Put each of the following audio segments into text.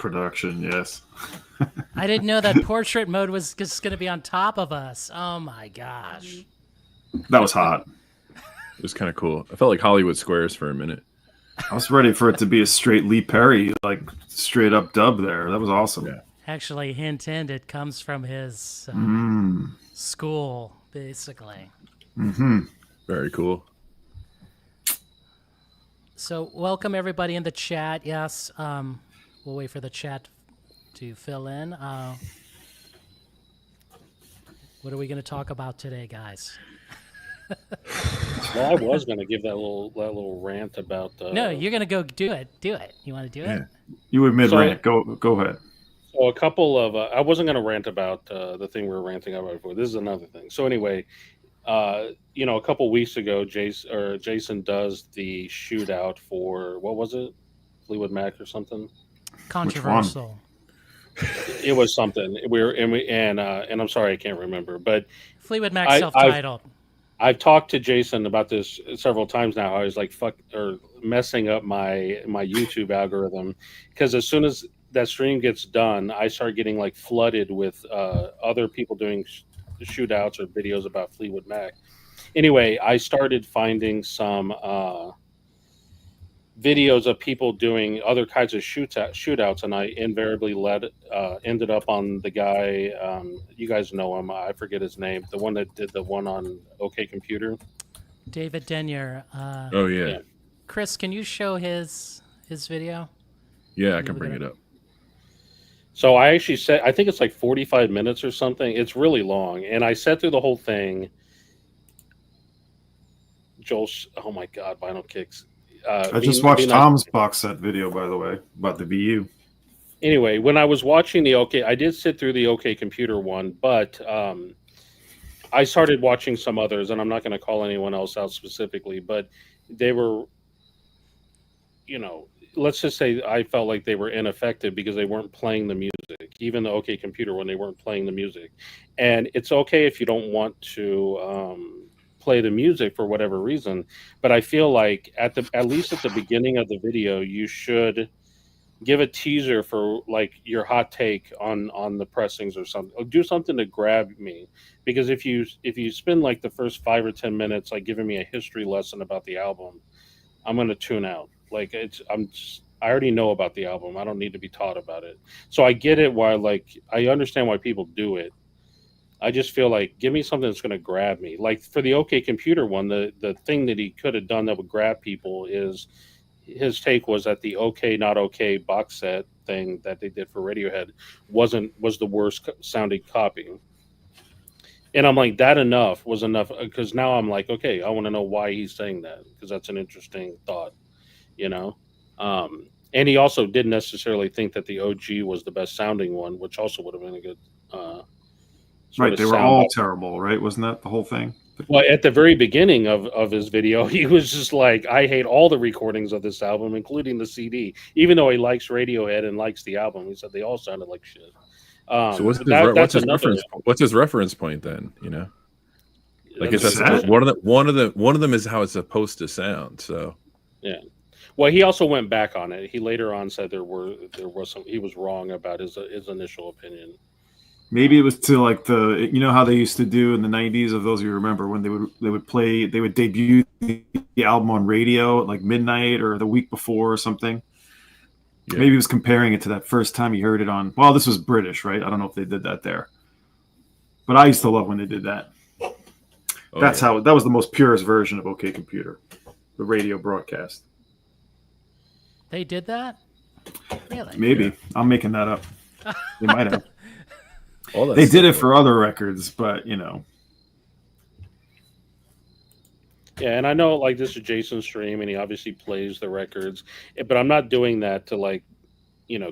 production, yes. I didn't know that portrait mode was just going to be on top of us. Oh my gosh. That was hot. It was kind of cool. I felt like Hollywood Squares for a minute. I was ready for it to be a straight Lee Perry, like straight up dub there. That was awesome. Yeah. Actually, hint, it comes from his school, basically. Very cool. So, welcome everybody in the chat. Yes, we'll wait for the chat to fill in. What are we going to talk about today, guys? Well, I was going to give that little rant about. No, you're going to go do it. Do it. You want to do it? You were mid rant. Go ahead. So a couple of I wasn't going to rant about the thing we were ranting about before. This is another thing. So anyway, a couple weeks ago, Jason does the shootout for what was it, Fleetwood Mac or something? Controversial. It was something. And I'm sorry I can't remember, but Fleetwood Mac self-titled. I've talked to Jason about this several times now. I was like messing up my YouTube algorithm, because as soon as that stream gets done, I start getting like flooded with other people doing shootouts or videos about Fleetwood Mac. Anyway, I started finding some videos of people doing other kinds of shootouts, and I invariably ended up on the guy. You guys know him. I forget his name. The one that did the one on OK Computer. David Denyer. Oh yeah. Chris, can you show his video? Yeah, I can bring it up. So I actually I think it's like 45 minutes or something. It's really long, and I sat through the whole thing. Joel, oh my God, Vinyl Kicks. I just watched Tom's box set video, by the way, about the VU. Anyway, when I was watching I did sit through the OK Computer one, but I started watching some others, and I'm not going to call anyone else out specifically, but they were, let's just say I felt like they were ineffective because they weren't playing the music. Even the OK Computer one, they weren't playing the music. And it's okay if you don't want to play the music for whatever reason, but I feel like at least at the beginning of the video, you should give a teaser for like your hot take on the pressings or something. Or do something to grab me, because if you spend like the first 5 or 10 minutes like giving me a history lesson about the album, I'm going to tune out. Like I already know about the album. I don't need to be taught about it. So I get it why, like, I understand why people do it. I just feel like, give me something that's going to grab me. Like for the OK Computer one, the thing that he could have done that would grab people is his take was that the OK Not OK box set thing that they did for Radiohead was the worst sounding copy. And I'm like, that was enough, because now I'm like, okay, I want to know why he's saying that, because that's an interesting thought, And he also didn't necessarily think that the OG was the best sounding one, which also would have been a good. Right, they were all terrible, right? Wasn't that the whole thing? Well, at the very beginning of his video, he was just like, I hate all the recordings of this album, including the CD. Even though he likes Radiohead and likes the album, he said they all sounded like shit. So what's his reference point then? Like it's one of them is how it's supposed to sound. So yeah. Well, he also went back on it. He later on said there was some. He was wrong about his initial opinion. Maybe it was to like how they used to do in the 90s, of those of you remember, when they would debut the album on radio at like midnight or the week before or something. Yeah. Maybe he was comparing it to that first time he heard it on. Well, this was British, right? I don't know if they did that there, but I used to love when they did that. How that was the most purest version of OK Computer, the radio broadcast. They did that? Really? Maybe. Yeah. I'm making that up. They might have. They did it for other records, but Yeah, and I know like this is Jason's stream, and he obviously plays the records, but I'm not doing that to like,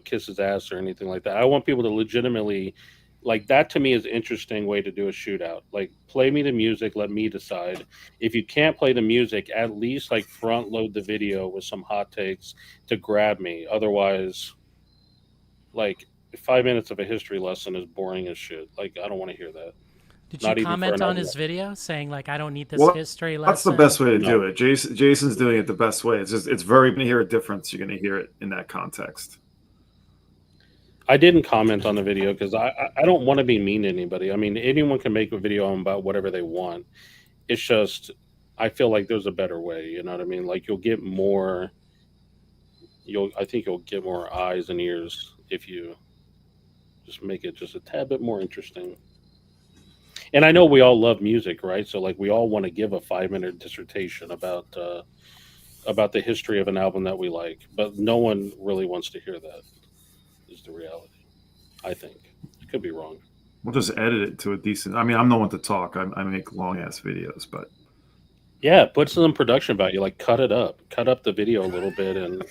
kiss his ass or anything like that. I want people to legitimately, like, that to me is an interesting way to do a shootout. Like, play me the music, let me decide. If you can't play the music, at least like front load the video with some hot takes to grab me. Otherwise, like, 5 minutes of a history lesson is boring as shit. Like, I don't want to hear that. Did you comment on his video saying like, I don't need this history lesson? That's the best way to do it. Jason's doing it the best way. It's very going to hear a difference. You're going to hear it in that context. I didn't comment on the video because I don't want to be mean to anybody. I mean, anyone can make a video about whatever they want. It's just I feel like there's a better way. You know what I mean? Like you'll get more. I think you'll get more eyes and ears if you just make it just a tad bit more interesting. And I know we all love music, right? So like we all want to give a 5-minute dissertation about the history of an album that we like, but no one really wants to hear that. Is the reality, I think. I could be wrong. We'll just edit it to a decent. I mean, I'm no one to talk. I make long ass videos, but yeah, put some production value. Like cut up the video a little bit, and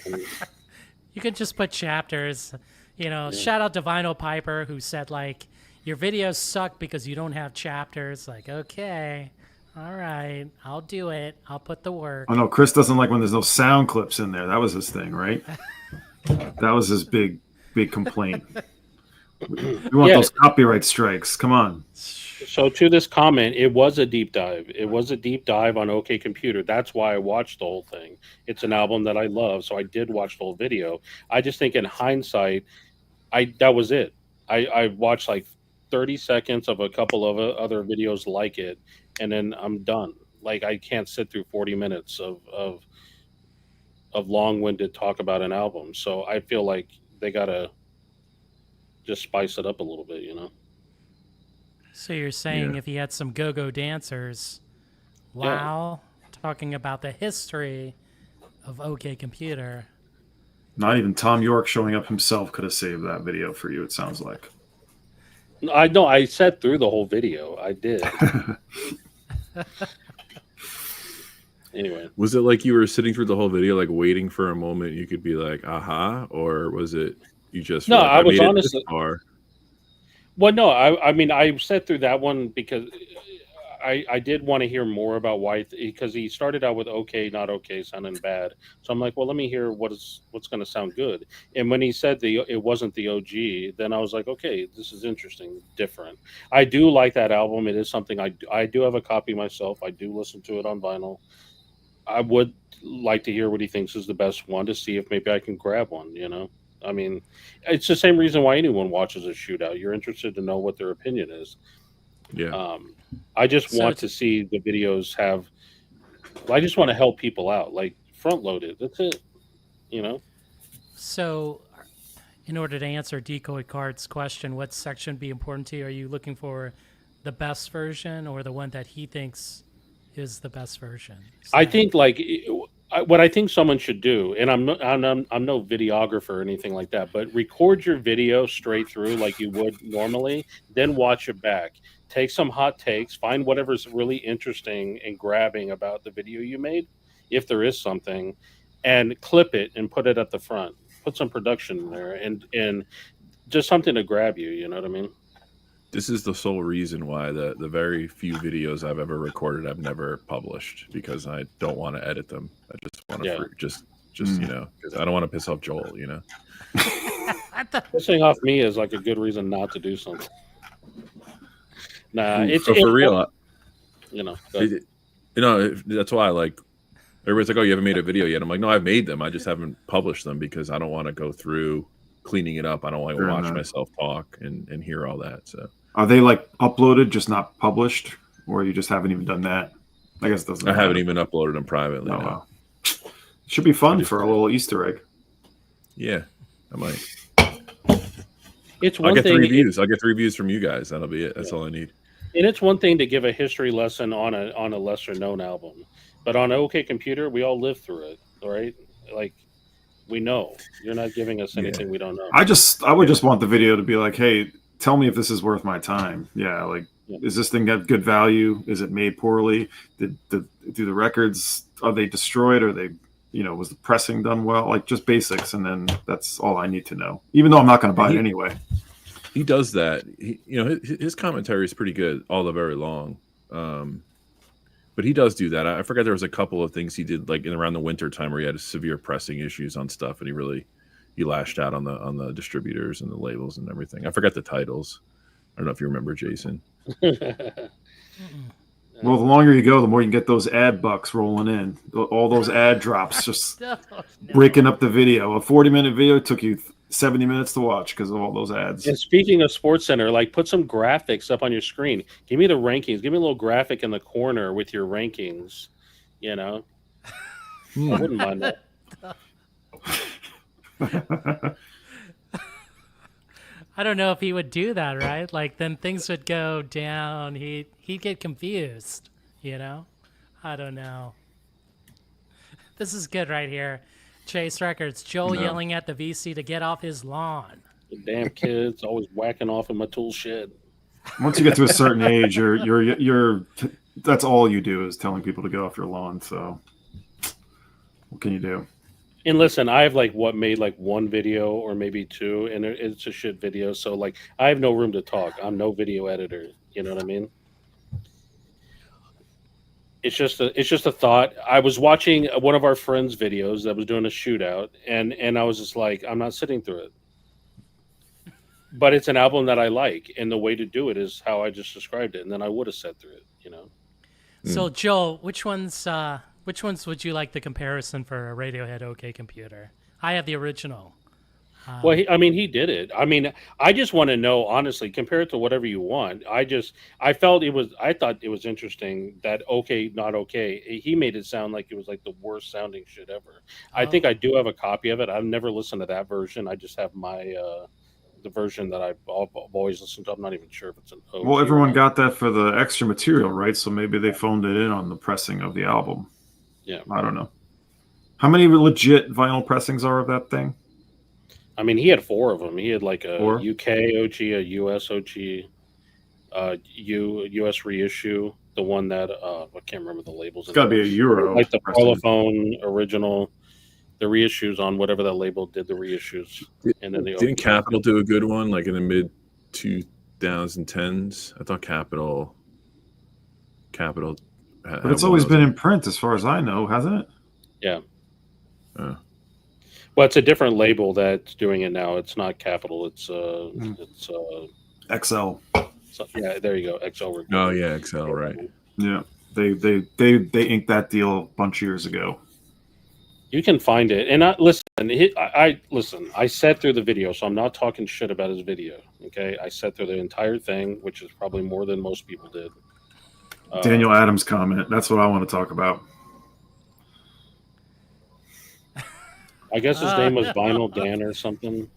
you could just put chapters. You know, shout out to Vinyl Piper who said like your videos suck because you don't have chapters. Like, okay, all right, I'll do it. I'll put the work. Oh no, Chris doesn't like when there's no sound clips in there. That was his thing, right? That was his big complaint. We want those copyright strikes. Come on. So to this comment, it was a deep dive. It was a deep dive on OK Computer. That's why I watched the whole thing. It's an album that I love, so I did watch the whole video. I just think in hindsight, that was it. I watched like 30 seconds of a couple of other videos like it, and then I'm done. Like I can't sit through 40 minutes of long-winded talk about an album. So I feel like they gotta just spice it up a little bit, you know. So you're saying if he had some go-go dancers, talking about the history of OK Computer. Not even Tom York showing up himself could have saved that video for you, it sounds like. I know. I sat through the whole video. I did. Anyway. Was it like you were sitting through the whole video, like waiting for a moment you could be like, aha? Or was it you just... No, like, I was honestly... Well, no, I mean, I sat through that one because I did want to hear more about why, because he started out with okay, not okay, sounding bad. So I'm like, well, let me hear what's going to sound good. And when he said it wasn't the OG, then I was like, okay, this is interesting, different. I do like that album. It is something I do have a copy myself. I do listen to it on vinyl. I would like to hear what he thinks is the best one to see if maybe I can grab one, you know? I mean, it's the same reason why anyone watches a shootout. You're interested to know what their opinion is. Yeah. I just want to see the videos have. I just want to help people out, like front load it. That's it. You know. So, in order to answer Decoy Card's question, what section would be important to you? Are you looking for the best version or the one that he thinks is the best version? So, I think like. What I think someone should do, and I'm no videographer or anything like that, but record your video straight through like you would normally, then watch it back. Take some hot takes, find whatever's really interesting and grabbing about the video you made, if there is something, and clip it and put it at the front. Put some production in there and just something to grab you, you know what I mean? This is the sole reason why the very few videos I've ever recorded I've never published, because I don't want to edit them. I just want to just you know, because I don't want to piss off Joel, you know. Pissing off me is like a good reason not to do something. Nah, it's for real. You know, that's why like everybody's like, "Oh, you haven't made a video yet." I'm like, "No, I've made them. I just haven't published them because I don't want to go through cleaning it up. I don't want to watch myself talk and hear all that." So. Are they like uploaded, just not published, or you just haven't even done that? I guess it doesn't. I haven't even uploaded them privately. Oh, wow. Should be fun for a little Easter egg. Yeah, I might. It's one I'll get thing. 3 views. I'll get 3 views from you guys. That'll be it. That's all I need. And it's one thing to give a history lesson on a lesser known album, but on OK Computer, we all lived through it, right? Like. We know you're not giving us anything we don't know. I would just want the video to be like, hey, tell me if this is worth my time. Yeah, like, is this thing got good value? Is it made poorly? Do the records, are they destroyed? Are they, you know, was the pressing done well? Like just basics, and then that's all I need to know. Even though I'm not going to buy it anyway. He does that. His commentary is pretty good, although very long. But he does do that. I forgot there was a couple of things he did like around the winter time where he had severe pressing issues on stuff, and he lashed out on the distributors and the labels and everything. I forgot the titles. I don't know if you remember, Jason. Well, the longer you go, the more you can get those ad bucks rolling in. All those ad drops just breaking up the video. A 40-minute video took you 70 minutes to watch because of all those ads. And speaking of Sports Center, like put some graphics up on your screen. Give me the rankings. Give me a little graphic in the corner with your rankings. You know, I wouldn't mind that. I don't know if he would do that, right? Like then things would go down. He'd get confused, you know? I don't know. This is good right here. Chase Records, Joel yelling at the VC to get off his lawn. The damn kids always whacking off in my tool shed. Once you get to a certain age, you're that's all you do is telling people to get off your lawn. So what can you do? And listen, I have made one video or maybe two, and it's a shit video. So like, I have no room to talk. I'm no video editor. You know what I mean? It's just a thought. I was watching one of our friends' videos that was doing a shootout, and I was just like, I'm not sitting through it. But it's an album that I like, and the way to do it is how I just described it, and then I would have sat through it. You know. So Joel, which ones would you like the comparison for a Radiohead OK Computer? I have the original. Well, he did it. I mean, I just want to know, honestly, compare it to whatever you want. I thought it was interesting that OK, not OK. He made it sound like it was like the worst sounding shit ever. I think I do have a copy of it. I've never listened to that version. I just have my the version that I've always listened to. I'm not even sure if it's an OG. Well, everyone got that for the extra material, right? So maybe they phoned it in on the pressing of the album. Yeah. I don't know. How many legit vinyl pressings are of that thing? I mean, he had 4 of them. He had like a 4? UK OG, a US OG, US reissue. The one that I can't remember the labels. It's got to be a Euro. Like the Parlophone original, the reissues on whatever that label did the reissues. And then didn't Capitol do a good one like in the mid 2010s? I thought Capitol. But it's always been in print, as far as I know, hasn't it? Yeah. Well, it's a different label that's doing it now. It's not Capitol. It's XL. So, yeah, there you go. XL. Oh yeah, XL, right? Yeah, they inked that deal a bunch of years ago. You can find it, and listen. I sat through the video, so I'm not talking shit about his video. Okay, I sat through the entire thing, which is probably more than most people did. Daniel Adams' comment. That's what I want to talk about. I guess his name was Vinyl Dan or something.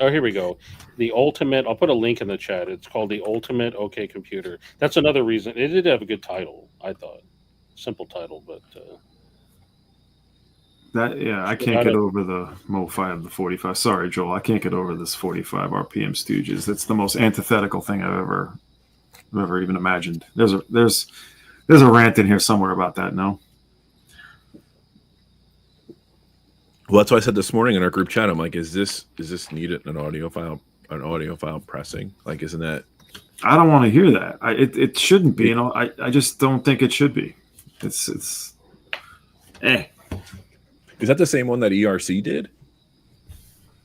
Oh, here we go. The Ultimate. I'll put a link in the chat. It's called The Ultimate OK Computer. That's another reason. It did have a good title, I thought. Simple title, but... I can't get over the Mo5, the 45. Sorry, Joel. I can't get over this 45 RPM Stooges. That's the most antithetical thing I've ever even imagined. There's a rant in here somewhere about that, no? Well, that's why I said this morning in our group chat. I'm like, is this needed an audio file pressing? Like, isn't that? I don't want to hear that. It shouldn't be. I just don't think it should be. It's. Is that the same one that ERC did?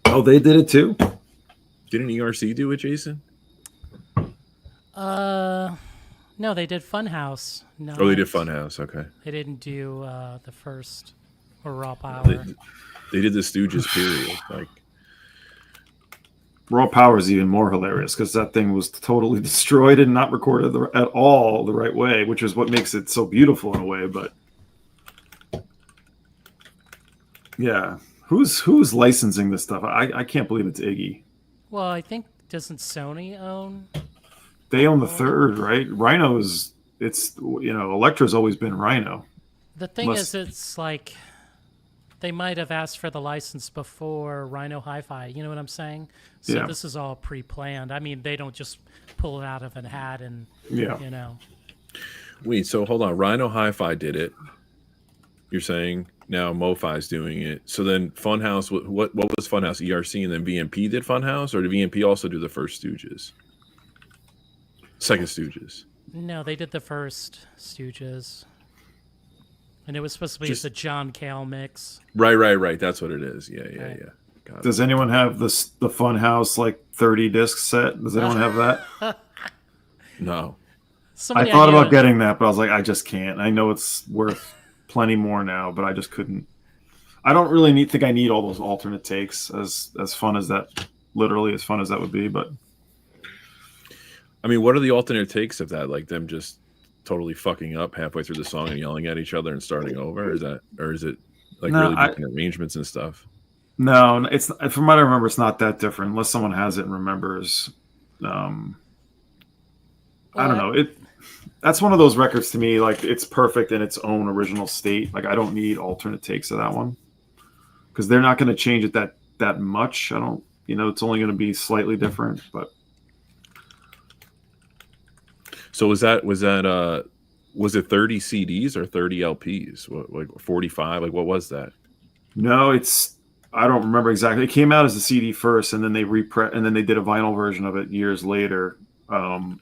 Oh, they did it too. Didn't ERC do it, Jason? No, they did Funhouse. No. Oh, they did Funhouse. Okay. They didn't do the first or Raw Power. They did the Stooges period. Like Raw Power is even more hilarious because that thing was totally destroyed and not recorded at all the right way, which is what makes it so beautiful in a way. But yeah, who's licensing this stuff? I can't believe it's Iggy. Well, I think doesn't Sony own? They own the third, right? Rhino's. It's Elektra's always been Rhino. The thing is, it's like they might have asked for the license before Rhino Hi-Fi. You know what I'm saying? So this is all pre-planned. I mean, they don't just pull it out of a hat and Wait, so hold on. Rhino Hi-Fi did it. You're saying now Mo-Fi's doing it. So then Funhouse, what was Funhouse? ERC and then VMP did Funhouse, or did VMP also do the first Stooges? Second Stooges? No, they did the first Stooges. And it was supposed to be the John Cale mix. Right. That's what it is. Yeah. Got it. Does anyone have the Funhouse like 30 disc set? Does anyone have that? No. Somebody I thought about getting that, but I was like, I just can't. I know it's worth plenty more now, but I just couldn't. I don't really think I need all those alternate takes, as fun as that, literally as fun as that would be. But I mean, what are the alternate takes of that? Like them just totally fucking up halfway through the song and yelling at each other and starting over? Is it like really different arrangements and stuff? No, it's, from what I remember, it's not that different unless someone has it and remembers. I don't know. That's one of those records to me, like, it's perfect in its own original state. Like, I don't need alternate takes of that one because they're not going to change it that much. I don't, it's only going to be slightly different. But so was it 30 CDs or 30 LPs? What, like 45? Like, what was that? No, I don't remember exactly. It came out as a CD first, and then they and then they did a vinyl version of it years later.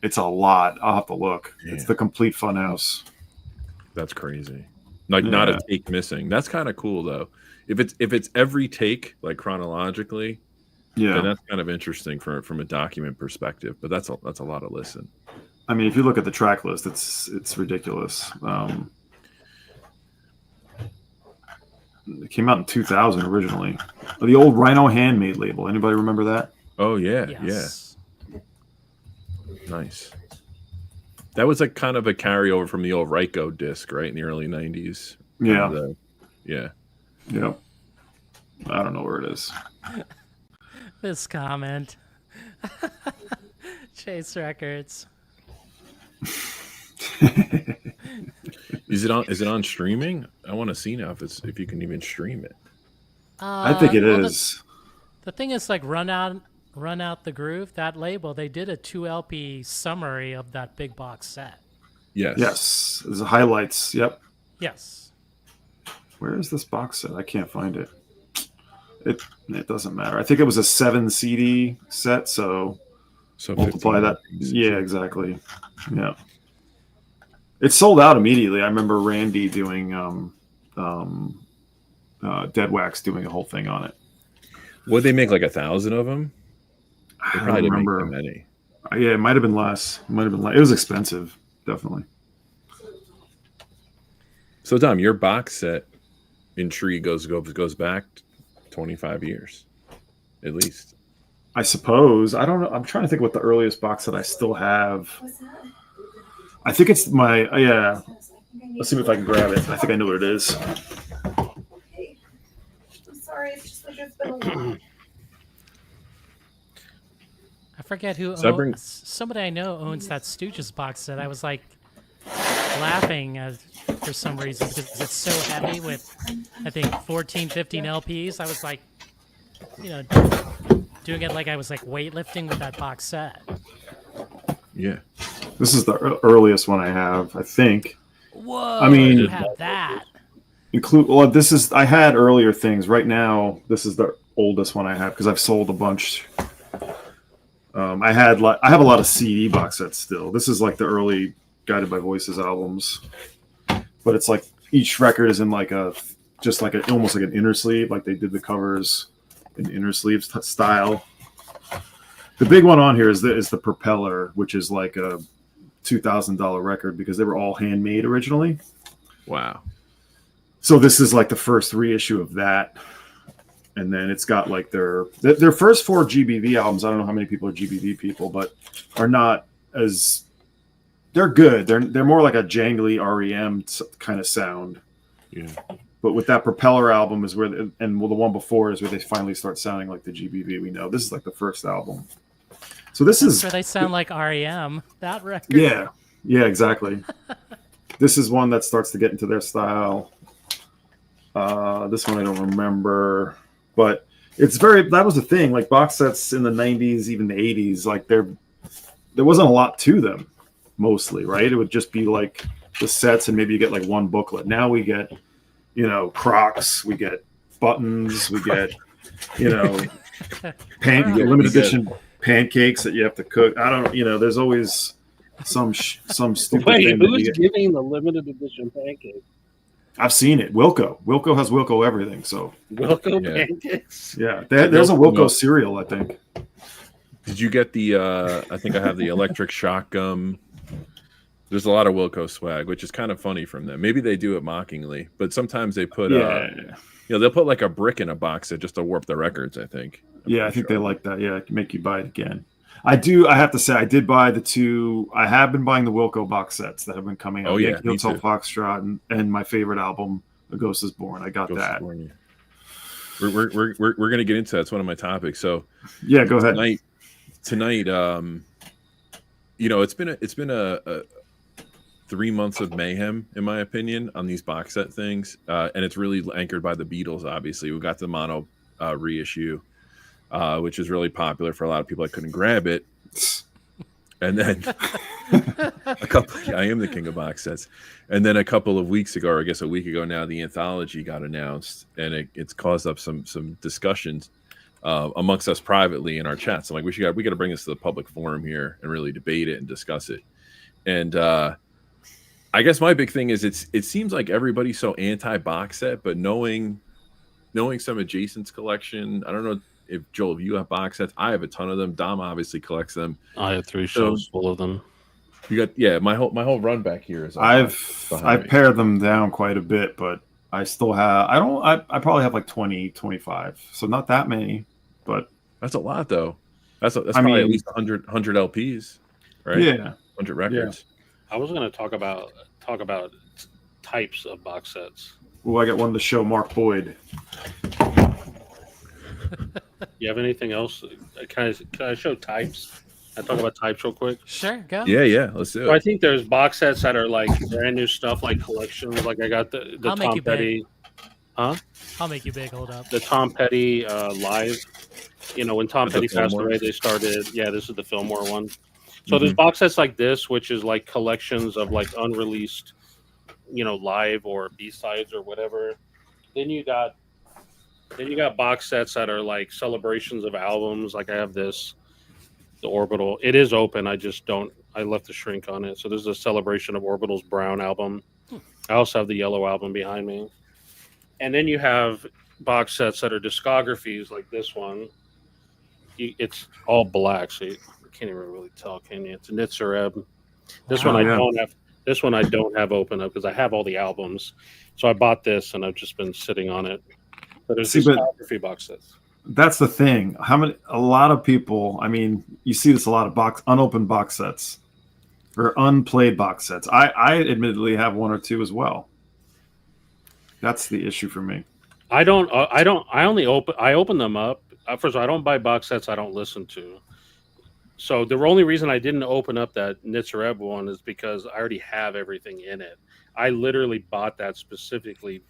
It's a lot. I'll have to look. Yeah. It's the complete Funhouse. That's crazy. Like, not a take missing. That's kind of cool though. If it's every take, like chronologically, then that's kind of interesting from a document perspective. But that's a lot of listen. I mean, if you look at the track list, it's ridiculous. It came out in 2000 originally. The old Rhino Handmade label. Anybody remember that? Oh yeah, yes. Yeah. Nice. That was like kind of a carryover from the old Ryko disc, right, in the early 90s. Yeah. Yeah. Yep. I don't know where it is. This comment. Chase Records. Is it on streaming? I want to see now if you can even stream it. I think it is. The thing is, like, Run Out the Groove, that label, they did a 2 LP summary of that big box set. Yes. There's the highlights. Yep. Yes. Where is this box set? I can't find it. It doesn't matter. I think it was a 7 CD set, so multiply that. Yeah, exactly. Yeah. It sold out immediately. I remember Randy doing Dead Wax doing a whole thing on it. Would they make like 1,000 of them? I don't remember. Make many. Yeah, it might have been less. It was expensive, definitely. So, Dom, your box set intrigue goes back 25 years, at least. I suppose. I don't know. I'm trying to think what the earliest box set I still have. I think it's my Let's see if I can grab it. I think I know what it is. Okay. I'm sorry. It's just like it's been a while. I forget who somebody I know owns that Stooges box set. I was like laughing for some reason because it's so heavy with, I think, 14, 15 LPs. I was like, doing it like I was like weightlifting with that box set. Yeah. This is the earliest one I have, I think. Whoa! I mean, you have that. I had earlier things. Right now, this is the oldest one I have because I've sold a bunch. I have a lot of CD box sets still. This is like the early Guided by Voices albums, but it's like each record is in like almost like an inner sleeve. Like they did the covers in inner sleeve style. The big one on here is the Propeller, which is like a $2,000 record because they were all handmade originally. Wow. So this is like the first reissue of that. And then it's got like their first 4 GBV albums. I don't know how many people are GBV people, but are not as, they're good. They're more like a jangly REM kind of sound. Yeah. But with that Propeller album is where, the one before is where they finally start sounding like the GBV we know. This is like the first album. So this is where they sound like REM. That record. Yeah, exactly. This is one that starts to get into their style. This one I don't remember, but that was the thing. Like box sets in the 90s, even the 80s, like there wasn't a lot to them, mostly, right? It would just be like the sets, and maybe you get like one booklet. Now we get, Crocs, we get buttons, we get, limited edition pancakes that you have to cook. I don't, there's always some stupid thing. Who's giving the limited edition pancake? I've seen it. Wilco has Wilco everything. So Wilco pancakes. Yeah, there's a Wilco cereal, I think. Did you get the? I think I have the electric shock gum There's a lot of Wilco swag, which is kind of funny from them. Maybe they do it mockingly, but sometimes they put they'll put like a brick in a box set just to warp the records, I think. I think they like that. Yeah, make you buy it again. I have to say, I did buy the two. I have been buying the Wilco box sets that have been coming out. Oh, yeah, Yankee Hotel Foxtrot and my favorite album, A Ghost is Born. I got that. We're going to get into that. It's one of my topics. So yeah, go ahead. Tonight, it's been a 3 months of mayhem, in my opinion, on these box set things. And it's really anchored by the Beatles, obviously. We got the mono reissue, which is really popular for a lot of people that couldn't grab it. And then I am the king of box sets. And then a couple of weeks ago, or I guess a week ago now, the anthology got announced, and it's caused up some discussions amongst us privately in our chats. I'm like, we got to bring this to the public forum here and really debate it and discuss it. And I guess my big thing is it seems like everybody's so anti-box set, but knowing some of Jason's collection, I don't know if Joel, if you have box sets. I have a ton of them. Dom obviously collects them. I have 3 shows full of them. You got my whole run back here is. I've pared them down quite a bit, but I still have. I probably have like 20, 25. So not that many, but that's a lot though. That's probably at least 100 LPs, right? Yeah, 100 records. Yeah. I was going to talk about types of box sets. Well, I got one to show Mark Boyd. You have anything else? Can I show types? I talk about types real quick. Sure, go. Yeah, let's do it. So I think there's box sets that are like brand new stuff, like collections. Like I got the Tom Petty. Huh? I'll make you big. Hold up. The Tom Petty live. When Tom Petty passed away, they started. Yeah, this is the Fillmore one. So there's box sets like this, which is like collections of like unreleased, live or B-sides or whatever. Then you got box sets that are like celebrations of albums. Like I have this, the Orbital. It is open. I left the shrink on it. So this is a celebration of Orbital's Brown album. I also have the Yellow album behind me. And then you have box sets that are discographies like this one. It's all black, so you can't even really tell, can you? It's a Nitzareb. This one I don't have open up because I have all the albums. So I bought this and I've just been sitting on it. But there's discography box sets. That's the thing. A lot of people, you see this a lot of unopened box sets or unplayed box sets. I admittedly have 1 or 2 as well. That's the issue for me. I open them up. First of all, I don't buy box sets I don't listen to. So the only reason I didn't open up that Nitzareb one is because I already have everything in it. I literally bought that specifically.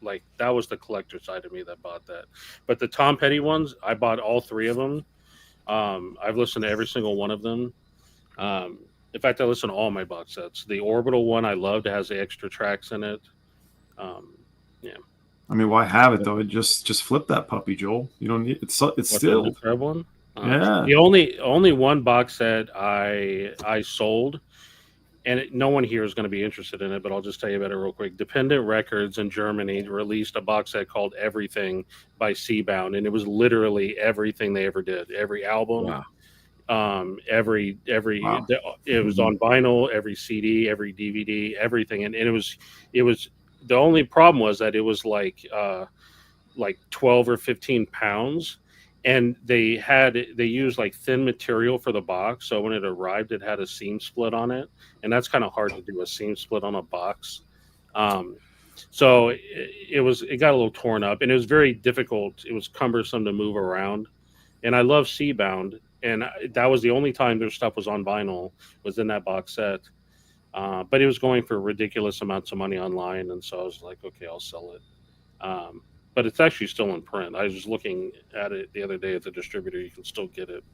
Like that was the collector side of me that bought that. But the Tom Petty ones, I bought all 3 of them. I've listened to every single one of them. In fact, I listen to all my box sets. The Orbital one I loved. It has the extra tracks in it. Yeah. Why have it though? It just flip that puppy, Joel. You don't need it's still the Nitzareb one. Yeah. The only one box set I sold. And no one here is going to be interested in it, but I'll just tell you about it real quick. Dependent Records in Germany released a box set called Everything by Seabound, and it was literally everything they ever did. Every album, wow. Wow. It was on vinyl, every CD, every DVD, everything, and it was. The only problem was that it was like 12 or 15 pounds. And they used like thin material for the box, so when it arrived, it had a seam split on it, and that's kind of hard to do, a seam split on a box. So it got a little torn up, and it was very difficult. It was cumbersome to move around, and I love Seabound, and that was the only time their stuff was on vinyl, was in that box set. But it was going for ridiculous amounts of money online, and so I was like, okay, I'll sell it. But it's actually still in print. I was just looking at it the other day at the distributor. You can still get it.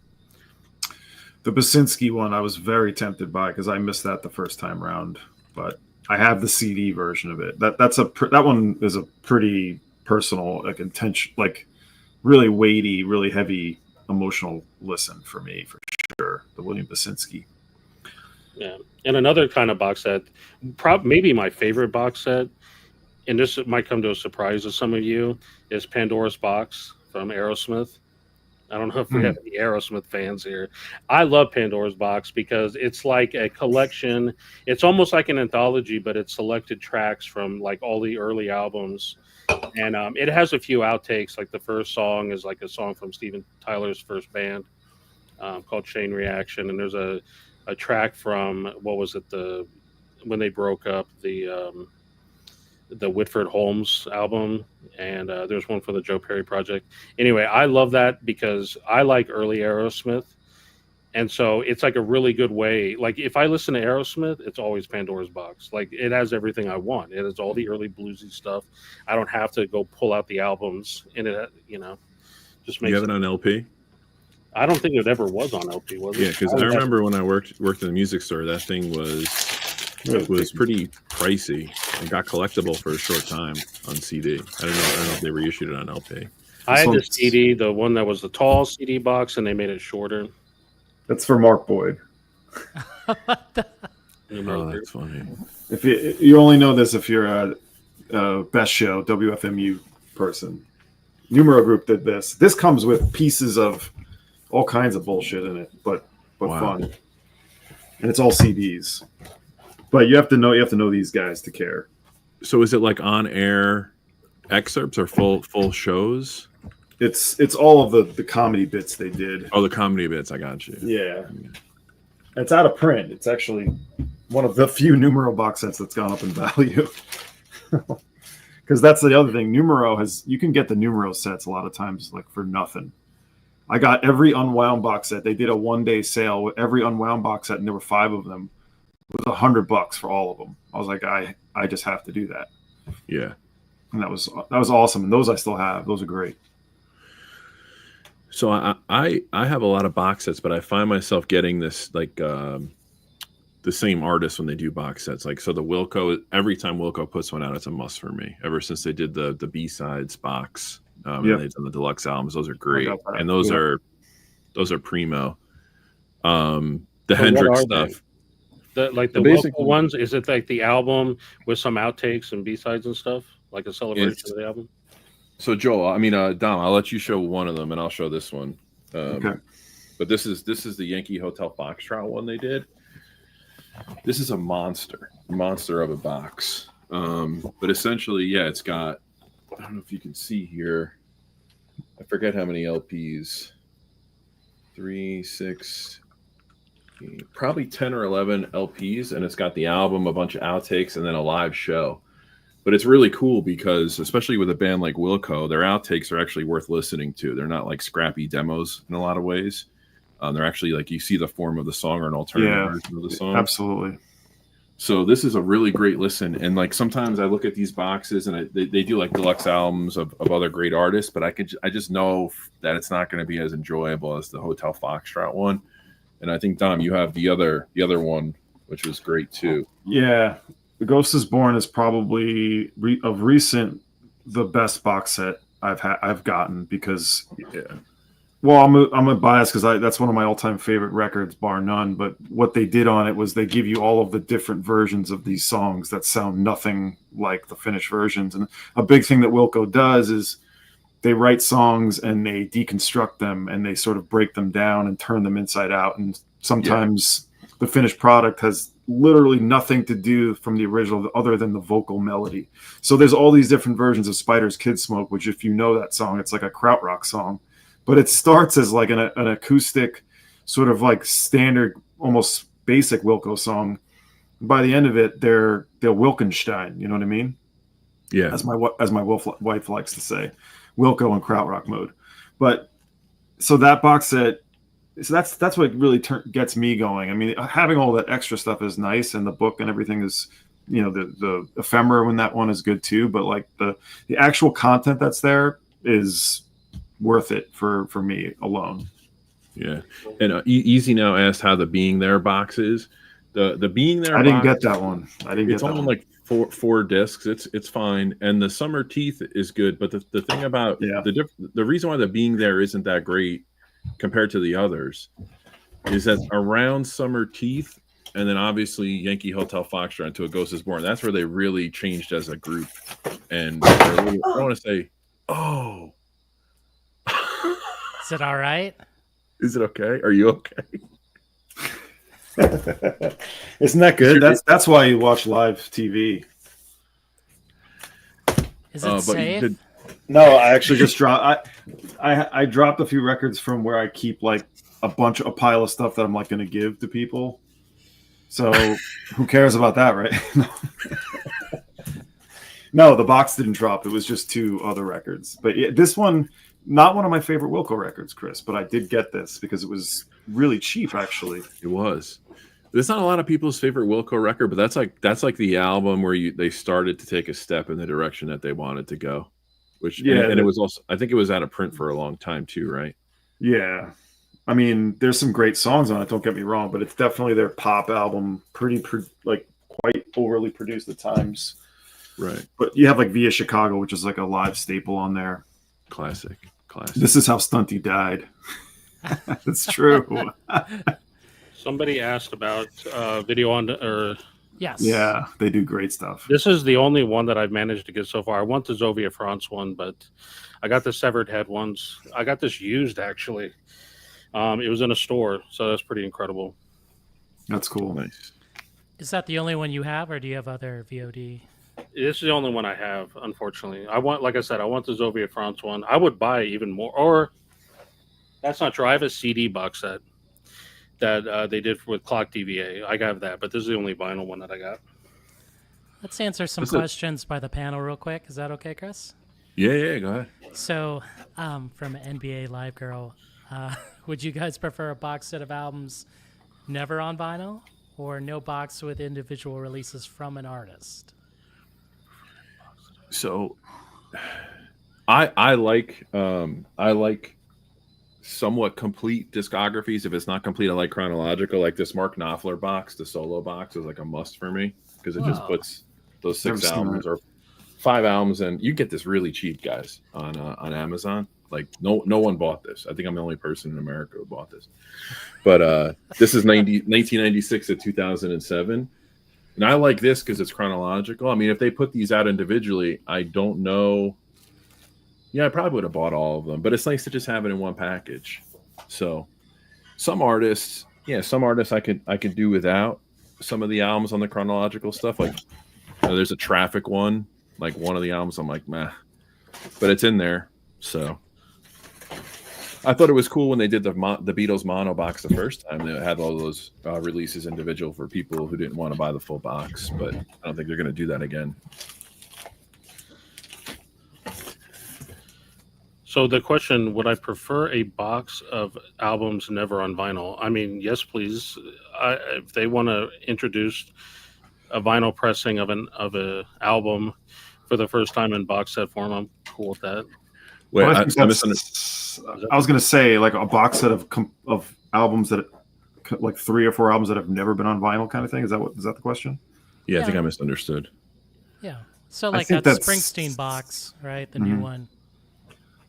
The Basinski one I was very tempted by because I missed that the first time around. But I have the CD version of it. That one is a pretty personal, like intention, like really weighty, really heavy, emotional listen for me for sure. The William Basinski. Yeah, and another kind of box set, maybe my favorite box set. And this might come to a surprise to some of you, is Pandora's Box from Aerosmith. I don't know if we have any Aerosmith fans here. I love Pandora's Box because it's like a collection. It's almost like an anthology, but it's selected tracks from like all the early albums. And it has a few outtakes. Like the first song is like a song from Steven Tyler's first band called Chain Reaction. And there's a track from, what was it, when they broke up, the Whitford Holmes album, and there's one for the Joe Perry Project. Anyway, I love that because I like early Aerosmith, and so it's like a really good way. Like if I listen to Aerosmith, it's always Pandora's Box. Like it has everything I want. It has all the early bluesy stuff. I don't have to go pull out the albums, and it just makes. You have it on LP? I don't think it ever was on LP, was it? Yeah, because I remember when I worked in the music store, that thing was pretty pricey and got collectible for a short time on CD. I don't know if they reissued it on LP. I had the CD, the one that was the tall CD box, and they made it shorter. That's for Mark Boyd. Oh, that's funny. If you only know this if you're a Best Show WFMU person. Numero Group did this. This comes with pieces of all kinds of bullshit in it, but Wow. fun. And it's all CDs. But you have to know these guys to care. So is it like on air excerpts or full shows? It's all of the comedy bits they did. Oh, the comedy bits. I got you. Yeah. It's out of print. It's actually one of the few Numero box sets that's gone up in value. Because that's the other thing. You can get the Numero sets a lot of times like for nothing. I got every Unwound box set. They did a 1-day sale with every Unwound box set, and there were 5 of them. With $100 for all of them. I was like, I just have to do that. Yeah. And that was awesome. And those I still have. Those are great. So I have a lot of box sets, but I find myself getting this like the same artists when they do box sets. Like so the Wilco, every time Wilco puts one out, it's a must for me. Ever since they did the B-sides box, and they've done the deluxe albums, those are great. And those are primo. The Hendrix stuff. The Wilco ones, is it like the album with some outtakes and B-sides and stuff? Like a celebration of the album? So Joel, Dom, I'll let you show one of them and I'll show this one. Okay. But this is the Yankee Hotel Foxtrot one they did. This is a monster of a box. But essentially, yeah, it's got, I don't know if you can see here. I forget how many LPs. 3, 6, probably 10 or 11 LPs, and it's got the album, a bunch of outtakes, and then a live show. But it's really cool because, especially with a band like Wilco, their outtakes are actually worth listening to. They're not like scrappy demos in a lot of ways. They're actually like you see the form of the song or an alternative version of the song. Absolutely. So this is a really great listen. And like sometimes I look at these boxes and they do like deluxe albums of other great artists, but I just know that it's not going to be as enjoyable as the Hotel Foxtrot one. And I think, Dom, you have the other one, which was great too. Yeah. The Ghost is Born is probably of recent the best box set I've gotten because, well, I'm a bias because that's one of my all-time favorite records, bar none. But what they did on it was they give you all of the different versions of these songs that sound nothing like the finished versions. And a big thing that Wilco does is they write songs and they deconstruct them and they sort of break them down and turn them inside out. And sometimes the finished product has literally nothing to do from the original other than the vocal melody. So there's all these different versions of Spider's Kid Smoke, which if you know that song, it's like a krautrock song. But it starts as like an acoustic, sort of like standard, almost basic Wilco song. By the end of it, they're Wilkenstein. You know what I mean? Yeah. As my wife likes to say, Wilco in krautrock mode. But so that box set, so that's what really gets me going. I mean, having all that extra stuff is nice, and the book and everything is, the ephemera when that one is good too. But like the actual content that's there is worth it for me alone. Yeah. And Easy Now asked how the Being There box is. The Being There. I didn't get that one. It's only like four discs. It's fine. And the Summer Teeth is good. But the thing about the reason why the Being There isn't that great compared to the others is that around Summer Teeth and then obviously Yankee Hotel Foxtrot into A Ghost is Born, that's where they really changed as a group. And I want to say, Is it all right? Is it okay? Are you okay? Isn't that good? That's why you watch live TV. Is it safe? No, I actually just dropped. I dropped a few records from where I keep like a pile of stuff that I'm like going to give to people. So who cares about that, right? No, the box didn't drop. It was just 2 other records. But this one, not one of my favorite Wilco records, Chris. But I did get this because it was really cheap, actually. It was. It's not a lot of people's favorite Wilco record, but that's like the album where they started to take a step in the direction that they wanted to go. Which and it was also, I think it was out of print for a long time too, right? Yeah. I mean, there's some great songs on it, don't get me wrong, but it's definitely their pop album, quite overly produced at times. Right. But you have like Via Chicago, which is like a live staple on there. Classic. This is how Stunty died. That's true. Somebody asked about video on or Yes. Yeah, they do great stuff. this is the only one that I've managed to get so far. I want the Zovia France one, but I got the Severed Head ones. I got this used actually. It was in a store, so that's pretty incredible. That's cool. Nice. Is that the only one you have, or do you have other VOD? This is the only one I have, unfortunately. Like I said, I want the Zovia France one. I would buy even more, or that's not true. I have a CD box set that they did with Clock DVA. I have that, but this is the only vinyl one that I got. Let's answer some questions by the panel real quick. Is that okay, Chris? Yeah, go ahead. So, from NBA Live Girl, would you guys prefer a box set of albums never on vinyl, or no box with individual releases from an artist? So, I like somewhat complete discographies. If it's not complete, I like chronological. Like this Mark Knopfler box, the solo box, is like a must for me because it just puts those 6 albums or 5 albums, and you get this really cheap, guys, on Amazon. Like no one bought this. I think I'm the only person in America who bought this. But this is 1996 to 2007. And I like this because it's chronological. I mean, if they put these out individually, I don't know. Yeah, I probably would have bought all of them. But it's nice to just have it in one package. So some artists I could do without some of the albums on the chronological stuff. Like there's a Traffic one. Like one of the albums, I'm like, meh. But it's in there. So I thought it was cool when they did the Beatles mono box the first time. They had all those releases individual for people who didn't want to buy the full box, but I don't think they're going to do that again. So the question, would I prefer a box of albums never on vinyl? I mean, yes, please. If they want to introduce a vinyl pressing of an album for the first time in box set form, I'm cool with that. Wait, I was going to say like a box set of albums that, like 3 or 4 albums that have never been on vinyl, kind of thing. Is that the question? Yeah, I think I misunderstood. Yeah. So like that Springsteen box, right? The new one.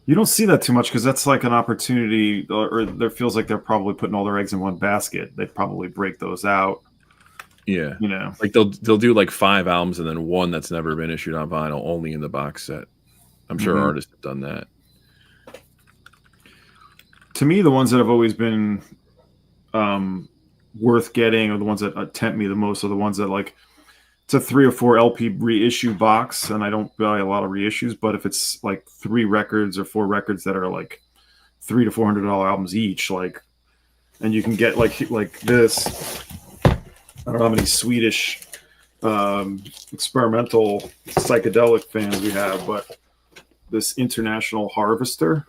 You don't see that too much because that's like an opportunity, or there feels like they're probably putting all their eggs in one basket. They'd probably break those out. Yeah, you know, like they'll do like 5 albums and then one that's never been issued on vinyl, only in the box set. I'm sure artists have done that. To me, the ones that have always been worth getting, or the ones that tempt me the most, are the ones that like it's a 3 or 4 LP reissue box, and I don't buy a lot of reissues. But if it's like 3 records or 4 records that are like $300 to $400 albums each, like, and you can get like this. I don't know how many Swedish experimental psychedelic fans we have, but this International Harvester.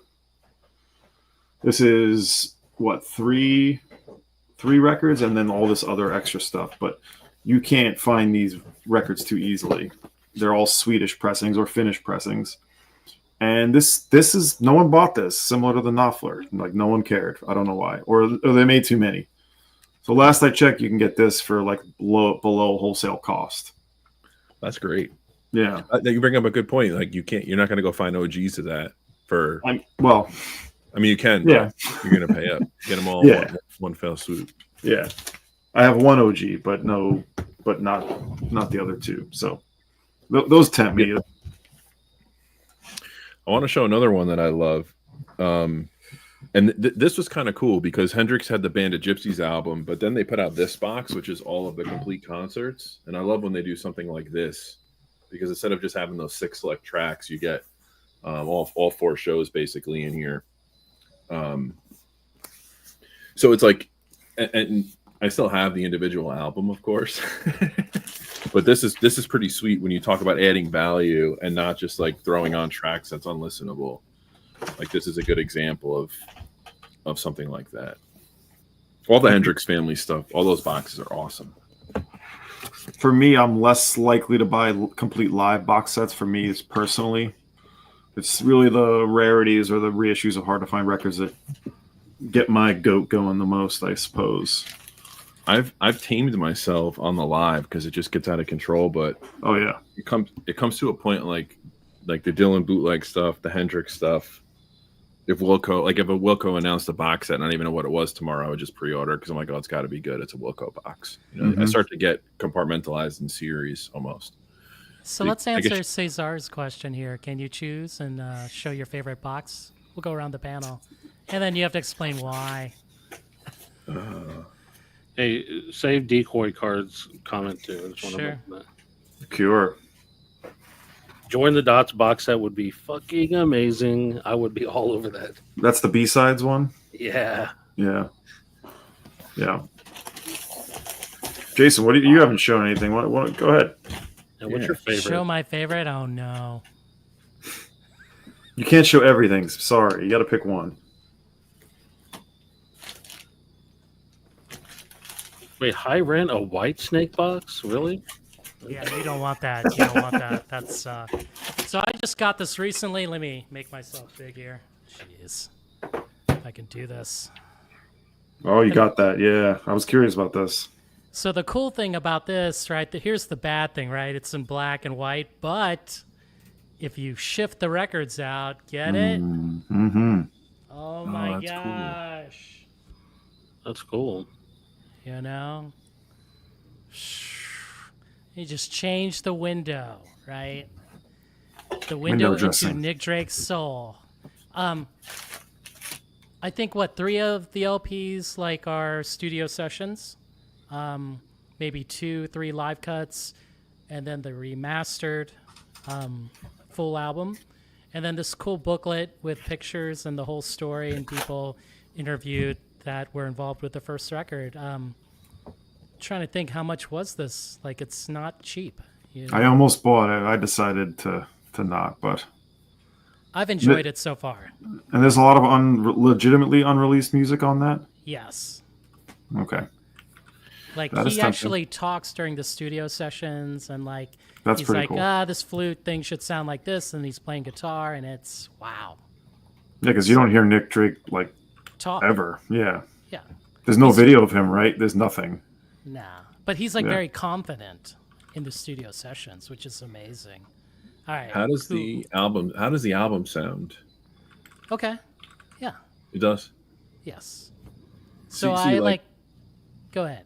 This is what, 3 records, and then all this other extra stuff. But you can't find these records too easily. They're all Swedish pressings or Finnish pressings. And this is, no one bought this, similar to the Knopfler. Like no one cared. I don't know why. Or they made too many. So last I checked, you can get this for like below wholesale cost. That's great. Yeah. You bring up a good point. Like you're not going to go find OGs of that for. I mean, you can. Yeah. You're going to pay up. Get them all one fell swoop. Yeah. I have one OG, but not the other 2. So those tempt me. Yeah. I want to show another one that I love. And And this was kind of cool because Hendrix had the Band of Gypsies album, but then they put out this box, which is all of the complete concerts. And I love when they do something like this, because instead of just having those 6 select tracks, you get all 4 shows basically in here. So it's like, and I still have the individual album, of course, but this is pretty sweet when you talk about adding value and not just like throwing on tracks that's unlistenable. Like this is a good example of something like that. All the Hendrix family stuff, all those boxes are awesome. For me, I'm less likely to buy complete live box sets. For me, it's personally, it's really the rarities or the reissues of hard to find records that get my goat going the most, I suppose. I've tamed myself on the live because it just gets out of control. But oh yeah, it comes to a point like the Dylan bootleg stuff, the Hendrix stuff. If a Wilco announced a box set and I don't even know what it was tomorrow, I would just pre-order because I'm like, oh, it's got to be good. It's a Wilco box. You know, I start to get compartmentalized in series almost. So let's answer Cesar's question here. Can you choose and show your favorite box? We'll go around the panel, and then you have to explain why. Hey, save decoy cards comment too. Sure. Cure. Join the Dots box set would be fucking amazing. I would be all over that. That's the B-sides one? Yeah. Yeah. Jason, what you haven't shown anything. What go ahead. And what's your favorite? Show my favorite? Oh no. You can't show everything. Sorry. You got to pick one. Wait, High Rent, a White Snake box? Really? Yeah, you don't want that. You don't want that. That's so I just got this recently. Let me make myself big here. Jeez. If I can do this. Oh, you got that. Yeah. I was curious about this. So the cool thing about this, right, here's the bad thing, right? It's in black and white, but if you shift the records out, get it? Mm-hmm. Oh my gosh. Cool. That's cool. You know? You just change the window, right? The window into Nick Drake's soul. I think 3 of the LPs like are studio sessions, maybe 2, 3 live cuts, and then the remastered full album, and then this cool booklet with pictures and the whole story and people interviewed that were involved with the first record. Trying to think, how much was this? Like, it's not cheap. You know? I almost bought it. I decided to not, but I've enjoyed it so far. And there's a lot of legitimately unreleased music on that? Yes. Okay. Like, he actually talks during the studio sessions, and like, that's he's pretty like, cool. This flute thing should sound like this, and he's playing guitar, and it's wow. Yeah, because you don't hear Nick Drake like talk ever. Yeah. Yeah. There's no video of him, right? There's nothing. Nah, but he's like very confident in the studio sessions, which is amazing. All right. How does the album sound? Okay. Yeah. It does. Yes. So I like. Go ahead.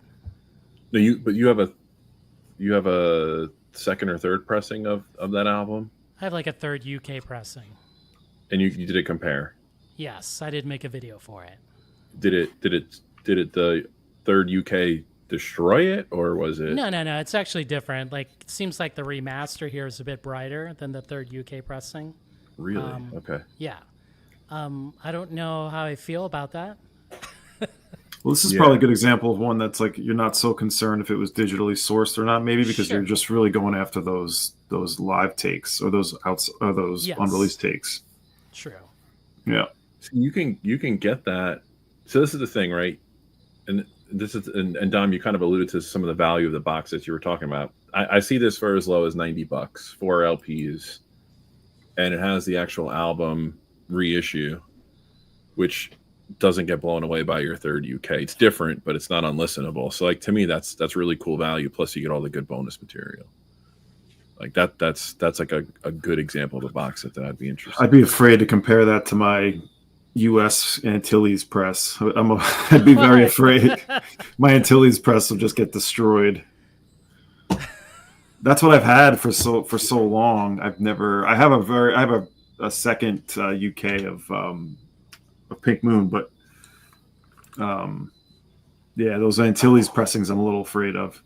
No, you have a second or third pressing of that album. I have like a third UK pressing. And you did it compare. Yes, I did make a video for it. Did it the third UK destroy it, or was it? No. It's actually different. Like, it seems like the remaster here is a bit brighter than the third UK pressing. Really? Okay. Yeah. I don't know how I feel about that. Well, this is probably a good example of one that's like you're not so concerned if it was digitally sourced or not, maybe because you're just really going after those live takes or those unreleased takes. True. Yeah. So you can get that. So this is the thing, right? And this is and Dom, you kind of alluded to some of the value of the box that you were talking about. I see this for as low as $90, 4 LPs, and it has the actual album reissue, which doesn't get blown away by your third UK. It's different, but it's not unlistenable. So like to me, that's really cool value. Plus you get all the good bonus material. Like that's like a good example of a box set that I'd be interested. I'd be afraid to compare that to my U.S. Antilles press. I'd be very afraid. My Antilles press will just get destroyed. That's what I've had for so long. I have a second UK of of Pink Moon, but yeah, those Antilles pressings I'm a little afraid of.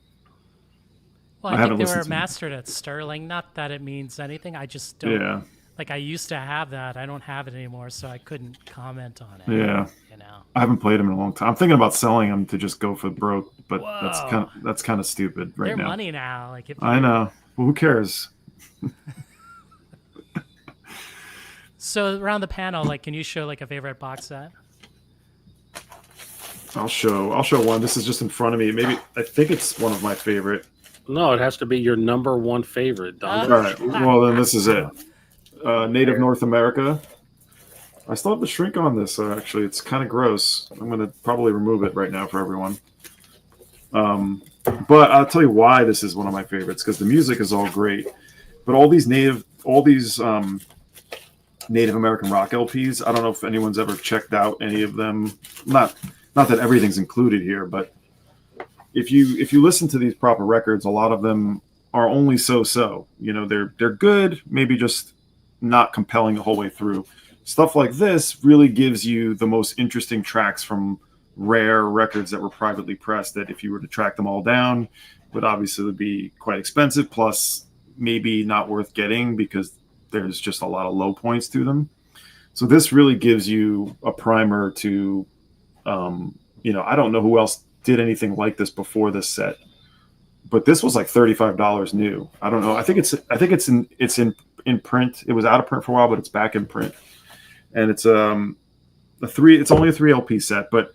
Well, I I haven't think they were listened to them. mastered at Sterling. Not that it means anything. I just don't. Yeah, Like, I used to have that. I don't have it anymore, so I couldn't comment on it. yeah. You know. I haven't played them in a long time. I'm thinking about selling them to just go for broke, but Whoa. that's kind of stupid right They're now. money now. Like, if I know. Well, who cares? So around the panel, like, can you show like a favorite box set? I'll show one. This is just in front of me. Maybe I think it's one of my favorite. No, it has to be your number one favorite, Don. All right. Well, then this is it. Native North America. I still have the shrink on this. Actually, it's kind of gross. I'm going to probably remove it right now for everyone. But I'll tell you why this is one of my favorites, because the music is all great. But all these Native American rock LPs, I don't know if anyone's ever checked out any of them. Not that everything's included here, but if you listen to these proper records, a lot of them are only so. You know, they're good, maybe just not compelling the whole way through. Stuff like this really gives you the most interesting tracks from rare records that were privately pressed, that if you were to track them all down, would obviously be quite expensive, plus maybe not worth getting because there's just a lot of low points to them. So this really gives you a primer to, I don't know who else did anything like this before this set, but this was like $35 new. I don't know. I think it's in print. It was out of print for a while, but it's back in print. And it's it's only a 3 LP set, but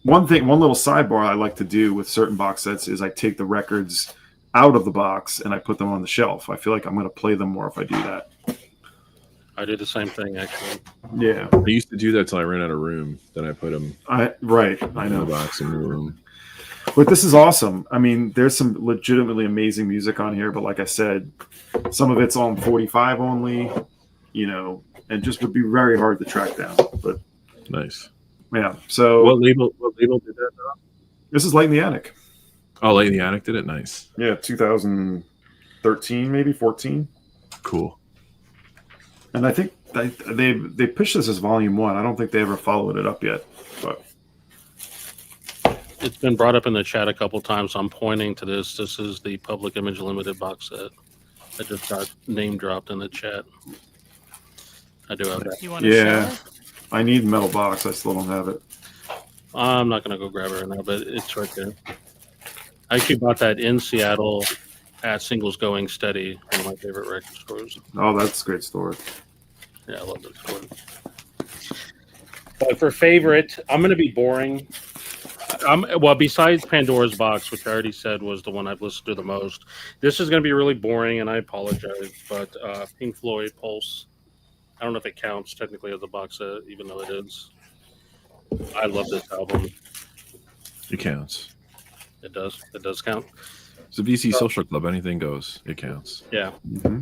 one little sidebar I like to do with certain box sets is I take the records out of the box and I put them on the shelf. I feel like I'm going to play them more if I do that. I did the same thing, actually. Yeah. I used to do that till I ran out of room. Then I put them I in know. the box in the room. But this is awesome. I mean, there's some legitimately amazing music on here, but like I said, some of it's on 45 only, and just would be very hard to track down. But Nice. yeah. So What label did that? this is Light in the Attic. Oh, Light in the Attic did it. Nice. Yeah, 2013, maybe 14. Cool. And I think they pushed this as volume 1. I don't think they ever followed it up yet. But It's been brought up in the chat a couple times. So I'm pointing to this. This is the Public Image Limited box set. I just got name dropped in the chat. I do have that. You want to show it? I need metal box. I still don't have it. I'm not going to go grab it right now, but it's right there. I actually bought that in Seattle at Singles Going Steady, one of my favorite record stores. Oh, that's a great story. Yeah, I love that store. But for favorite, I'm going to be boring. Well, besides Pandora's Box, which I already said was the one I've listened to the most, this is going to be really boring, and I apologize. But Pink Floyd Pulse, I don't know if it counts technically as a box set, even though it is. I love this album. It counts. It does. It does count. It's a VC social club. Anything goes. It counts. Yeah. Mm-hmm.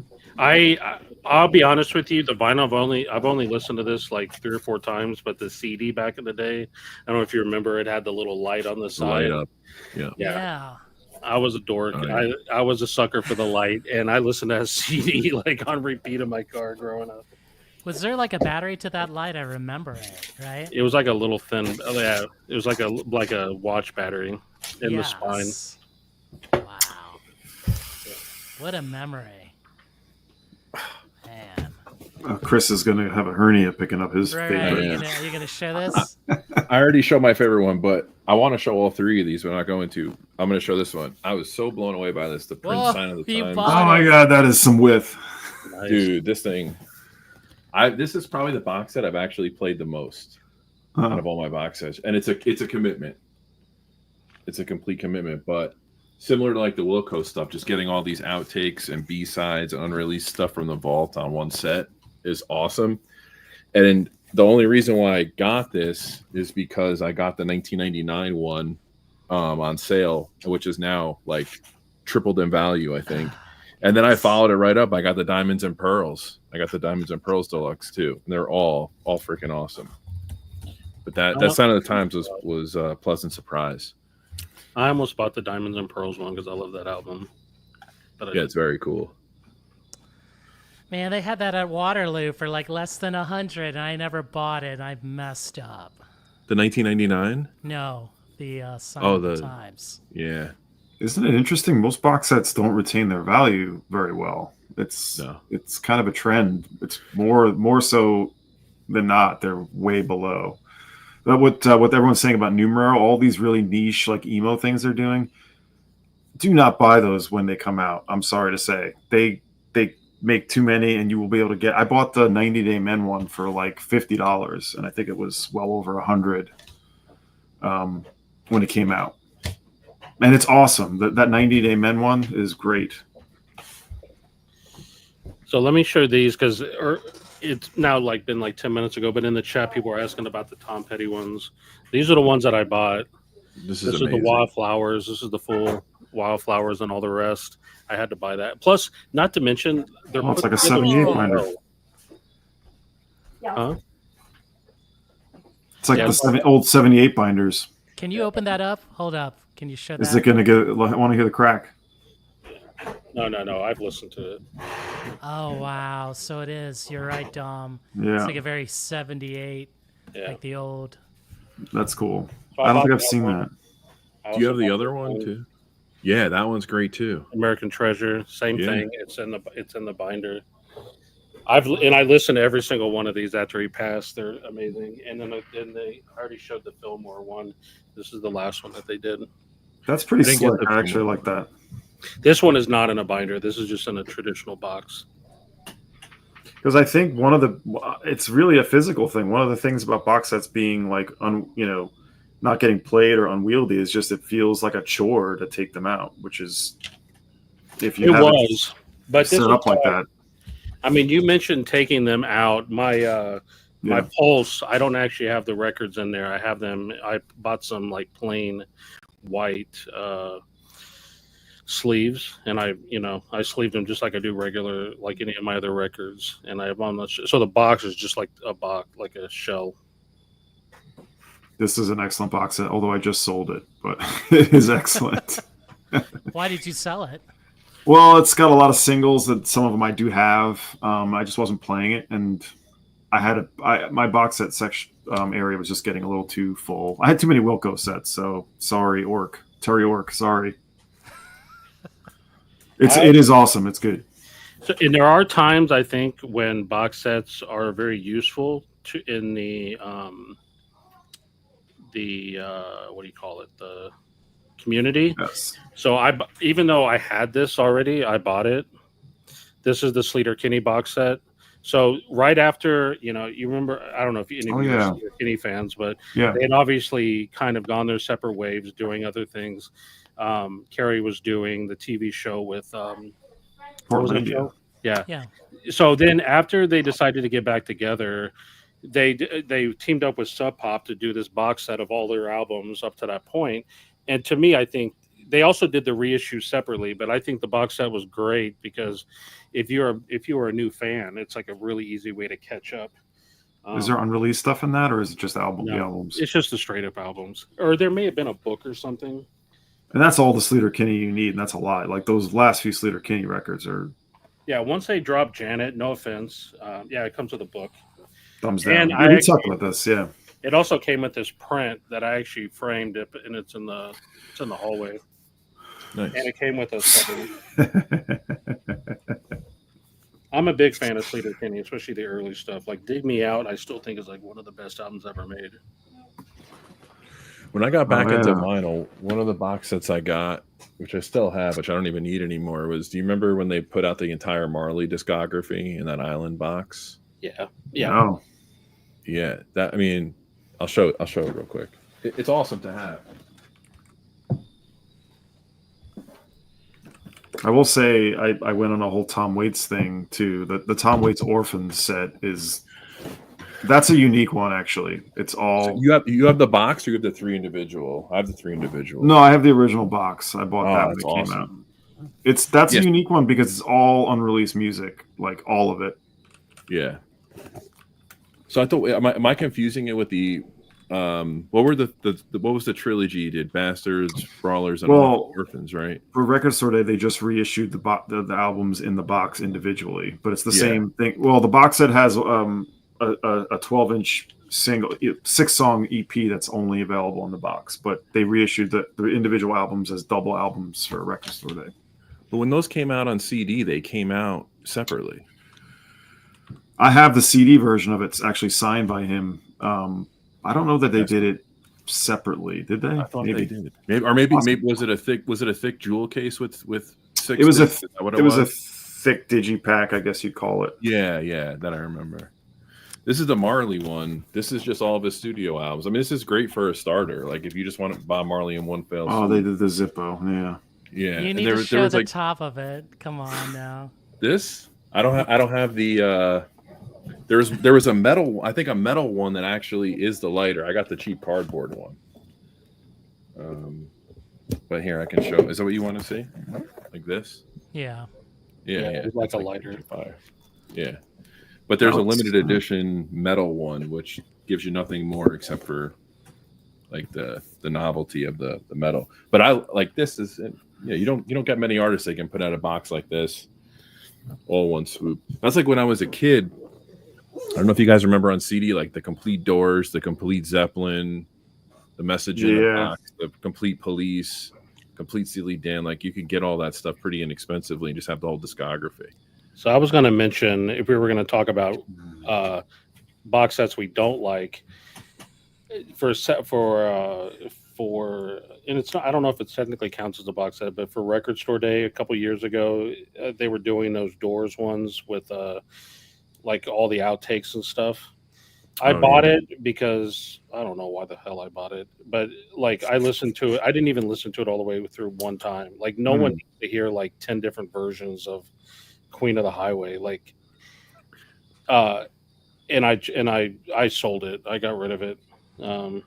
I'll be honest with you. The vinyl, I've only listened to this like 3 or 4 times, but the CD back in the day, I don't know if you remember, it had the little light on the side. Light up. Yeah. Yeah. I was a dork. Oh, yeah. I was a sucker for the light, and I listened to a CD like on repeat in my car growing up. Was there like a battery to that light? I remember it, right? It was like a little thin. Yeah, it was like a watch battery in the spine. Wow. What a memory. Man. Chris is going to have a hernia picking up his Right, favorite. Are you gonna show this? I already showed my favorite one, but I want to show all 3 of these, but I'm not going to. I'm going to show this one. I was so blown away by this. The Prince Whoa, Sign of the you Times. bought Oh my God, that is some width. Nice. Dude, this thing. This is probably the box set I've actually played the most out of all my box sets, and it's a commitment. It's a complete commitment, but similar to like the Wilco stuff, just getting all these outtakes and B-sides and unreleased stuff from the vault on one set is awesome. And the only reason why I got this is because I got the 1999 one on sale, which is now like tripled in value, I think. And then I followed it right up. I got the Diamonds and Pearls. I got the Diamonds and Pearls Deluxe too. And they're all freaking awesome. But that Sign of the Times was a pleasant surprise. I almost bought the Diamonds and Pearls one because I love that album. But Yeah, it's very cool. Man, they had that at Waterloo for like less than 100, and I never bought it. I messed up. The 1999. No, the Sign of the Times. Yeah. Isn't it interesting? Most box sets don't retain their value very well. It's kind of a trend. It's more so than not. They're way below. But what everyone's saying about Numero, all these really niche like emo things they're doing, do not buy those when they come out. I'm sorry to say, they make too many, and you will be able to get. I bought the 90 Day Men one for like $50, and I think it was well over 100 when it came out. And it's awesome. That 90 Day Men one is great. So let me show these because it's now like been like 10 minutes ago, but in the chat people are asking about the Tom Petty ones. These are the ones that I bought. This is amazing. The Wildflowers. This is the full Wildflowers and all the rest. I had to buy that. Plus, not to mention, they're it's like a 78 binder. Yeah. Huh? It's like the old 78 binders. Can you open that up? Hold up. Can you show that? Is it going to get? I want to hear the crack. No. I've listened to it. Oh, wow. So it is. You're right, Dom. Yeah. It's like a very 78, like the old. That's cool. So I don't think I've seen that. Do you have the other one too? Yeah, that one's great too. American Treasure, same thing. It's in the binder. I listened to every single one of these after he passed. They're amazing. And then they already showed the Fillmore one. This is the last one that they did. That's pretty slick. I actually like that. This one is not in a binder. This is just in a traditional box. Because I think it's really a physical thing. One of the things about box sets being like, not getting played or unwieldy is just it feels like a chore to take them out, which is if you have it set up like that. I mean, you mentioned taking them out. My Pulse, I don't actually have the records in there. I have them. I bought some like plain white sleeves, and I sleeved them just like I do regular, like any of my other records. And I have on so the box is just like a box, like a shell. This is an excellent box set, although I just sold it, but it is excellent. Why did you sell it? Well, it's got a lot of singles that some of them I do have. I just wasn't playing it, and my box set section area was just getting a little too full. I had too many Wilco sets, so sorry, Terry Ork, sorry. It is awesome. It's good. So, and there are times I think when box sets are very useful in the what do you call it? The community. Yes. So even though I had this already, I bought it. This is the Sleater Kinney box set. So right after, you remember, I don't know if any of you are Sleater Kinney fans, but they had obviously kind of gone their separate ways doing other things. Carrie was doing the TV show with what was that show? Yeah. So then after they decided to get back together, they teamed up with Sub Pop to do this box set of all their albums up to that point. And to me, I think they also did the reissue separately, but I think the box set was great because if you are a new fan, it's like a really easy way to catch up. Is there unreleased stuff in that, or is it just the albums? It's just the straight up albums, or there may have been a book or something. And that's all the Sleater Kinney you need, and that's a lot. Like those last few Sleater Kinney records are. Yeah, once they drop Janet, no offense, it comes with a book. Thumbs down. And we talked about this, yeah. It also came with this print that I actually framed it, and it's in the hallway. Nice. And it came with a. I'm a big fan of Sleater Kinney, especially the early stuff. Like Dig Me Out, I still think is like one of the best albums ever made. When I got back into vinyl, one of the box sets I got, which I still have, which I don't even need anymore, was, do you remember when they put out the entire Marley discography in that island box? Yeah. Oh. Yeah. That, I mean, I'll show it real quick. It's awesome to have. I will say I went on a whole Tom Waits thing too. The Tom Waits Orphans set that's a unique one actually. It's all so you have the box, or you have the 3 individual? I have the 3 individual. No, I have the original box. I bought that when it came out. That's a unique one because it's all unreleased music, like all of it. Yeah. So I thought, am I confusing it with the What were the what was the trilogy you did? Bastards, Brawlers, and Orphans, right? For Record Store Day, they just reissued the albums in the box individually, but it's the same thing. Well, the box set has a 12-inch single 6-song EP that's only available in the box, but they reissued the individual albums as double albums for Record Store Day. But when those came out on CD, they came out separately. I have the CD version of it. It's actually signed by him. I don't know that they did it separately. Did they? I thought they did. Maybe was it a thick jewel case with 6? It was a thick digipack, I guess you'd call it. Yeah, that I remember. This is the Marley one. This is just all of his studio albums. I mean, this is great for a starter. Like if you just want to buy Marley in one fell swoop. Oh, they did the Zippo. Yeah. Yeah. You need to show the top of it. Come on now. This? I don't have the there was a metal, I think a metal one that actually is the lighter. I got the cheap cardboard one. But here I can show. Is that what you want to see? Like this? Yeah. Yeah. It's like a lighter. Fire. Yeah. But there's a limited edition metal one which gives you nothing more except for like the novelty of the metal. But I like this is you don't get many artists that can put out a box like this all one swoop. That's like when I was a kid. I don't know if you guys remember on CD like the Complete Doors, the Complete Zeppelin, the Message in the Box, the Complete Police, Complete Steely Dan. Like you could get all that stuff pretty inexpensively and just have the whole discography. So I was going to mention, if we were going to talk about box sets we don't like, and it's not, I don't know if it technically counts as a box set, but for Record Store Day a couple years ago, they were doing those Doors ones with like all the outtakes and stuff. I bought it because I don't know why the hell I bought it, but like I listened to it. I didn't even listen to it all the way through one time. Like no one needs to hear like 10 different versions of Queen of the Highway. Like, and I sold it. I got rid of it. Well,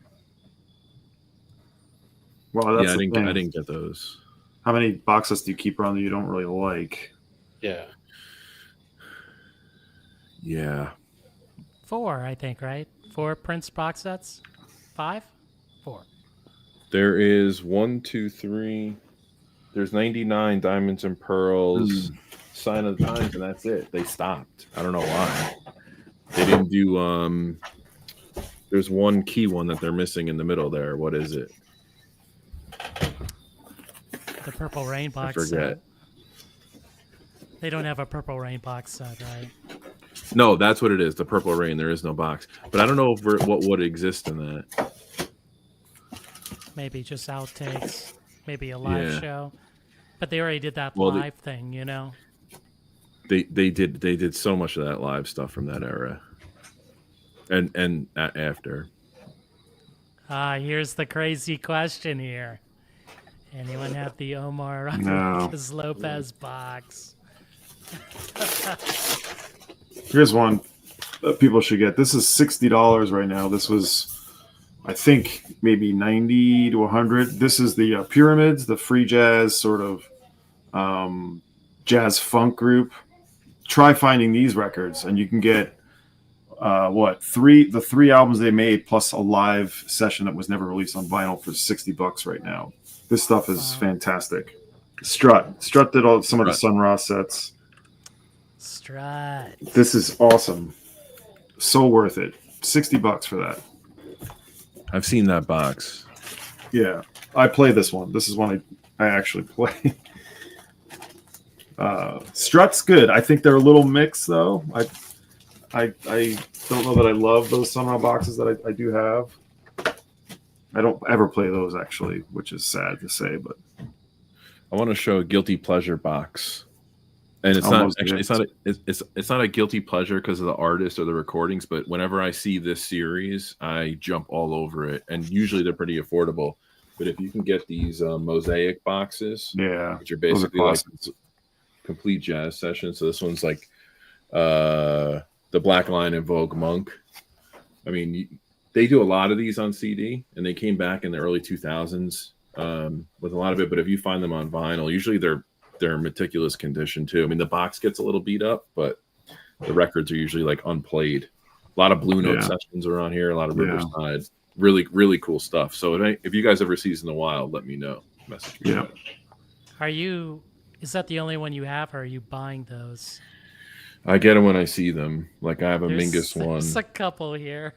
that's I didn't get those. How many boxes do you keep around that you don't really like? Yeah. Yeah. 4, I think, right? 4 Prince box sets? 5? 4. There is 1, 2, 3. There's 99 Diamonds and Pearls, Sign of the Times, and that's it. They stopped. I don't know why. They didn't do. There's one key one that they're missing in the middle there. What is it? The Purple Rain box I forget. set. They don't have a Purple Rain box set, right? No, that's what it is. The Purple Rain. There is no box, but I don't know what would exist in that. Maybe just outtakes. Maybe a live show. But they already did that live thing, you know. They did so much of that live stuff from that era, and after. Here's the crazy question here. Anyone have the Omar Lopez box? Here's one that people should get. This is $60 right now. This was, I think, maybe 90 to 100. This is the Pyramids, the free jazz sort of jazz funk group. Try finding these records, and you can get the 3 albums they made plus a live session that was never released on vinyl for $60 right now. This stuff is fantastic. Strut did some of the Sun Ra sets. Strut. This is awesome. So worth it. $60 for that. I've seen that box. Yeah, I play this one. This is one I actually play. Strut's good. I think they're a little mixed though. I don't know that I love those Sun Ra boxes that I do have. I don't ever play those actually, which is sad to say, but I want to show a guilty pleasure box. And it's not actually it's not a guilty pleasure because of the artist or the recordings, but whenever I see this series, I jump all over it. And usually they're pretty affordable. But if you can get these Mosaic boxes, which are basically like complete jazz sessions. So this one's like the Black Lion and Vogue Monk. I mean, they do a lot of these on CD, and they came back in the early 2000s with a lot of it. But if you find them on vinyl, usually they're meticulous condition too. I mean, the box gets a little beat up, but the records are usually like unplayed. A lot of Blue Note sessions are on here, a lot of Riverside. really, really cool stuff. So if you guys ever see these in the wild, let me know. Message me. Yeah. Is that the only one you have, or are you buying those? I get them when I see them. Like I have a Mingus one. There's a couple here.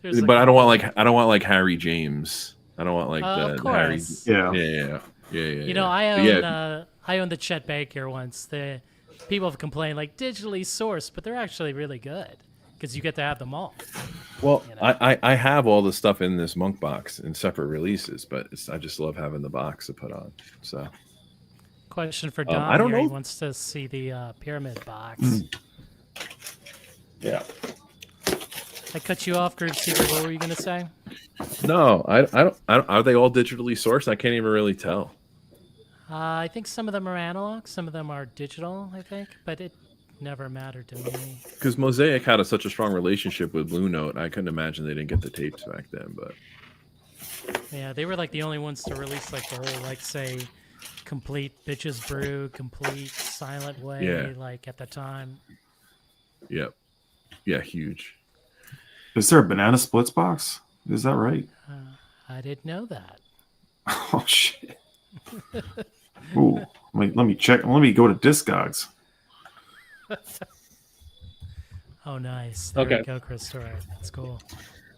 But I don't want like Harry James. I don't want like of the Harry. course. Yeah. You know, I own the Chet Baker ones. The people have complained like digitally sourced, but they're actually really good because you get to have them all. Well, you know? I have all the stuff in this Monk box in separate releases, but I just love having the box to put on. So, question for Dom. I don't know. He wants to see the pyramid box. Yeah. I cut you off, Group Secret. What were you gonna say? No, I don't. Are they all digitally sourced? I can't even really tell. I think some of them are analog, some of them are digital. I think, but it never mattered to me. Because Mosaic had such a strong relationship with Blue Note, I couldn't imagine they didn't get the tapes back then. But yeah, they were like the only ones to release like the whole, like, say, complete Bitches Brew, complete Silent Way, like at the time. Yep. Yeah, huge. Is there a Banana Splits box? Is that right? I didn't know that. Oh shit! Ooh, let me check. Let me go to Discogs. Oh, nice. There you go, Christopher. That's cool.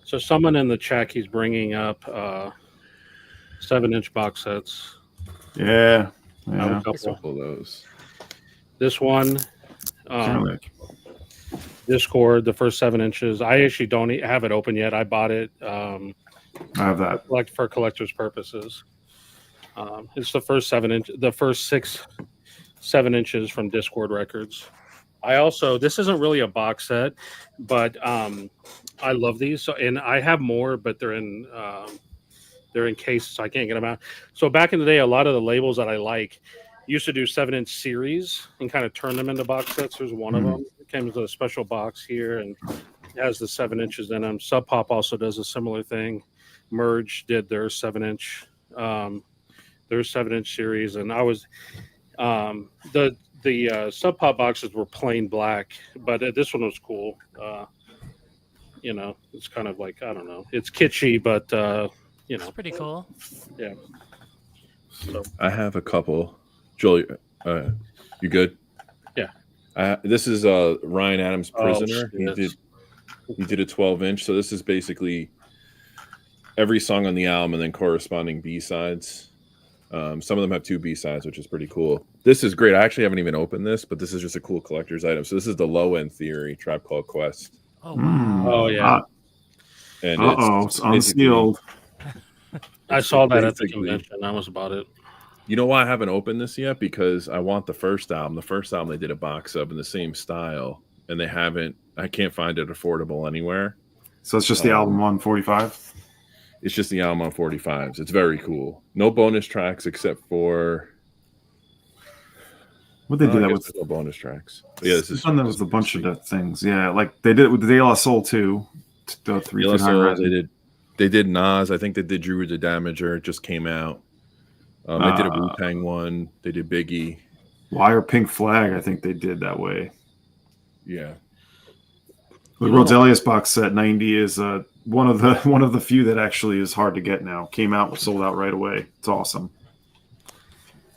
So someone in the chat, he's bringing up 7-inch box sets. Yeah. I have a couple of those. This one, Discord, the first 7 inches. I actually don't have it open yet. I bought it. I have that. Like for collector's purposes. It's the first 7-inch, the first 7 inches from Discord Records. This isn't really a box set, but I love these. So, and I have more, but they're in cases, so I can't get them out. So back in the day, a lot of the labels that I like used to do 7-inch series and kind of turn them into box sets. There's one of them. It came with a special box here and it has the 7 inches in them. Sub Pop also does a similar thing. Merge did their 7-inch. Their 7-inch series, and I was the Sub Pop boxes were plain black, but this one was cool. You know, it's kind of like, I don't know, it's kitschy, but you know, it's pretty cool. Yeah. So I have a couple. Joel, you good? Yeah. This is Ryan Adams' Prisoner. He did a 12-inch, so this is basically every song on the album and then corresponding B-sides. Some of them have 2 B-sides, which is pretty cool. This is great. I actually haven't even opened this, but this is just a cool collector's item. So this is the Low End Theory, Tribe Called Quest. Oh, wow. Oh, yeah. And it's unsealed. I saw that at the convention. I almost bought it. You know why I haven't opened this yet? Because I want the first album. The first album they did a box of in the same style, and I can't find it affordable anywhere. So it's just the album on 45? It's just the album on 45s. It's very cool. No bonus tracks except for... What they do that with? No bonus tracks. But yeah, this is... There was a bunch of things. Yeah, like they did it with the De La Soul too. The 3 De La Soul, they did Nas. I think they did Drew the Damager. It just came out. They did a Wu-Tang one. They did Biggie. Wire Pink Flag, I think they did that way. Yeah. The Rodelius box set 90 is one of the few that actually is hard to get now. Came out, was sold out right away. It's awesome.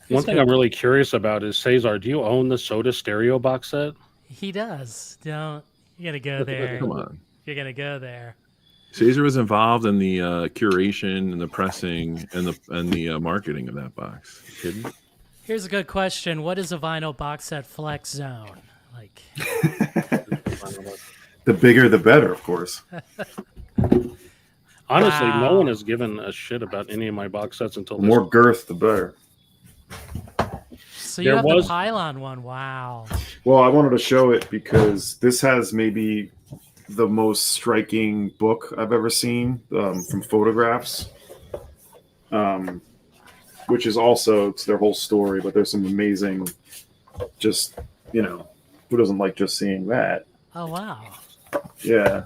One thing I'm really curious about is, Cesar, do you own the Soda Stereo box set? He does. You gotta go there. Come on. You're gonna go there. Caesar was involved in the curation and the pressing and the marketing of that box. You kidding? Here's a good question. What is a vinyl box set flex zone? Like the bigger the better, of course. Honestly, no one has given a shit about any of my box sets until the more girth, the better. So you have the pylon one. Wow. Well, I wanted to show it because this has maybe the most striking book I've ever seen from photographs, which is also, it's their whole story, but there's some amazing, just, you know, who doesn't like just seeing that? Oh, wow. Yeah.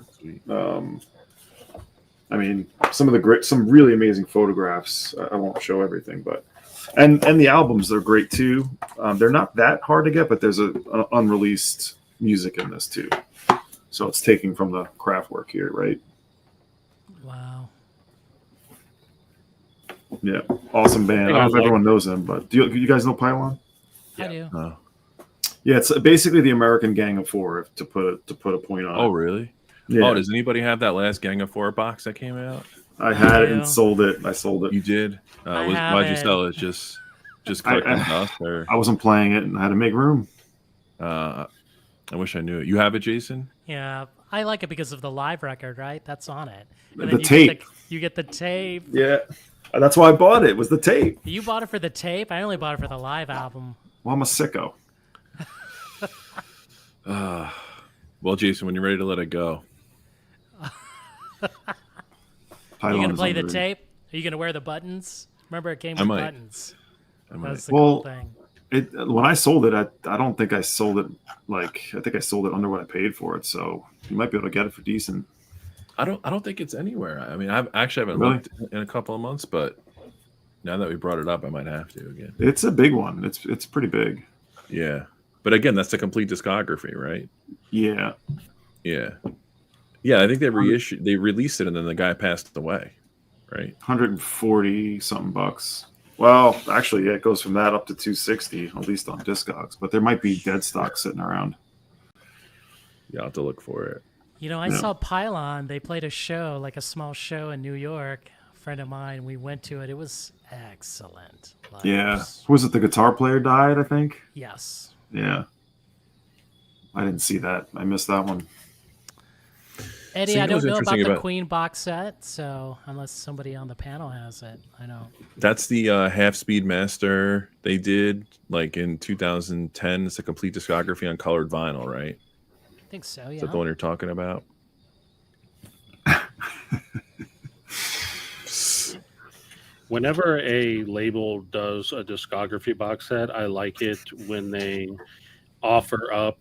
I mean, some really amazing photographs. I won't show everything, but and the albums, they're great too. They're not that hard to get, but there's an unreleased music in this too. So it's taking from the craft work here, right? Wow. Yeah, awesome band. I don't know if everyone knows them, but do you guys know Pylon? I do. Oh. Yeah, it's basically the American Gang of Four, to put a point on Oh, it. really? Yeah. Oh, does anybody have that last Gang of Four box that came out? I had it do. and sold it. I sold it. You did? I have Why'd you it. sell it? Just collecting dust? Or I wasn't playing it and I had to make room. I wish I knew it. You have it, Jason? Yeah, I like it because of the live record, right? That's on it. And The then tape. You get the tape. Yeah, that's why I bought it. Was the tape? You bought it for the tape? I only bought it for the live album. Well, I'm a sicko. Well, Jason, when you're ready to let it go. Are you going to play the tape? Are you going to wear the buttons? Remember, it came with buttons. I might. That's the cool thing. When I sold it, I don't think I sold it I think I sold it under what I paid for it. So you might be able to get it for decent. I don't think it's anywhere. I mean, I actually haven't looked in a couple of months, but now that we brought it up, I might have to again. It's a big one. It's pretty big. Yeah, but again, that's the complete discography, right? Yeah. Yeah. Yeah, I think they released it, and then the guy passed away, right? 140 something bucks. Well, actually, yeah, it goes from that up to 260, at least on Discogs. But there might be dead stock sitting around. Yeah, I'll have to look for it. You know, I saw Pylon. They played a show, like a small show in New York. A friend of mine, we went to it. It was excellent. Yeah. Was it the guitar player died, I think? Yes. Yeah. I didn't see that. I missed that one. Eddie, I don't know about the Queen box set, so unless somebody on the panel has it, I know. That's the Half Speed Master they did like in 2010. It's a complete discography on colored vinyl, right? I think so, yeah. Is that the one you're talking about? Whenever a label does a discography box set, I like it when they offer up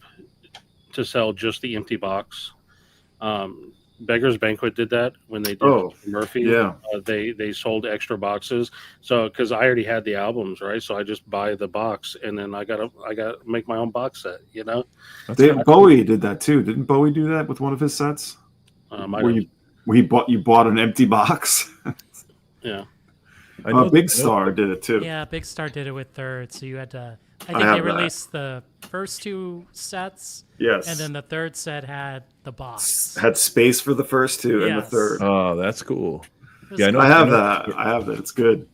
to sell just the empty box. Beggar's Banquet did that when they did Murphy. Yeah. They sold extra boxes. So because I already had the albums, right? So I just buy the box and then I gotta make my own box set. You know. Bowie did that too. Didn't Bowie do that with one of his sets? Where you bought an empty box. Yeah. Big Star did it too. Yeah, Big Star did it with Third. So you had to. I think they released the first two sets. Yes. And then the third set had the box. Had space for the first two and the third. Oh, that's cool. Yeah, I have that. I have that. It's good.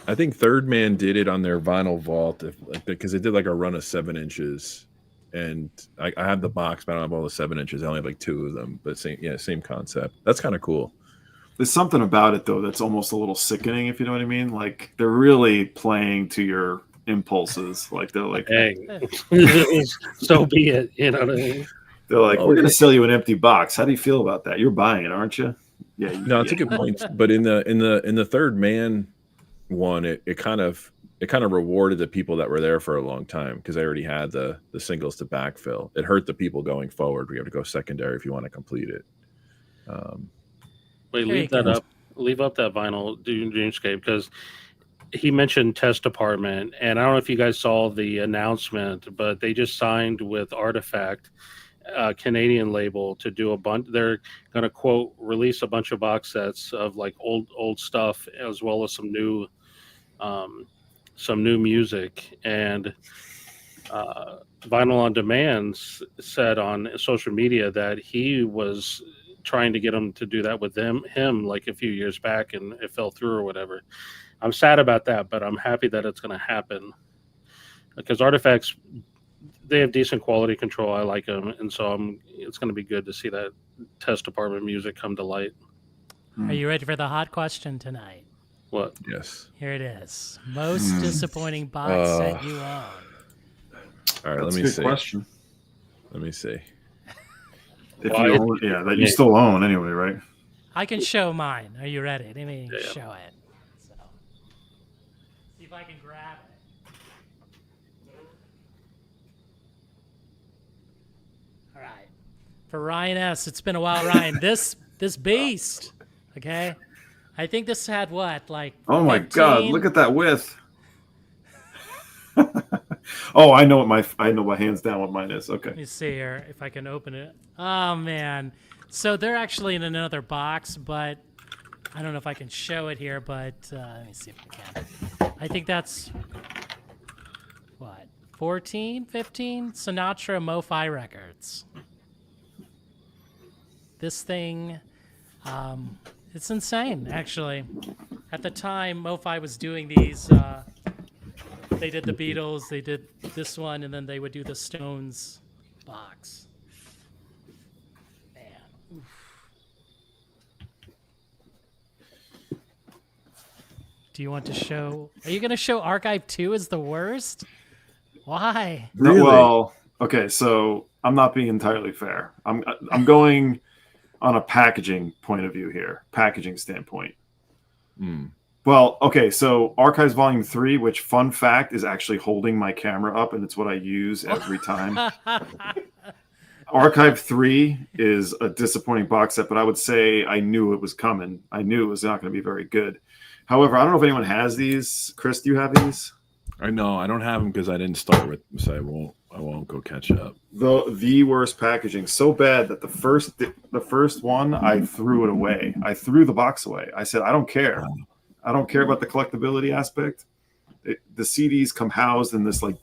I think Third Man did it on their vinyl vault because they did like a run of 7 inches. And I have the box, but I don't have all the 7 inches. I only have like 2 of them. But same concept. That's kind of cool. There's something about it though that's almost a little sickening, if you know what I mean. Like they're really playing to your impulses. Like they're like, hey, so be it. You know what I mean? They're like, we're gonna sell you an empty box. How do you feel about that? You're buying it, aren't you? Yeah. No, it's a good point. But in the Third Man one, it kind of rewarded the people that were there for a long time because they already had the singles to backfill. It hurt the people going forward. We have to go secondary if you want to complete it. Wait, leave that up. Leave up that vinyl, Dreamscape, because he mentioned Test Department, and I don't know if you guys saw the announcement, but they just signed with Artifact, a Canadian label, to do a bunch. They're going to quote release a bunch of box sets of like old stuff as well as some new music. And Vinyl on Demand said on social media that he was trying to get them to do that with him like a few years back, and it fell through or whatever. I'm sad about that, but I'm happy that it's going to happen because Artifacts, they have decent quality control. I like them, and so it's going to be good to see that Test Department music come to light. Are you ready for the hot question tonight? What? Yes. Here it is. Most disappointing box set you own. All right, That's let me a good see. question. Let me see. If you own, that you still own anyway, right? I can show mine. Are you ready? Let me show it. So, see if I can grab it. All right. For Ryan S., it's been a while, Ryan. This beast, okay? I think this had what, like Oh my 15? God, look at that width. Oh, I know what hands down what mine is. Okay. Let me see here if I can open it. Oh man. So they're actually in another box, but I don't know if I can show it here, but let me see if I can. I think that's, what, 14, 15? Sinatra MoFi Records. This thing, it's insane, actually. At the time, MoFi was doing these, they did the Beatles, they did this one, and then they would do the Stones box. Man. Oof. Do you want to show? Are you going to show Archive 2 as the worst? Why? Really? Well, okay, so I'm not being entirely fair. I'm going on a packaging point of view here, packaging standpoint. Well, okay, so Archives Volume 3, which, fun fact, is actually holding my camera up, and it's what I use every time. Archive 3 is a disappointing box set, but I would say I knew it was coming. I knew it was not going to be very good. However, I don't know if anyone has these. Chris, do you have these? I know I don't have them because I didn't start with them, so I won't go catch up. The worst packaging, so bad that the first one I threw it away. I threw the box away. I said I don't care. I don't care about the collectability aspect. The CDs come housed in this like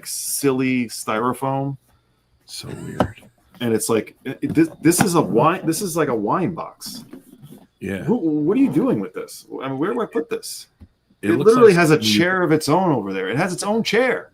silly styrofoam. So weird. And it's like this is a wine. This is like a wine box. Yeah. What are you doing with this? I mean, where do I put this? It looks literally like has a chair of its own over there. It has its own chair.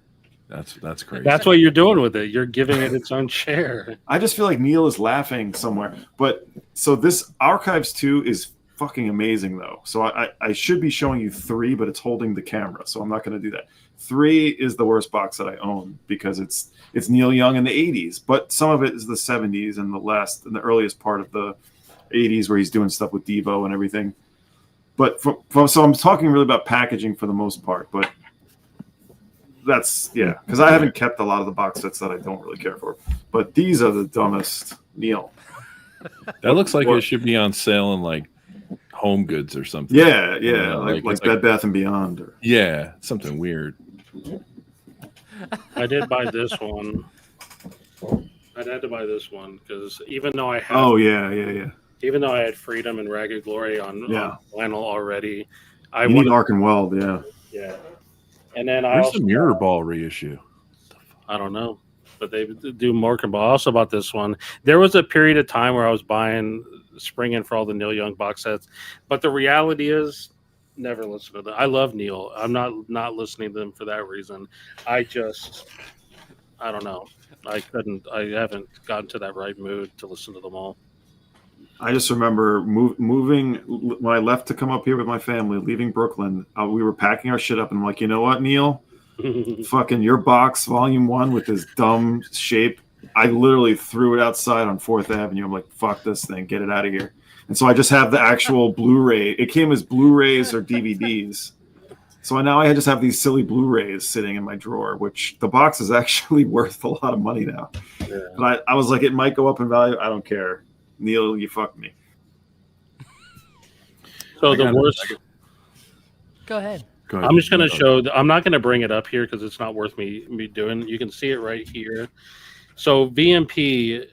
That's crazy. That's what you're doing with it. You're giving it its own chair. I just feel like Neil is laughing somewhere. But so this Archives 2 is fucking amazing though. So I should be showing you 3, but it's holding the camera, so I'm not going to do that. 3 is the worst box that I own because it's Neil Young in the 80s, but some of it is the 70s and the earliest part of the 80s where he's doing stuff with Devo and everything. But so I'm talking really about packaging for the most part, but that's because I haven't kept a lot of the box sets that I don't really care for. But these are the dumbest, Neil. That looks like it should be on sale in like Home Goods or something. Yeah, like Bed Bath and Beyond. Something weird. I did buy this one. I had to buy this one because even though I had even though I had Freedom and Ragged Glory on vinyl already, I need Ark and Weld, yeah. And then Where's the Mirror Ball reissue? I don't know, but they do Mark and Ball. I also bought this one. There was a period of time where I was springing for all the Neil Young box sets, but the reality is, never listen to them. I love Neil. I'm not listening to them for that reason. I don't know. I haven't gotten to that right mood to listen to them all. I just remember moving when I left to come up here with my family, leaving Brooklyn. We were packing our shit up, and I'm like, you know what, Neil? Fucking your box, Volume 1 with this dumb shape. I literally threw it outside on 4th Avenue. I'm like, fuck this thing, get it out of here. And so I just have the actual Blu-ray. It came as Blu-rays or DVDs. So now I just have these silly Blu-rays sitting in my drawer, which the box is actually worth a lot of money now. Yeah. But I was like, it might go up in value. I don't care. Neil, you fucked me. So the worst. Go ahead. I'm just going to show. I'm not going to bring it up here because it's not worth me doing. You can see it right here. So VMP,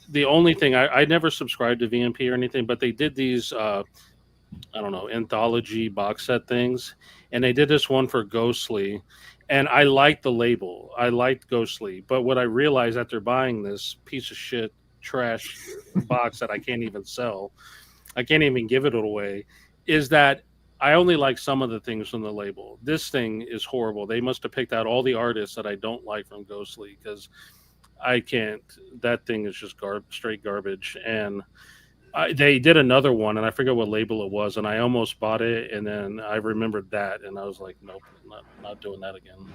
the only thing I never subscribed to VMP or anything, but they did these anthology box set things, and they did this one for Ghostly, and I liked the label. I liked Ghostly, but what I realized after buying this piece of shit trash box that I can't even sell, I can't even give it away, is that I only like some of the things from the label. This thing is horrible. They must have picked out all the artists that I don't like from Ghostly because I can't. That thing is just straight garbage. And they did another one, and I forget what label it was, and I almost bought it, and then I remembered that, and I was like, nope, not doing that again.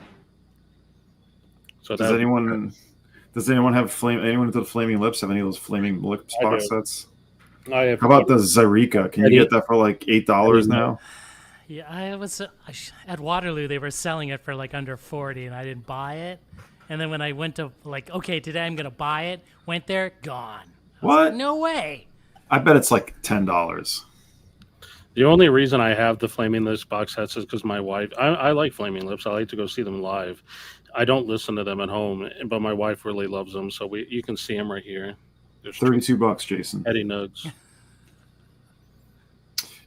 So does anyone have anyone with the Flaming Lips have any of those Flaming Lips box sets? I have. How about the Zyrika? Can you get that for like $8 now? Yeah, I was at Waterloo. They were selling it for like under 40, and I didn't buy it. And then when I went to okay, today I'm gonna buy it. Went there, gone. What? Like, no way. I bet it's like $10. The only reason I have the Flaming Lips box sets is because my wife. I like Flaming Lips. I like to go see them live. I don't listen to them at home, but my wife really loves them. So you can see them right here. There's $32, Jason. Eddie Nugs.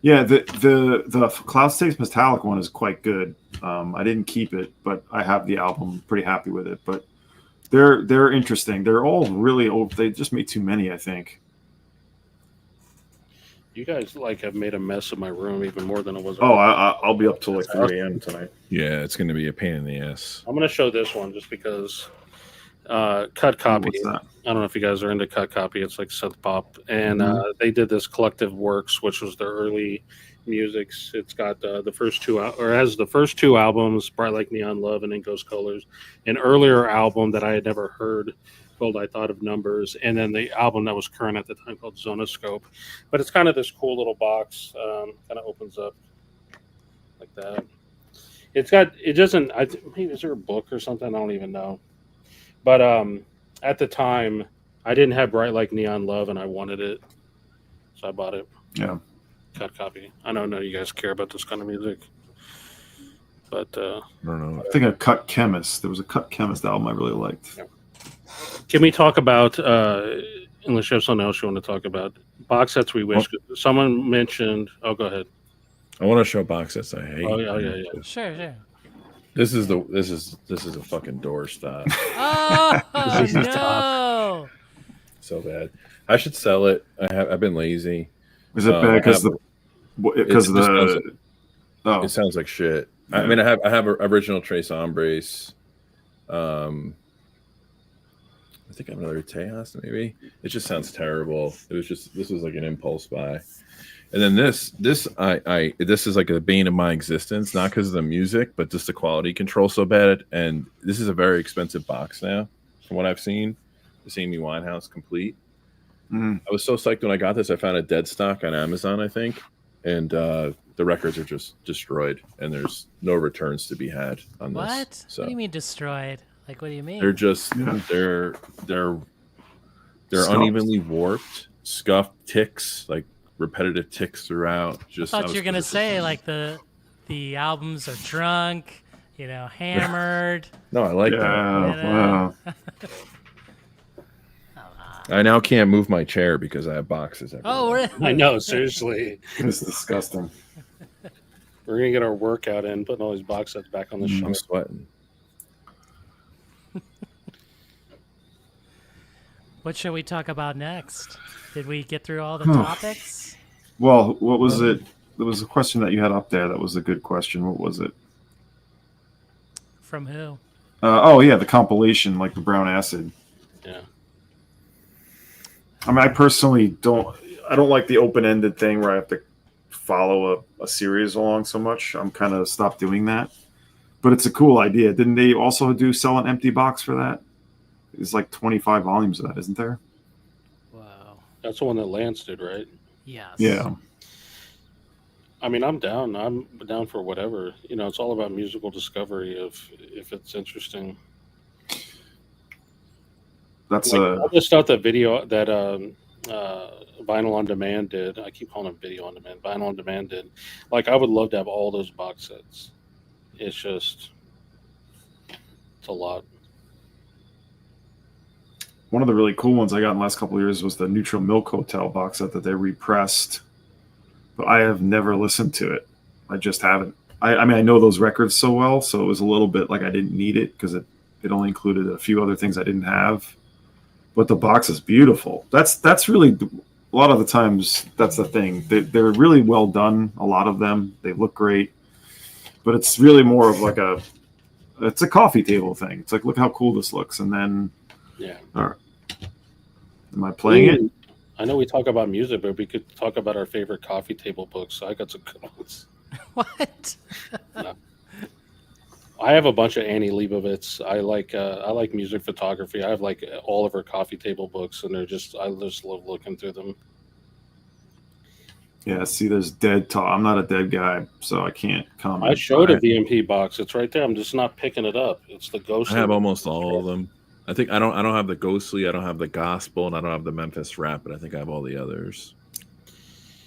Yeah, the Cloud Stakes Metallic one is quite good. I didn't keep it, but I have the album. Pretty happy with it. But they're interesting. They're all really old. They just made too many, I think. You guys like have made a mess of my room even more than it was. Oh, I'll be up till like 3 a.m. tonight. Yeah, it's going to be a pain in the ass. I'm going to show this one just because Cut Copy. What's that? I don't know if you guys are into Cut Copy. It's like synth pop, and they did this Collective Works, which was their early musics. It's got the first two or has the first two albums, Bright Like Neon Love and In Ghost Colors, an earlier album that I had never heard called I Thought of Numbers, and then the album that was current at the time called Zonoscope. But it's kind of this cool little box, kind of opens up like that. It's got, it doesn't, maybe is there a book or something? I don't even know. But at the time, I didn't have Bright Like Neon Love, and I wanted it, so I bought it. Yeah. Cut Copy. I know none of you guys care about this kind of music, but I don't know. I think a Cut Chemist. There was a Cut Chemist album I really liked. Yeah. Can we talk about, unless you have something else you want to talk about, box sets we wish? Someone mentioned, oh, go ahead. I want to show box sets I hate. Oh, yeah. Sure. This is a fucking doorstop. Oh, no. So bad. I should sell it. I've been lazy. Is it bad because it sounds like shit. I mean, I have original Tres Hombres. I think I have another Tejas, maybe. It just sounds terrible. This was like an impulse buy. And then this is like a bane of my existence, not because of the music, but just the quality control so bad. And this is a very expensive box now, from what I've seen. This Amy Winehouse complete. I was so psyched when I got this. I found a dead stock on Amazon, I think, and the records are just destroyed, and there's no returns to be had on this. What? So What do you mean destroyed? Like, what do you mean? they're just they're unevenly warped, scuffed, ticks, like repetitive ticks throughout. Just I thought you were gonna say like the albums are drunk, hammered. No, I like that. Wow. I now can't move my chair because I have boxes everywhere. Oh, really? I know, seriously. It's disgusting. We're going to get our workout in, putting all these box sets back on the I'm shelf. sweating. What should we talk about next? Did we get through all the topics? Well, what was it? There was a question that you had up there that was a good question. What was it? From who? The compilation, like the Brown Acid. Yeah. I mean, I personally don't like the open-ended thing where I have to follow a series along so much. I'm kind of stopped doing that. But it's a cool idea. Didn't they also sell an empty box for that? There's like 25 volumes of that, isn't there? Wow. That's the one that Lance did, right? Yes. Yeah. I mean, I'm down. I'm down for whatever. It's all about musical discovery if it's interesting. That's all the stuff that video that Vinyl on Demand did. I keep calling it Video on Demand. Vinyl on Demand did. Like, I would love to have all those box sets. It's a lot. one of the really cool ones I got in the last couple of years was the Neutral Milk Hotel box set that they repressed, but I have never listened to it. I just haven't. I mean, I know those records so well, so it was a little bit like I didn't need it because it only included a few other things I didn't have. But the box is beautiful. That's really a lot of the times that's the thing. They're really well done. A lot of them, they look great, but it's really more of like it's a coffee table thing. It's like, look how cool this looks, and then all right, am I playing it? I know we talk about music, but we could talk about our favorite coffee table books. I got some good ones. What? No. I have a bunch of Annie Leibovitz. I like music photography. I have like all of her coffee table books, and I just love looking through them. Yeah, see, there's dead talk. I'm not a dead guy, so I can't comment. I showed a VMP box. It's right there. I'm just not picking it up. It's the Ghostly. I have almost all of them. I think I don't have the Ghostly, I don't have the Gospel, and I don't have the Memphis Rap, but I think I have all the others.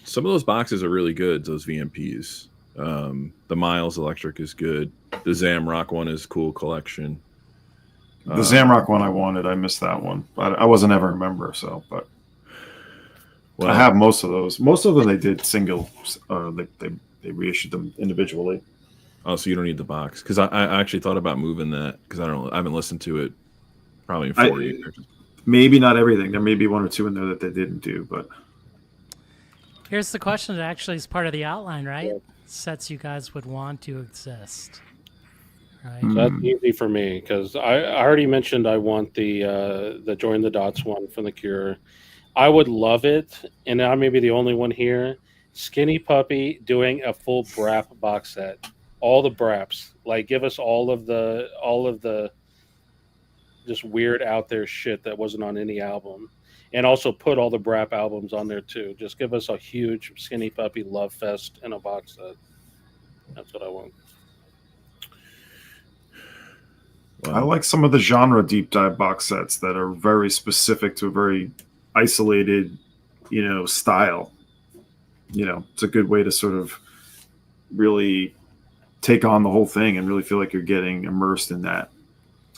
Some of those boxes are really good, those VMPs. The Miles Electric is good. The Zamrock one is cool collection. The Zamrock one I wanted. I missed that one, but I wasn't ever a member. So, but Well, I have most of those. Most of them they did single. They reissued them individually. oh, so you don't need the box, because I actually thought about moving that, because I haven't listened to it probably in 4 years. Maybe not everything. There may be one or two in there that they didn't do, but Here's the question that actually is part of the outline, right? Sets you guys would want to exist. Right. So that's easy for me because I already mentioned I want the Join the Dots one from The Cure. I would love it, and I may be the only one here. Skinny Puppy doing a full Brap box set, all the Braps. Like, give us all of the just weird out there shit that wasn't on any album, and also put all the Brap albums on there too. Just give us a huge Skinny Puppy love fest in a box set. That's what I want. I like some of the genre deep dive box sets that are very specific to a very isolated, style. It's a good way to sort of really take on the whole thing and really feel like you're getting immersed in that.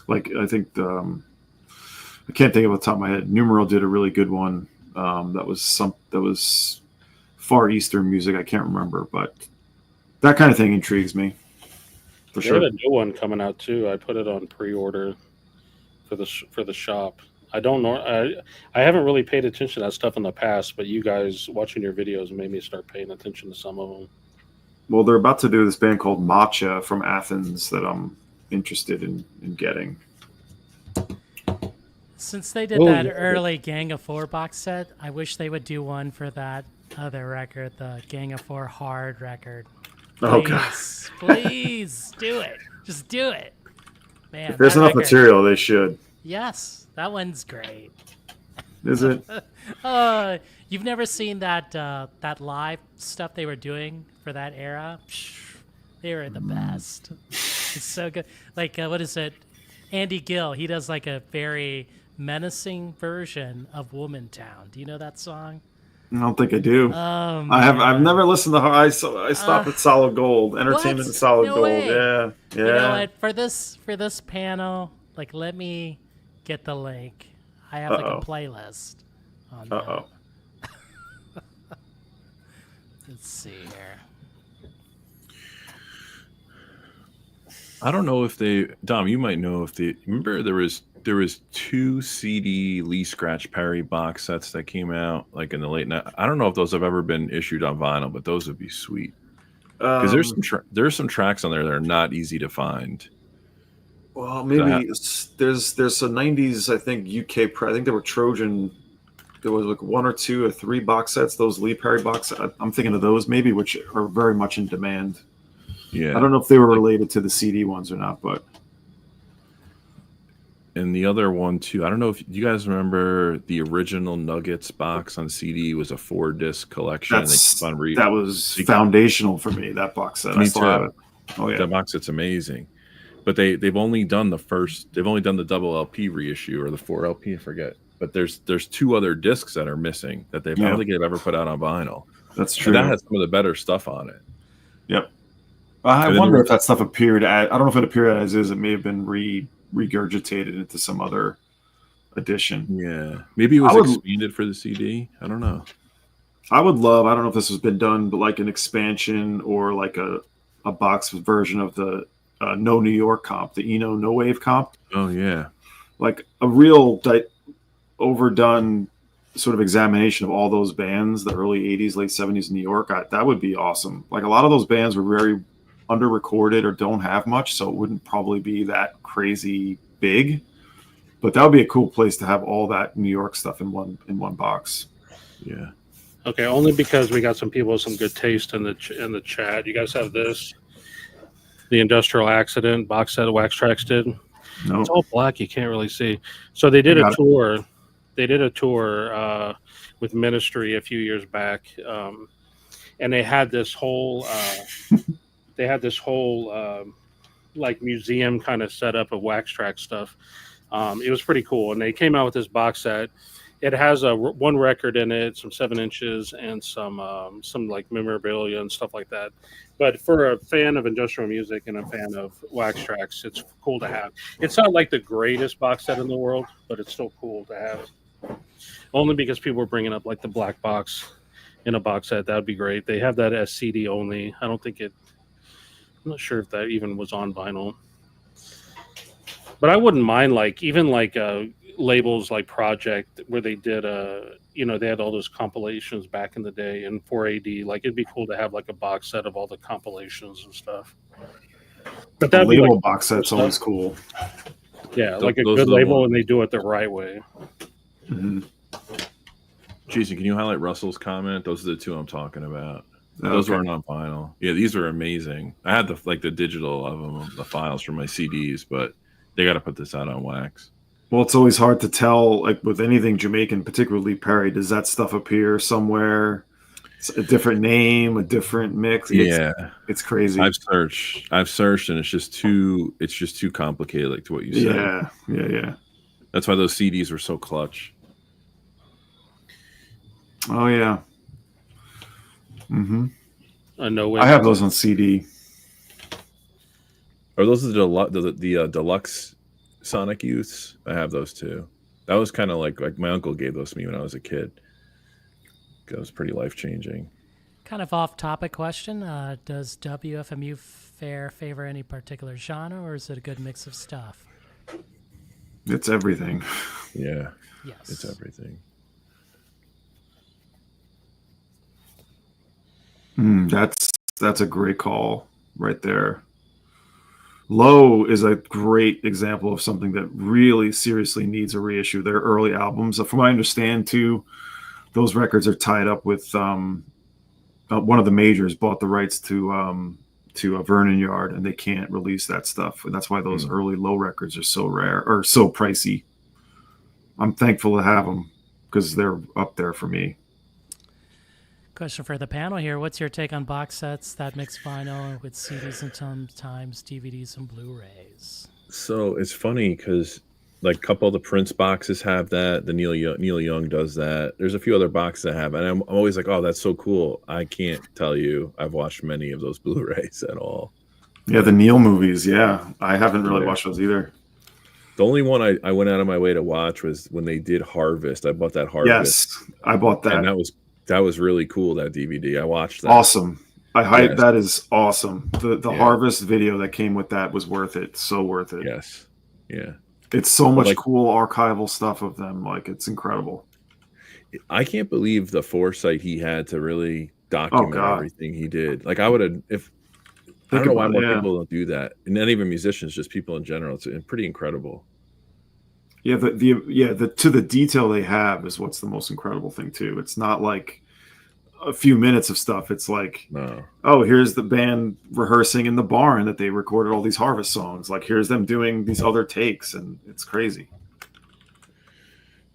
Like, I think I can't think of off the top of my head. Numeral did a really good one. That was Far Eastern music. I can't remember, but that kind of thing intrigues me. For They sure. have a new one coming out too. I put it on pre-order for the shop. I don't know. I haven't really paid attention to that stuff in the past, but you guys watching your videos made me start paying attention to some of them. Well, they're about to do this band called Matcha from Athens that I'm interested in getting. Since they did that early Gang of Four box set, I wish they would do one for that other record, the Gang of Four Hard record. Oh, God. Please do it. Just do it. Man, If there's that enough record- material, they should. Yes, that one's great. Is it? You've never seen that live stuff they were doing for that era? Psh, they were the best. It's so good. Like, what is it? Andy Gill, he does like a very menacing version of Womantown. Do you know that song? I don't think I do. I've never listened to. I stopped at Solid Gold, Entertainment what? and Solid No Gold. way. Yeah. You know what? For this panel, like, let me get the link. I have like a playlist on that. Let's see here. I don't know if Dom, you might know if remember there was 2 CD Lee Scratch Perry box sets that came out like in the late night. I don't know if those have ever been issued on vinyl, but those would be sweet. Because there's some tracks on there that are not easy to find. Well, maybe there's a 90s, I think, UK. I think there were Trojan. There was like 1 or 2 or 3 box sets. Those Lee Perry box. I'm thinking of those maybe, which are very much in demand. Yeah, I don't know if they were related to the CD ones or not, but. And the other one too, I don't know if you guys remember the original Nuggets box on CD was a 4-disc collection. That was foundational for me. That box set. I still have it. Oh yeah, that box set's amazing. But they've only done the double LP reissue or the 4 LP, I forget. But there's 2 other discs that are missing that I don't think they've ever put out on vinyl. That's true. And that has some of the better stuff on it. Yep. I wonder if that stuff appeared. I don't know if it appeared as is. It may have been regurgitated into some other edition. Yeah, maybe it was expanded for the CD. I don't know. I would love. I don't know if this has been done, but like an expansion or like a box version of the No New York comp, the Eno No Wave comp. Oh yeah, like a real overdone sort of examination of all those bands, the early 80s, late 70s in New York. That would be awesome. Like a lot of those bands were very under recorded or don't have much, so it wouldn't probably be that crazy big, but that would be a cool place to have all that New York stuff in one box. Yeah. Okay, only because we got some people with some good taste in the chat. You guys have this, the Industrial Accident box set Wax Tracks did. No, it's all black. You can't really see. So they did a tour. They did a tour with Ministry a few years back, and they had this whole. Like museum kind of setup of Wax Track stuff. It was pretty cool, and they came out with this box set. It has one record in it, some 7 inches, and some like memorabilia and stuff like that. But for a fan of industrial music and a fan of Wax Tracks, it's cool to have. It's not like the greatest box set in the world, but it's still cool to have. Only because people were bringing up like the black box in a box set. That would be great. They have that as CD only. I don't think it. I'm not sure if that even was on vinyl. But I wouldn't mind like even like labels like Project where they did they had all those compilations back in the day in 4AD. Like it'd be cool to have like a box set of all the compilations and stuff. But The that label like, box set's always cool. Yeah, like a good label and they do it the right way. Mm-hmm. Jason, can you highlight Russell's comment? Those are the two I'm talking about. Okay. Those weren't on vinyl. Yeah, these are amazing. I had the digital of them, the files from my CDs, but they got to put this out on wax. Well, it's always hard to tell, like with anything Jamaican, particularly Perry. Does that stuff appear somewhere? It's a different name, a different mix. It's crazy. I've searched, and it's just too complicated. Like to what you said. Yeah. That's why those CDs were so clutch. Oh yeah. Mm-hmm. I have those on CD. Are those the deluxe Sonic Youths? I have those too. That was kind of like my uncle gave those to me when I was a kid. That was pretty life-changing. Kind of off-topic question. Does WFMU favor any particular genre, or is it a good mix of stuff? It's everything. Yeah. Yes. It's everything. That's a great call right there. Low is a great example of something that really seriously needs a reissue. Their early albums, from what I understand, too, those records are tied up with one of the majors bought the rights to Vernon Yard, and they can't release that stuff. And that's why those early Low records are so rare or so pricey. I'm thankful to have them because they're up there for me. Question for the panel here. What's your take on box sets that mix vinyl with CDs and sometimes DVDs and Blu-rays? So it's funny because like a couple of the Prince boxes have that. The Neil Young does that. There's a few other boxes that have, and I'm always like, oh, that's so cool. I can't tell you I've watched many of those Blu-rays at all. Yeah, the Neil movies. Yeah, I haven't really watched those either. The only one I went out of my way to watch was when they did Harvest. I bought that Harvest. Yes, I bought that. And that was really cool, that DVD. I watched that. Awesome. That is awesome. The Harvest video that came with that was worth it. So worth it. Yes. Yeah. It's so much cool archival stuff of them. Like, it's incredible. I can't believe the foresight he had to really document everything he did. Like, I would have, I don't know why more people don't do that. And not even musicians, just people in general. It's pretty incredible. Yeah, to the detail they have is what's the most incredible thing too. It's not like a few minutes of stuff. It's like, oh, here's the band rehearsing in the barn that they recorded all these Harvest songs. Like, here's them doing these other takes, and it's crazy.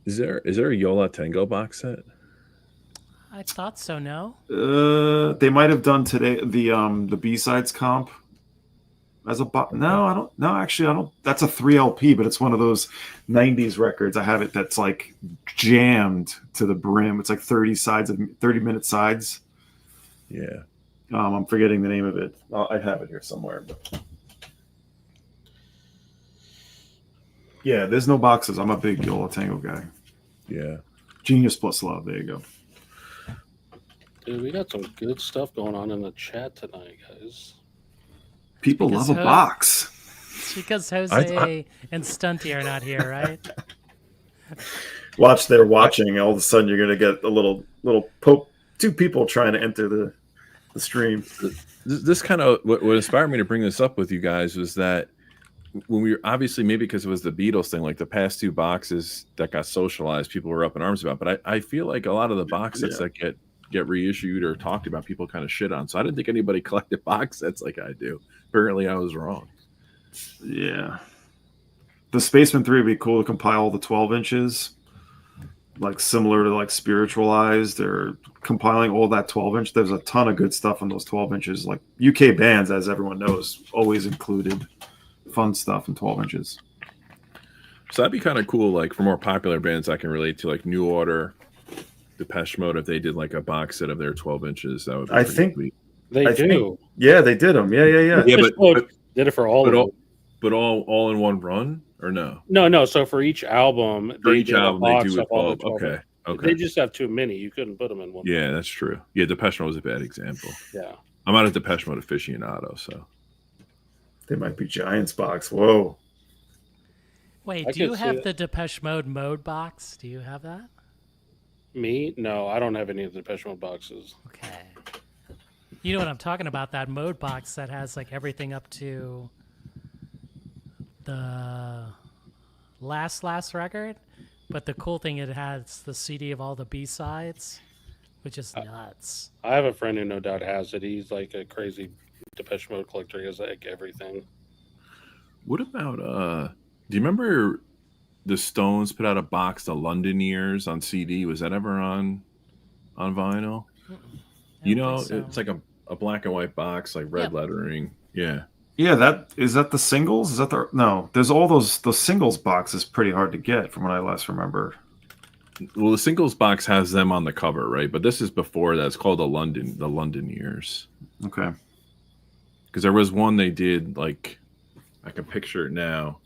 Is there a Yola Tango box set? I thought so. No. They might have done today the B-sides comp. As a no, I don't. No, actually, I don't. That's a 3LP, but it's one of those '90s records. I have it that's like jammed to the brim. It's like 30-minute sides. Yeah. I'm forgetting the name of it. I have it here somewhere. But yeah, there's no boxes. I'm a big Yola Tango guy. Yeah. Genius plus love. There you go. Dude, we got some good stuff going on in the chat tonight, guys. People love a box. It's because Jose and Stunty are not here, right? Watch, they're watching. All of a sudden, you're going to get a little poke. Two people trying to enter the stream. This kind of what inspired me to bring this up with you guys was that when we were obviously maybe because it was the Beatles thing, like the past two boxes that got socialized, people were up in arms about. But I feel like a lot of the box sets that get reissued or talked about, people kind of shit on. So I didn't think anybody collected box sets like I do. Apparently I was wrong. Yeah. The Spaceman 3 would be cool to compile the 12 inches, like similar to like Spiritualized or compiling all that 12 inch. There's a ton of good stuff on those 12 inches. Like UK bands, as everyone knows, always included fun stuff in 12 inches. So that'd be kind of cool. Like for more popular bands I can relate to, like New Order, Depeche Mode, if they did like a box set of their 12 inches, that would be sweet. They do. Yeah, they did them. Yeah, but did it for all of them. But all in one run or no? No. So for each album, they do with 12. Okay. Okay. They just have too many. You couldn't put them in one. Yeah, that's true. Yeah, Depeche Mode was a bad example. Yeah. I'm not a Depeche Mode aficionado, so. They might be Giants box. Whoa. Wait, I do you could see have it. the Depeche Mode box? Do you have that? Me? No, I don't have any of the Depeche Mode boxes. Okay. You know what I'm talking about? That mode box that has like everything up to the last record. But the cool thing, it has the CD of all the B-sides, which is nuts. I have a friend who no doubt has it. He's like a crazy Depeche Mode collector. He has like everything. What about do you remember the Stones put out a box, the London Years on CD? Was that ever on vinyl? You know, it's like a black and white box, like red lettering. Yeah. Yeah, is that the singles? Is that no? There's all those singles boxes pretty hard to get from what I last remember. Well, the singles box has them on the cover, right? But this is before that. It's called the London Years. Okay. Because there was one they did, like, I can picture it now.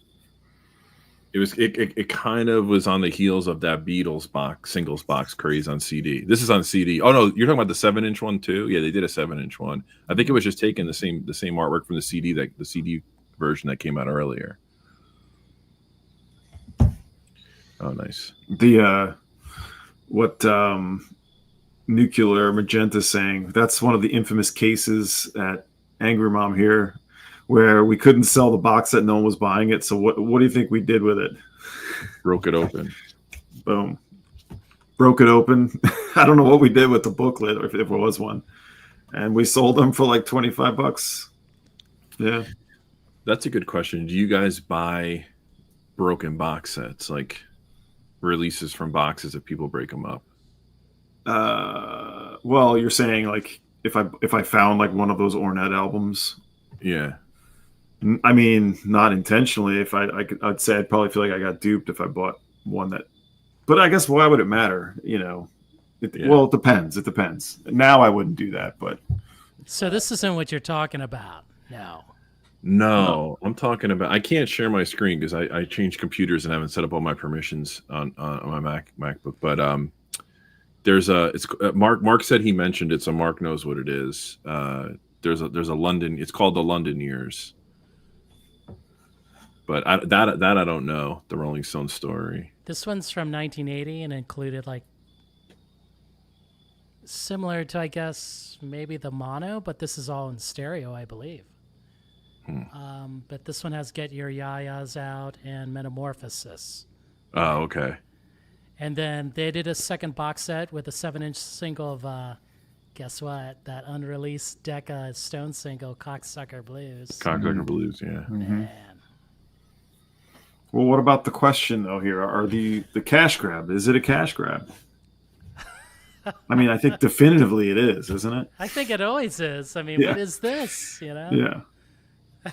It kind of was on the heels of that Beatles singles box craze on CD. This is on CD. Oh no, you're talking about the 7-inch one too? Yeah, they did a 7-inch one. I think it was just taking the same artwork from the CD version that came out earlier. Oh, nice. The what Nuclear Magenta saying, that's one of the infamous cases at Angry Mom here where we couldn't sell the box set, no one was buying it. So what do you think we did with it? Broke it open. Boom. Broke it open. I don't know what we did with the booklet, or if there was one. And we sold them for like $25. Yeah. That's a good question. Do you guys buy broken box sets, like releases from boxes if people break them up? Well, you're saying like if I found like one of those Ornette albums. Yeah. I mean, not intentionally. If I'd say I'd probably feel like I got duped if I bought one that. But I guess why would it matter? You know, well, it depends. It depends. Now I wouldn't do that, but. So this isn't what you're talking about. No, I'm talking about. I can't share my screen because I changed computers and haven't set up all my permissions on my MacBook. But there's it's Mark said he mentioned it, so Mark knows what it is. There's a London. It's called the London Years. But I don't know, the Rolling Stone story. This one's from 1980 and included like similar to, I guess, maybe the mono, but this is all in stereo, I believe. But this one has Get Your Yayas Out and Metamorphosis. Oh, okay. And then they did a second box set with a 7-inch single of, guess what? That unreleased Decca Stone single, Cocksucker Blues. Cocksucker Blues, yeah. Mm-hmm. Man. Well, what about the question, though, here? Are the cash grab, is it a cash grab? I mean, I think definitively it is, isn't it? I think it always is. I mean, what is this, you know? Yeah.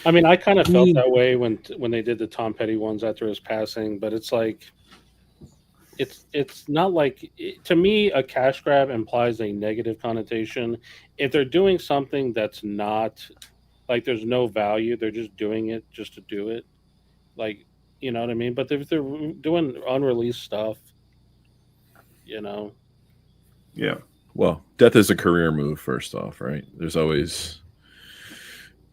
I mean, I kind of felt that way when they did the Tom Petty ones after his passing, but it's like, it's not like, to me, a cash grab implies a negative connotation. If they're doing something that's not, like there's no value, they're just doing it just to do it. Like, you know what I mean? But if they're doing unreleased stuff, you know. Yeah. Well, death is a career move, first off, right? There's always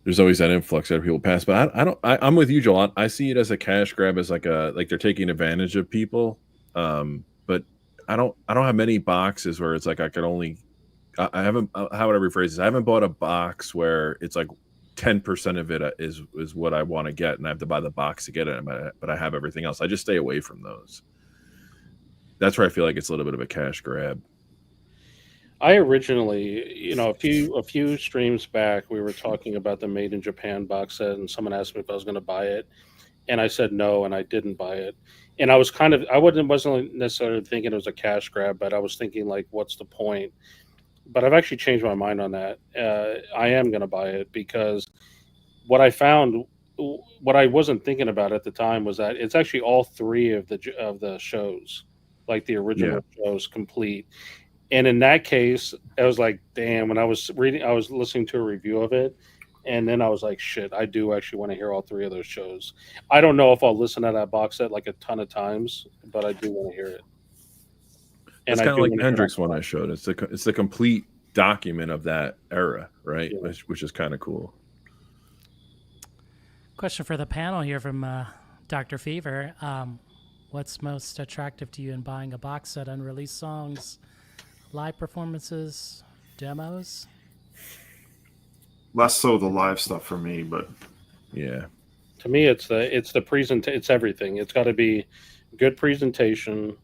that influx that people pass. But I'm with you, Joel. I see it as a cash grab, as like they're taking advantage of people. But I don't have many boxes where it's like I haven't, how would I rephrase this? I haven't bought a box where it's like 10% of it is what I want to get, and I have to buy the box to get it, but I have everything else. I just stay away from those. That's where I feel like it's a little bit of a cash grab. I originally, a few streams back, we were talking about the Made in Japan box set, and someone asked me if I was going to buy it, and I said no, and I didn't buy it. And I was wasn't necessarily thinking it was a cash grab, but I was thinking like, what's the point? But I've actually changed my mind on that. I am going to buy it because what I found, what I wasn't thinking about at the time, was that it's actually all three of the shows, like the original shows, complete. And in that case, I was like, damn. When I was listening to a review of it, and then I was like, shit, I do actually want to hear all three of those shows. I don't know if I'll listen to that box set like a ton of times, but I do want to hear it. It's I kind of do like wanna the get Hendrix on one I showed. It's the complete document of that era, right? Yeah. Which is kind of cool. Question for the panel here from Dr. Fever. What's most attractive to you in buying a box set? Unreleased songs, live performances, demos? Less so the live stuff for me, but Yeah. To me, it's the it's everything. It's got to be good presentation,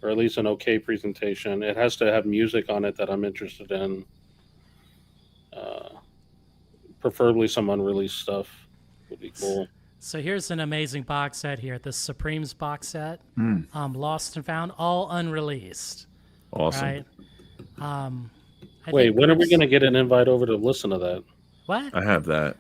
or at least an okay presentation. It has to have music on it that I'm interested in. Preferably some unreleased stuff would be cool. So here's an amazing box set here. The Supremes box set, Lost and Found, all unreleased. Awesome. Right? I Wait, think when are we Chris- going to get an invite over to listen to that? What? I have that.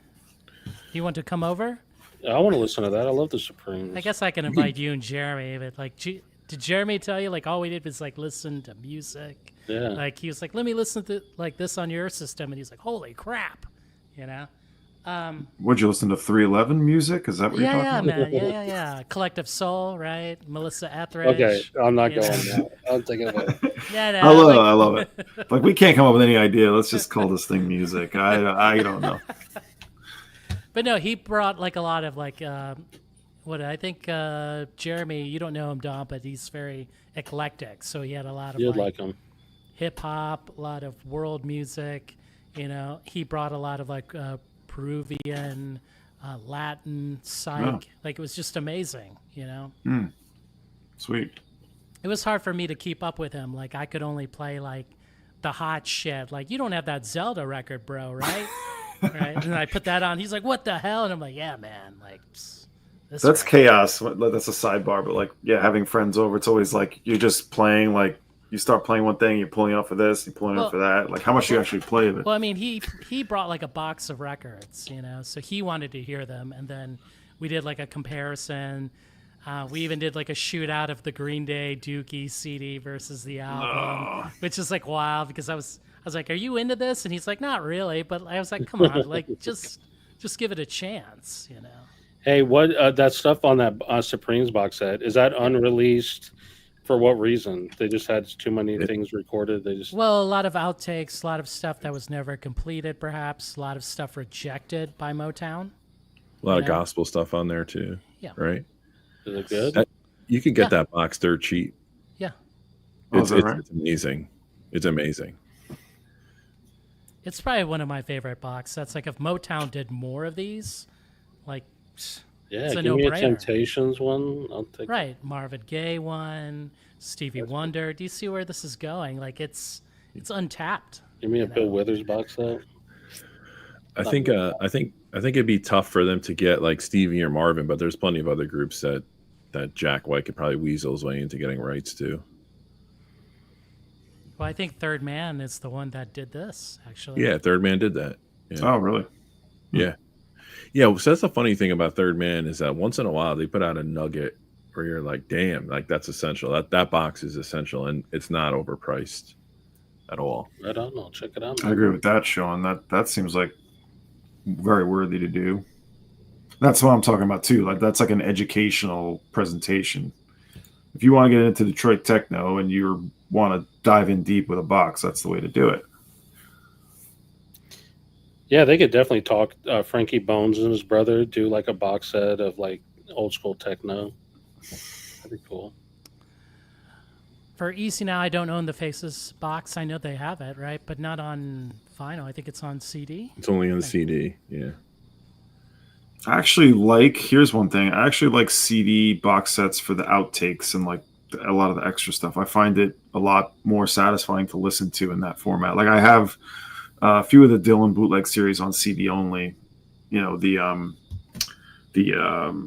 You want to come over? I want to listen to that. I love the Supremes. I guess I can invite you and Jeremy, but like, did Jeremy tell you like all we did was like listen to music? Yeah. Like he was like, let me listen to like this on your system, and he's like, holy crap, you know? would you listen to 311 music? Is that what you're talking Yeah, about? man, yeah. Collective Soul, right? Melissa Etheridge. Okay, I'm not you going know? now. I'm thinking about it. Yeah, no, I love it. Like we can't come up with any idea. Let's just call this thing music. I don't know. But no, he brought like a lot of like what I think Jeremy, you don't know him, Don, but he's very eclectic. So he had a lot of You'd like them. hip hop, a lot of world music. You know, he brought a lot of like Peruvian, Latin, psych. Oh. Like it was just amazing. You know, Sweet. it was hard for me to keep up with him. Like I could only play like the hot shit. Like you don't have that Zelda record, bro, right? Right. And I put that on. He's like, "What the hell?" And I'm like, "Yeah, man. Like, this That's record." chaos. That's a sidebar, but like, yeah, having friends over, it's always like you're just playing. Like you start playing one thing, you're pulling out for this, you're pulling out for that. Like how much do you actually play of it? Well, I mean, he brought like a box of records, you know, so he wanted to hear them, and then we did like a comparison. We even did like a shootout of the Green Day Dookie CD versus the album, which is like wild because I was like, "Are you into this?" And he's like, "Not really," but I was like, "Come on, like just give it a chance," you know. Hey, what that stuff on that Supremes box set, is that unreleased? For what reason? They just had too many things recorded. They just Well, a lot of outtakes, a lot of stuff that was never completed, perhaps a lot of stuff rejected by Motown. A lot of Yeah. gospel stuff on there too. Yeah. Right. is it good? You can get Yeah. that box dirt cheap. Yeah, Oh, is that right? It's amazing. It's amazing. it's probably one of my favorite box sets. Like if Motown did more of these, like. Yeah, It's a give me a no-brainer. Temptations one. I'll take it. Right, Marvin Gaye one, Stevie Wonder. Do you see where this is going? Like it's untapped. Give me a Bill Withers box set. I think it'd be tough for them to get like Stevie or Marvin, but there's plenty of other groups that Jack White could probably weasel his way into getting rights to. Well, I think Third Man is the one that did this actually. Yeah, Third Man did that. Yeah. Oh, really? Yeah. Yeah, so that's the funny thing about Third Man is that once in a while they put out a nugget where you're like, damn, like that's essential. That box is essential and it's not overpriced at all. I don't know. Check it out. I agree with that, Sean. That seems like very worthy to do. That's what I'm talking about too. Like that's like an educational presentation. If you want to get into Detroit techno and you want to dive in deep with a box, that's the way to do it. Yeah, they could definitely talk. Frankie Bones and his brother do like a box set of like old school techno. That'd be cool. For Easy Now, I don't own the Faces box. I know they have it, right? But not on vinyl. I think it's on CD. It's only on the CD. Yeah. I actually like, here's one thing. I actually like CD box sets for the outtakes and like a lot of the extra stuff. I find it a lot more satisfying to listen to in that format. Like I have a few of the Dylan bootleg series on CD only, you know, the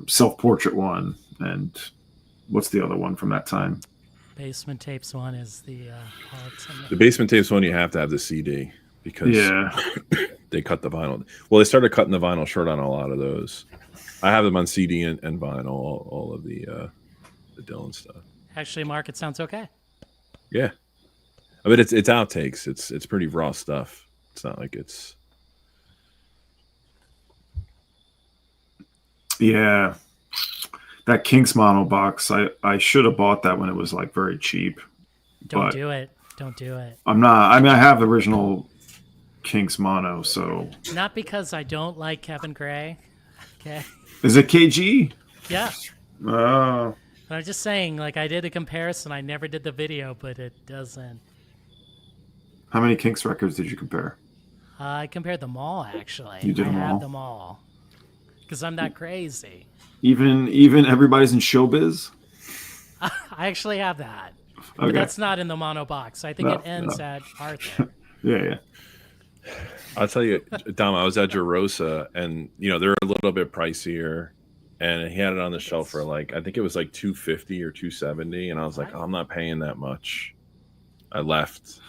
self-portrait one, and what's the other one from that time? Basement Tapes one is the The Basement Tapes one, you have to have the CD because they cut the vinyl. Well, they started cutting the vinyl short on a lot of those. I have them on CD and vinyl, all of the Dylan stuff. Actually, Mark, it sounds okay. Yeah, I mean it's outtakes. It's pretty raw stuff. It's not like it's. Yeah, that Kinks mono box. I should have bought that when it was like very cheap. Don't but do it. Don't do it. I'm not. I mean, I have the original Kinks mono, so Not because I don't like Kevin Gray. Okay. is it KG? Yeah. Oh, But I'm just saying, like, I did a comparison. I never did the video, but it doesn't. how many Kinks records did you compare? I compared them all, actually. You did I them have all? them all. Because I'm not crazy. Even everybody's in showbiz. I actually have that. Okay. But that's not in the mono box. I think No, it ends no. at Arthur. Yeah. I'll tell you, Dom, I was at Jerosa, and they're a little bit pricier, and he had it on the shelf for like, I think it was like $250 or $270, and I was like, oh, I'm not paying that much. I left,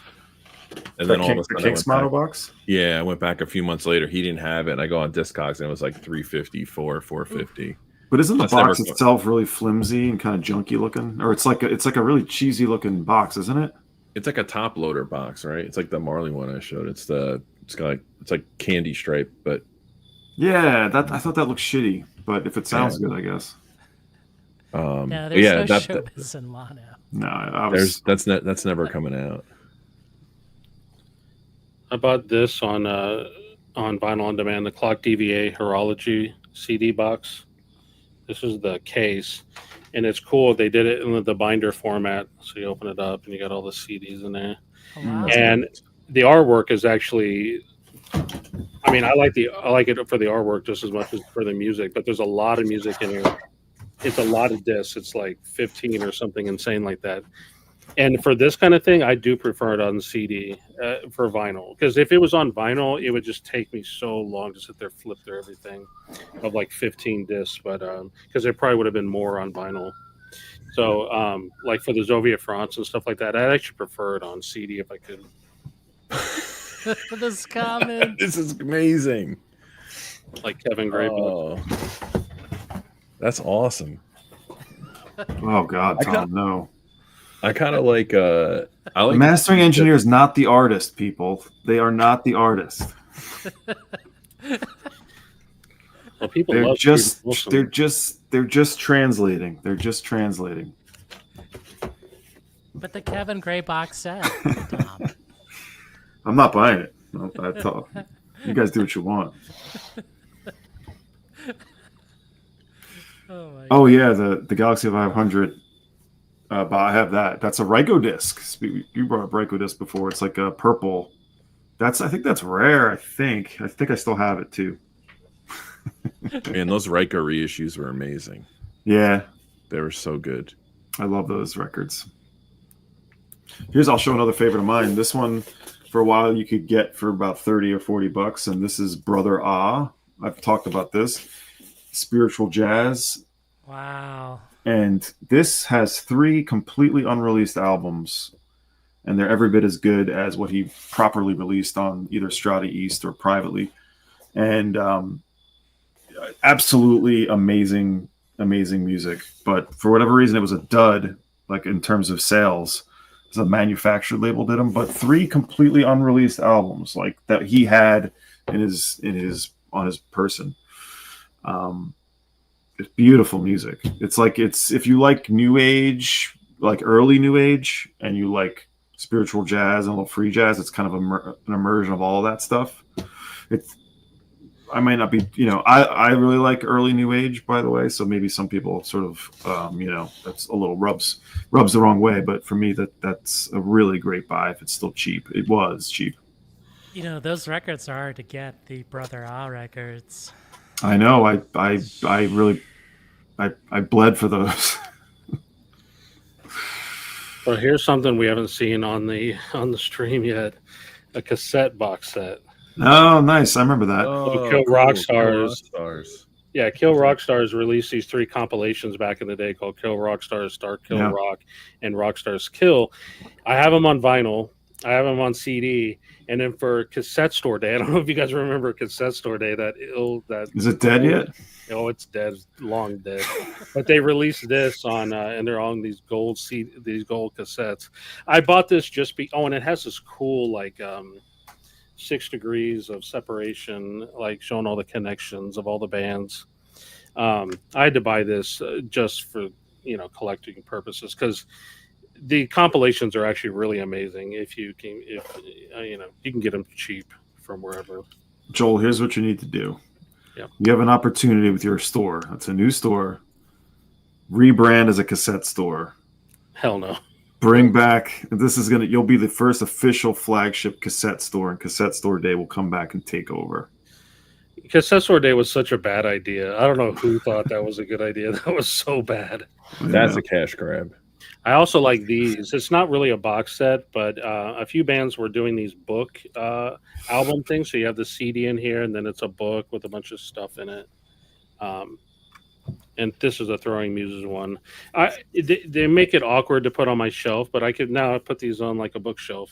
and then all of a sudden, Kinks mono box. I went back a few months later. He didn't have it, and I go on Discogs, and it was like $350, $450. But isn't the That's box never- itself really flimsy and kind of junky looking? Or it's like a really cheesy looking box, isn't it? It's like a top loader box, right? It's like the Marley one I showed. It's like candy stripe, but Yeah, I thought that looked shitty. But if it sounds good, I guess. No, but there's no showbiz in mono. No, I was. that's never coming out. I bought this on vinyl on demand, the Clock DVA Horology CD box. This is the case, and it's cool. They did it in the binder format, so you open it up and you got all the CDs in there. Oh, wow. And the artwork is actually, I mean, I like it for the artwork just as much as for the music. But there's a lot of music in here. It's a lot of discs. It's like 15 or something insane like that. And for this kind of thing, I do prefer it on CD for vinyl. Because if it was on vinyl, it would just take me so long to sit there, flip through everything of like 15 discs. But because there probably would have been more on vinyl. So like for the Zovia France and stuff like that, I'd actually prefer it on CD if I could. This comment. This is amazing. Like Kevin Gray. Oh, that's awesome. Oh God, Tom, no. I kind of like. I like The mastering engineer is not the artist, people. They are not the artist. Well, people They're love just Steve Wilson. they're just translating. They're just translating. But the Kevin Gray box set, Tom. I'm not buying it. No, I thought you guys do what you want. Oh yeah, the Galaxy 500. But I have that. That's a Ryko disc. You brought up Ryko disc before. It's like a purple. I think that's rare. I think I still have it too. Man, those Ryko reissues were amazing. Yeah, They were so good. I love those records. I'll show another favorite of mine. This one, for a while, you could get for about $30 or $40, and this is Brother Ah. I've talked about this. Spiritual Jazz. Wow. And this has 3 completely unreleased albums, and they're every bit as good as what he properly released on either Strata East or privately. And absolutely amazing music. But for whatever reason, it was a dud, like in terms of sales. The manufactured label did them, but 3 completely unreleased albums like that he had on his person. It's beautiful music. It's if you like new age, like early new age, and you like spiritual jazz and a little free jazz, it's kind of an immersion of all of that stuff. I might not be, I really like early new age, by the way. So maybe some people sort of, that's a little rubs the wrong way. But for me, that's a really great buy if it's still cheap. It was cheap. Those records are hard to get, the Brother Ah records. I know. I really bled for those. Well, here's something we haven't seen on the stream yet: a cassette box set. Oh, nice! I remember that. Kill Rock Stars. Kill Rockstars. Yeah, Kill Rockstars released these 3 compilations back in the day called Kill Rockstars, Star Kill Yeah. Rock, and Rockstars Kill. I have them on vinyl. I have them on CD. And then for Cassette Store Day, I don't know if you guys remember Cassette Store Day. That Is it dead yet? Oh, it's dead, long dead. But they released this on, and they're on these gold cassettes. I bought this and it has this cool 6 degrees of separation, like showing all the connections of all the bands. I had to buy this just for collecting purposes, because the compilations are actually really amazing. If you can, you can get them cheap from wherever. Joel, here's what you need to do. Yep. You have an opportunity with your store. It's a new store. Rebrand as a cassette store. Hell no. Bring back. You'll be the first official flagship cassette store, and Cassette Store Day will come back and take over. Cassette Store Day was such a bad idea. I don't know who thought that was a good idea. That was so bad. That's a cash grab. I also like these. It's not really a box set, but a few bands were doing these book album things. So you have the CD in here, and then it's a book with a bunch of stuff in it. And this is a Throwing Muses one. They make it awkward to put on my shelf, but I could now put these on like a bookshelf.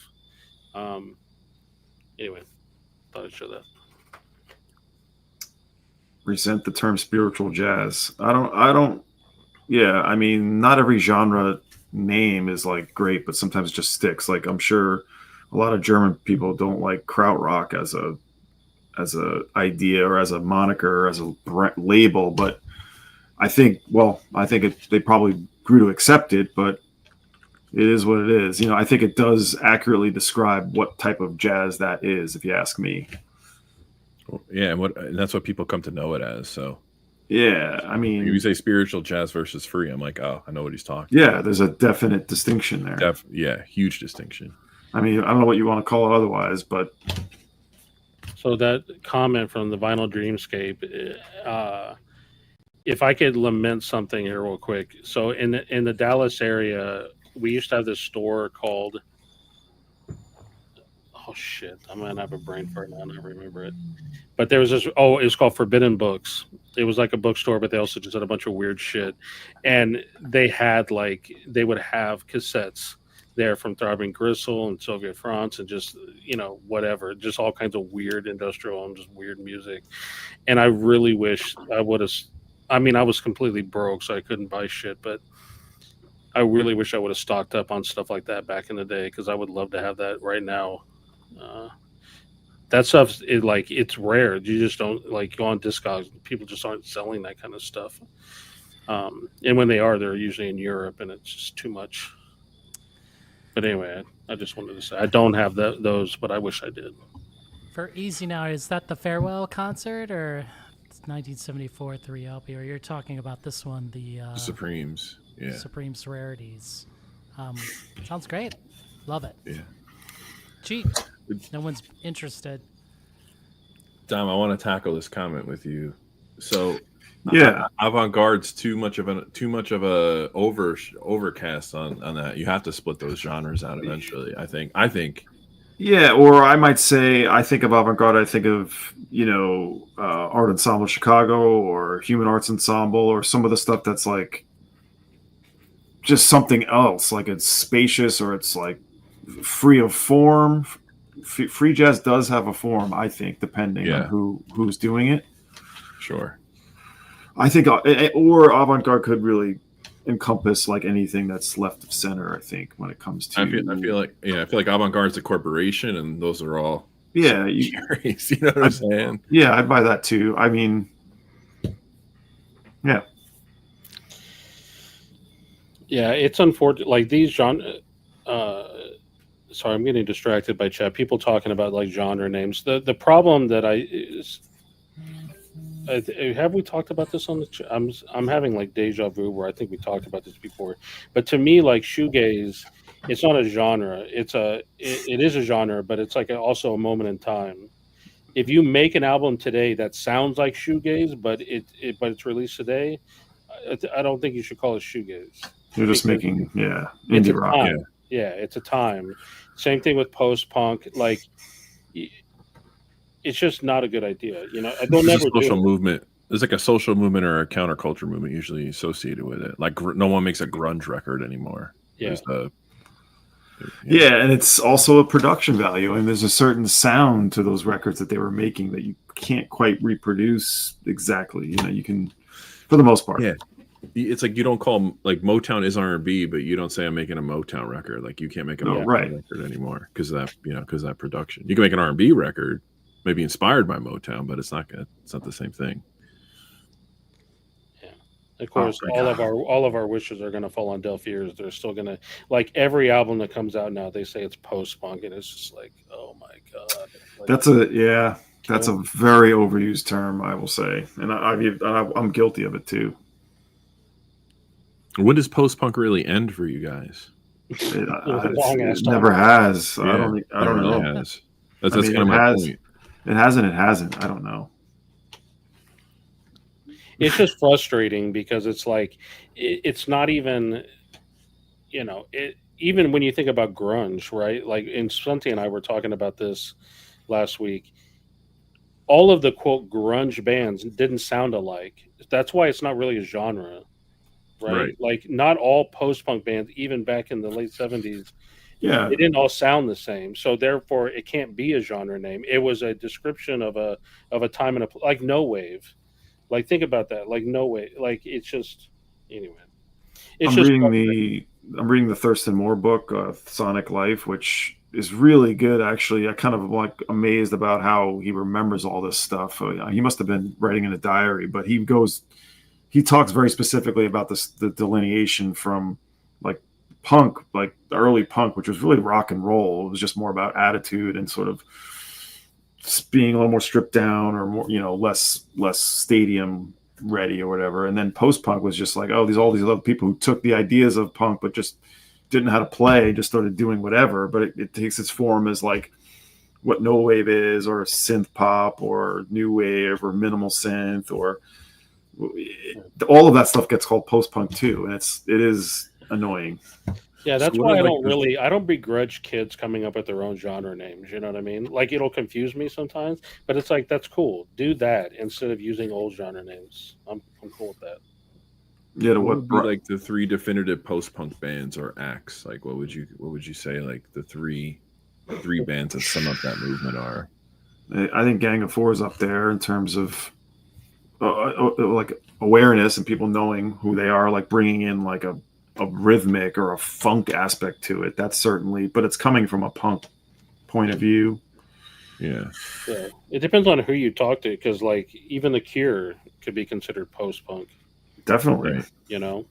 Anyway, thought I'd show that. Resent the term spiritual jazz. I don't. Yeah, I mean, not every genre name is like great, but sometimes it just sticks. Like I'm sure a lot of German people don't like krautrock as a idea or as a moniker or as a label, but I think they probably grew to accept it, but it is what it is. You know, I think it does accurately describe what type of jazz that is, if you ask me. Yeah, and that's what people come to know it as. So yeah, I mean, if you say spiritual jazz versus free, I'm like, oh, I know what he's talking. Yeah, there's a definite distinction there. Yeah, huge distinction. I mean, I don't know what you want to call it otherwise, but so that comment from the Vinyl Dreamscape, if I could lament something here real quick. So in the Dallas area, we used to have this store called, oh shit, I'm gonna have a brain fart now, I don't remember it. But there was this, it was called Forbidden Books. It was like a bookstore, but they also just had a bunch of weird shit. And they would have cassettes there from Throbbing Gristle and Soviet France and just, whatever, just all kinds of weird industrial and just weird music. And I really wish I would have, I was completely broke, so I couldn't buy shit, but I really wish I would have stocked up on stuff like that back in the day, because I would love to have that right now. That stuff is it's rare. You just don't go on Discogs. People just aren't selling that kind of stuff. And when they are, they're usually in Europe, and it's just too much. But anyway, I just wanted to say I don't have those, but I wish I did. For Easy Now, is that the farewell concert or 1974 3 LP? Or you're talking about this one, the Supremes? Yeah, Supremes Rarities. Sounds great. Love it. Yeah. Cheap. No one's interested. Dom, I want to tackle this comment with you. So, yeah, avant-garde's too much of a overcast on that. You have to split those genres out eventually. I think. Yeah, or I might say I think of avant-garde. I think of Art Ensemble Chicago or Human Arts Ensemble or some of the stuff that's like just something else. Like it's spacious or it's like free of form. Free jazz does have a form, I think, depending on who's doing it. Sure. I think, or avant-garde could really encompass like anything that's left of center. I think when it comes to, I feel like avant-garde's a corporation, and those are all you know what I'm saying? Yeah, I buy that too. I mean, yeah, it's unfortunate. Like these genre. Sorry, I'm getting distracted by chat. People talking about like genre names. The problem that have we talked about this on the chat? I'm having like deja vu where I think we talked about this before. But to me, like shoegaze, it's not a genre. It is a genre, but it's like also a moment in time. If you make an album today that sounds like shoegaze, but it's released today, I don't think you should call it shoegaze. You're just making indie rock. Yeah, it's a time. Same thing with post-punk. Like, it's just not a good idea. They'll never do social movement. There's like a social movement or a counterculture movement usually associated with it. Like no one makes a grunge record anymore. Yeah. And it's also a production value. And there's a certain sound to those records that they were making that you can't quite reproduce exactly. You can, for the most part. Yeah. It's like you don't call like Motown is R&B, but you don't say I'm making a Motown record. Like you can't make a Motown record anymore because of that production. You can make an R&B record, maybe inspired by Motown, but it's not the same thing. Yeah. Of course, thank all of our wishes are going to fall on deaf ears. They're still going to like every album that comes out now. They say it's post punk, and it's just like, oh my god, like, That's that's a very overused term, I will say, and I'm guilty of it too. When does post punk really end for you guys? It never has. I don't really know. has. That's kind of my point. It hasn't. It hasn't. I don't know. it's just frustrating because it's like it's not even, you know, it even when you think about grunge, right? Like, and Sunty and I were talking about this last week. All of the quote grunge bands didn't sound alike. That's why it's not really a genre, right? Like, not all post punk bands, even back in the late 70s, they didn't all sound the same. So therefore, it can't be a genre name. It was a description of a time and a like no wave. Like, think about that. Like no wave. Like, it's just anyway. I'm reading the Thurston Moore book, Sonic Life, which is really good. Actually, I kind of like amazed about how he remembers all this stuff. He must have been writing in a diary, but he talks very specifically about the delineation from like punk, like the early punk, which was really rock and roll. It was just more about attitude and sort of being a little more stripped down or more, less stadium ready or whatever. And then post punk was just like, oh, all these other people who took the ideas of punk but just didn't know how to play, just started doing whatever. But it takes its form as like what no wave is, or synth pop, or new wave, or minimal synth, or all of that stuff gets called post punk too, and it is annoying. Yeah, that's why I don't begrudge kids coming up with their own genre names. You know what I mean? Like, it'll confuse me sometimes, but it's like, that's cool. Do that instead of using old genre names. I'm cool with that. Yeah, what would be like the three definitive post punk bands or acts? Like, what would you say like the three bands that sum up that movement are? I think Gang of Four is up there in terms of like awareness and people knowing who they are, like bringing in like a rhythmic or a funk aspect to it. That's certainly, but it's coming from a punk point of view. Yeah, it depends on who you talk to, because like even The Cure could be considered post punk. Definitely, right. You know,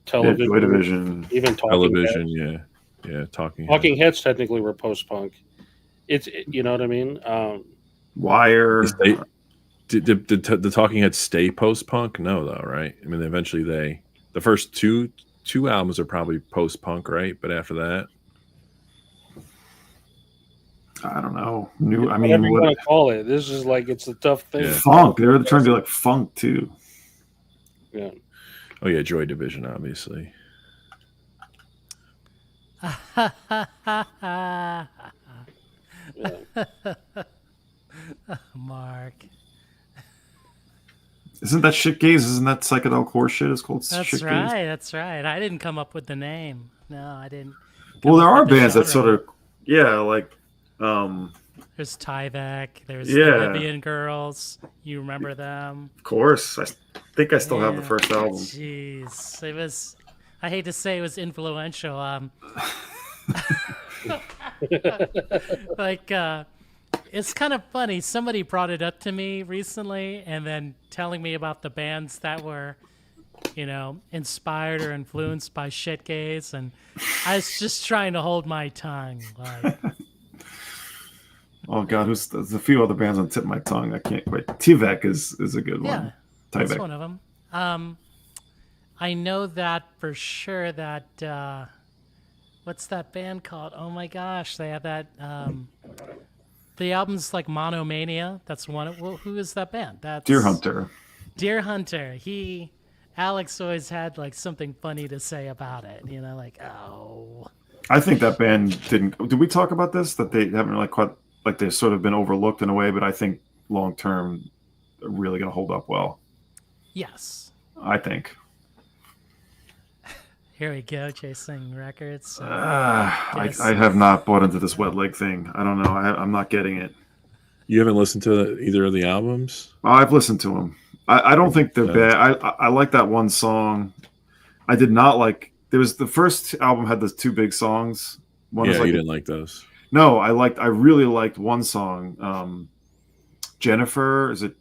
Television, Joy Division, even Television, Talking Heads technically were post punk. It's you know what I mean. Wire. Did the Talking Heads stay post punk? No, though, right? I mean, eventually the first two albums are probably post punk, right? But after that, I don't know. Whatever you want to call it. This is like, it's a tough thing. Yeah. Funk. They were trying to be like funk too. Yeah. Oh yeah, Joy Division, obviously. Mark. Isn't that shit gaze? Isn't that psychedelic horse shit? It's called That's shit right. gaze? That's right. I didn't come up with the name. No, I didn't. Well, there are bands that sort of, like. There's Tyvek. There's the Libyan Girls. You remember them? Of course. I think I still have the first album. Jeez, it was. I hate to say it was influential. It's kind of funny. Somebody brought it up to me recently, and then telling me about the bands that were, inspired or influenced by shitgaze, and I was just trying to hold my tongue. Like, oh God, there's a few other bands on the tip of my tongue. I can't quite. Tyvek is a good one. Yeah, that's one of them. I know that for sure. That what's that band called? Oh my gosh, they have that. The album's like Monomania. That's one. Who is that band? That's Deer Hunter. Deer Hunter. Alex always had like something funny to say about it. Like, oh. I think that band didn't. Did we talk about this? That they haven't really quite, like, they've sort of been overlooked in a way, but I think long term they're really going to hold up well. Yes. I think. Here we go, chasing records. I have not bought into this wet leg thing. I don't know. I'm not getting it. You haven't listened to either of the albums? I've listened to them. I don't think they're bad. I like that one song. I did not like. There was the first album had those two big songs. One was like, you didn't like those. No, I really liked one song. Jennifer, is it?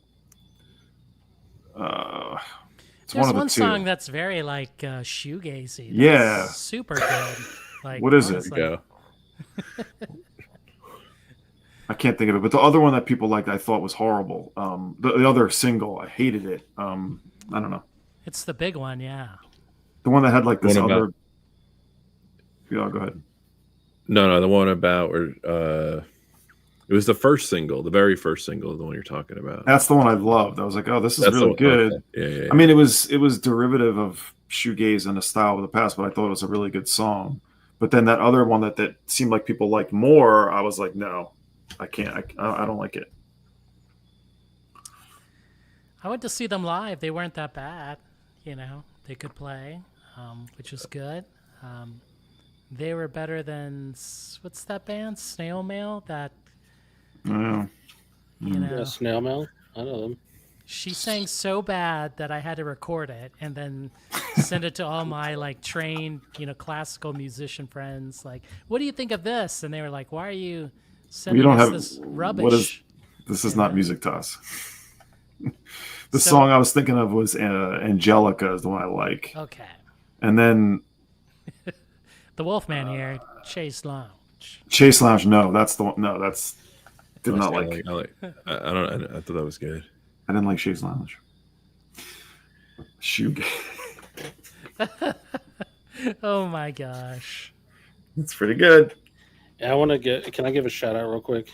It's There's one of the one two. song that's very like shoegazy. That's Yeah. super good. Like, What is it? honestly. Go. I can't think of it, but the other one that people liked, I thought was horrible. The other single, I hated it. I don't know. It's the big one, yeah. The one that had like this One about- other. Yeah, go ahead. No, the one about where it was the first single, the very first single, the one you're talking about. That's the one I loved. I was like, oh, this is That's the really one. good. Okay. Yeah. I mean, it was derivative of shoegaze and a style of the past, but I thought it was a really good song. But then that other one that seemed like people liked more, I was like, no, I can't. I don't like it. I went to see them live. They weren't that bad. You know, they could play, which was good. They were better than, what's that band? Snail Mail? That, Yeah. you know. Yeah, snail mail. I know them. She sang so bad that I had to record it and then send it to all my like trained, classical musician friends. Like, what do you think of this? And they were like, why are you sending don't us have- this rubbish? This is not music to us. The So- song I was thinking of was Angelica is the one I like. Okay. And then The Wolfman here, Chase Lounge. Chase Lounge, no, that's the one. No, that's did not I like. I don't. I thought that was good. I didn't like Chase Lounge. Shoegaze. Oh my gosh. It's pretty good. Yeah, can I give a shout out real quick?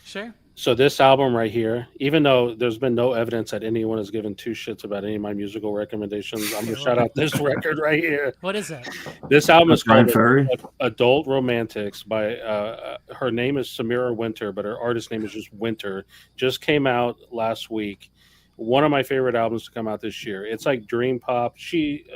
Sure. So this album right here, even though there's been no evidence that anyone has given two shits about any of my musical recommendations, I'm gonna shout out this record right here. What is it? This album is Brian called Ferry. Adult Romantics by her name is Samira Winter, but her artist name is just Winter. Just came out last week. One of my favorite albums to come out this year. It's like dream pop. She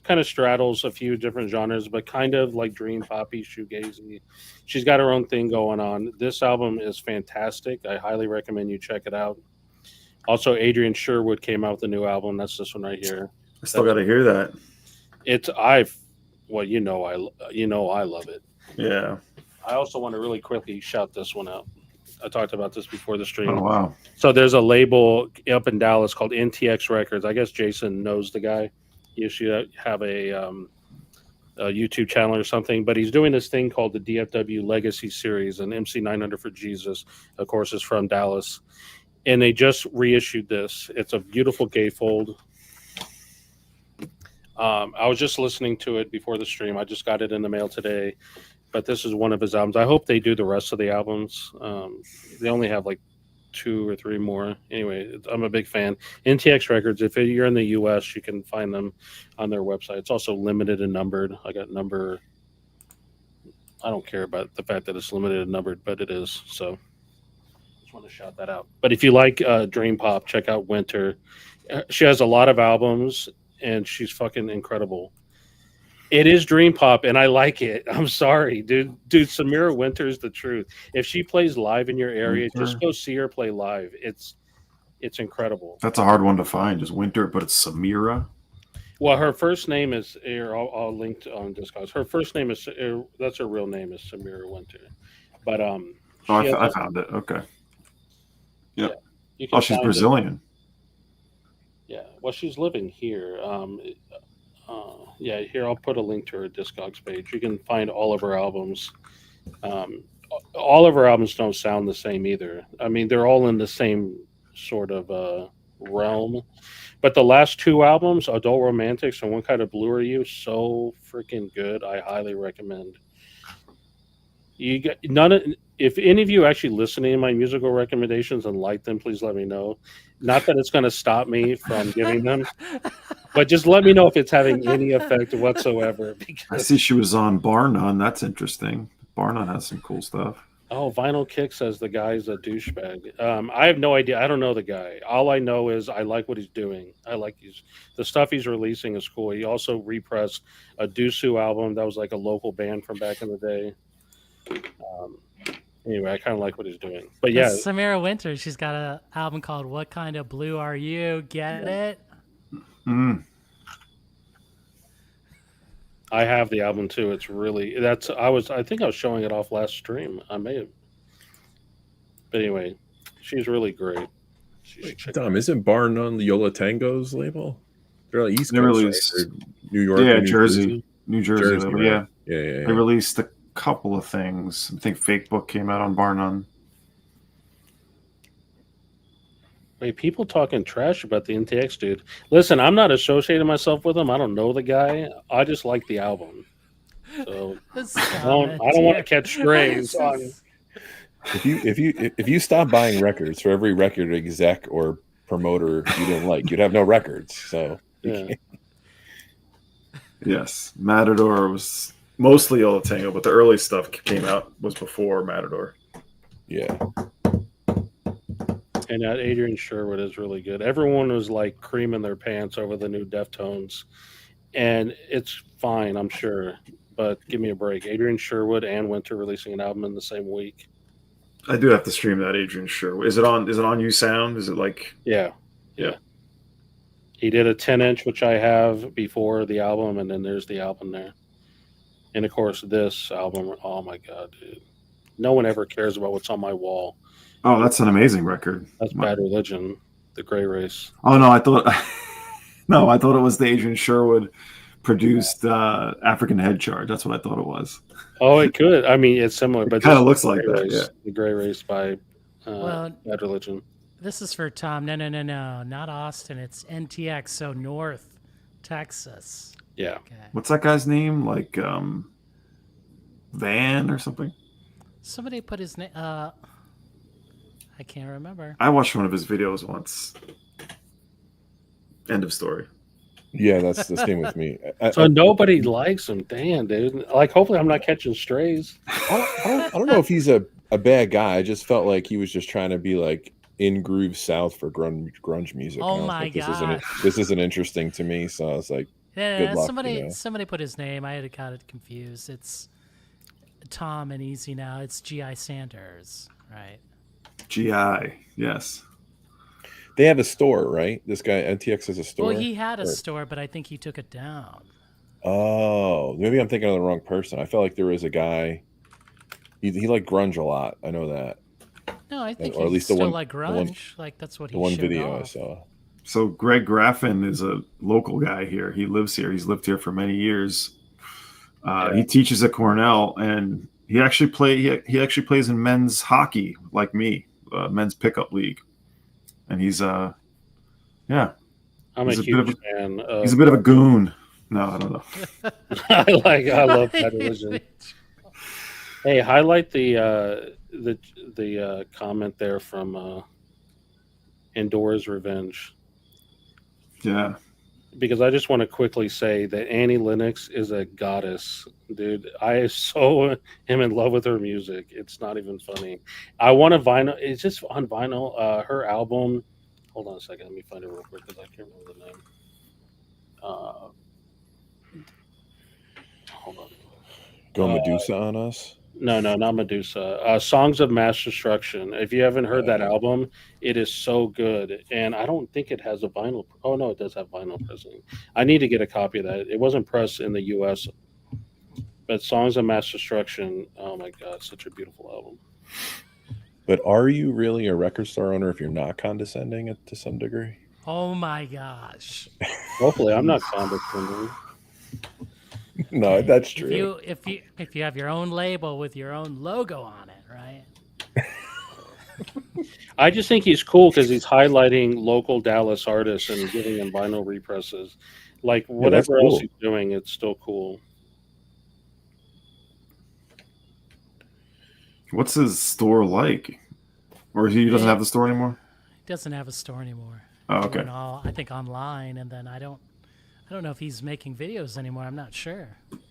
kind of straddles a few different genres, but kind of like dream poppy, shoegazy. She's got her own thing going on. This album is fantastic. I highly recommend you check it out. Also, Adrian Sherwood came out with a new album. That's this one right here. I still got to hear that. I love it. Yeah. I also want to really quickly shout this one out. I talked about this before the stream. Oh wow. So there's a label up in Dallas called NTX Records. I guess Jason knows the guy. He should have a YouTube channel or something. But he's doing this thing called the DFW Legacy Series, and MC 900 for Jesus, of course, is from Dallas. And they just reissued this. It's a beautiful gatefold. I was just listening to it before the stream. I just got it in the mail today. But this is one of his albums. I hope they do the rest of the albums. They only have like 2 or 3 more. Anyway, I'm a big fan. NTX Records, if you're in the US, you can find them on their website. It's also limited and numbered. I don't care about the fact that it's limited and numbered, but it is. So just want to shout that out. But if you like dream pop, check out Winter. She has a lot of albums and she's fucking incredible. It is dream pop, and I like it. I'm sorry, dude. Samira Winter is the truth. If she plays live in your area, just go see her play live. It's incredible. That's a hard one to find. Just Winter, but it's Samira. Well, her first name is here. I'll link to on Discord. Her first name is that's her real name is Samira Winter, but I found it. Okay. Yep. You can She's find Brazilian. it. Yeah. Well, she's living here. Yeah, here I'll put a link to her Discogs page. You can find all of her albums. All of her albums don't sound the same either. I mean, they're all in the same sort of realm. But the last 2 albums, Adult Romantics and What Kind of Blue Are You, so freaking good. I highly recommend. If any of you actually listen to my musical recommendations and like them, please let me know. Not that it's going to stop me from giving them, but just let me know if it's having any effect whatsoever. Because, I see she was on Bar None. That's interesting. Bar None has some cool stuff. oh, Vinyl Kick says the guy's a douchebag. I have no idea. I don't know the guy. All I know is I like what he's doing. I like the stuff he's releasing is cool. He also repressed a Dusu album that was like a local band from back in the day. Anyway, I kind of like what he's doing. But yeah, That's Samira Winter. She's got an album called What Kind of Blue Are You? Get it? I have the album too. It's really I think I was showing it off last stream. I may have. But anyway, she's really great. Dom, isn't Bar None Yola Tango's label? They're like East They Coast, released- right? Or New York, Yeah, or New Jersey. New Jersey. Jersey, yeah. right? Yeah. They released a couple of things. I think Fake Book came out on Bar None. Wait, people talking trash about the NTX dude. Listen, I'm not associating myself with him. I don't know the guy. I just like the album. So I don't want to catch strays on. If you stop buying records for every record exec or promoter you didn't like, you'd have no records. So Yeah. Yes, Matador was mostly Ola Tango, but the early stuff came out was before Matador. yeah. And that Adrian Sherwood is really good. Everyone was like creaming their pants over the new Deftones, and it's fine, I'm sure. But give me a break. Adrian Sherwood and Winter releasing an album in the same week. I do have to stream that Adrian Sherwood. Is it on U Sound? Is it like? Yeah. He did a 10-inch, which I have before the album, and then there's the album there. And of course, this album. Oh my god, dude! No one ever cares about what's on my wall. Oh, that's an amazing record. That's Bad Religion, The Gray Race. Oh no, I thought it was the Adrian Sherwood produced African Head Charge. That's what I thought it was. Oh, it could. I mean, it's similar, but Kind of this looks is like The Gray that. Race, Yeah. The Gray Race by Well, Bad Religion. This is for Tom. No, not Austin. It's NTX, so North Texas. Yeah. Okay. What's that guy's name? Like Van or something? Somebody put his name. I can't remember. I watched one of his videos once. End of story. Yeah, that's the same with me. So nobody likes him. Damn, dude. Like, hopefully I'm not catching strays. I don't know if he's a bad guy. I just felt like he was just trying to be like in groove south for grunge music. Oh And I was my like, gosh. this isn't interesting to me. So I was like, Yeah, Good luck, somebody you know. somebody put his name. I had got it confused. It's Tom and Easy now. It's G.I. Sanders, right? GI. Yes. they have a store, right? This guy NTX has a store. Well, he had a Or- store, but I think he took it down. Oh, maybe I'm thinking of the wrong person. I felt like there was a guy. He liked grunge a lot. I know that. No, I think Or at he's least the still one- like the one- grunge. Like that's what he The one showed video I off. saw. So Greg Graffin is a local guy here. He lives here. He's lived here for many years. He teaches at Cornell, and he actually plays in men's hockey, like me, men's pickup league. And he's I'm He's a a bit of huge fan. he's a bit of a goon. No, I don't know. I love that religion. Hey, highlight the comment there from Endora's Revenge, Yeah, because I just want to quickly say that Annie Lennox is a goddess, dude. I so am in love with her music. It's not even funny. I want a vinyl. It's just on vinyl. Her album. Hold on a second. Let me find it real quick because I can't remember the name. Hold on. Go Medusa on us. No, not Medusa. Songs of Mass Destruction. If you haven't heard that album, it is so good. And I don't think it has a vinyl. Oh, no, it does have vinyl pressing. I need to get a copy of that. It wasn't pressed in the U.S., but Songs of Mass Destruction, oh my God, such a beautiful album. But are you really a record store owner if you're not condescending it to some degree? Oh my gosh! Hopefully, I'm not condescending. No, that's true. If you have your own label with your own logo on it, right? I just think he's cool because he's highlighting local Dallas artists and giving them vinyl represses. Like, whatever else cool. he's doing, it's still cool. what's his store like? Or he doesn't have the store anymore? He doesn't have a store anymore. Oh, He okay. went all, I think online, and then I don't know if he's making videos anymore. I'm not sure.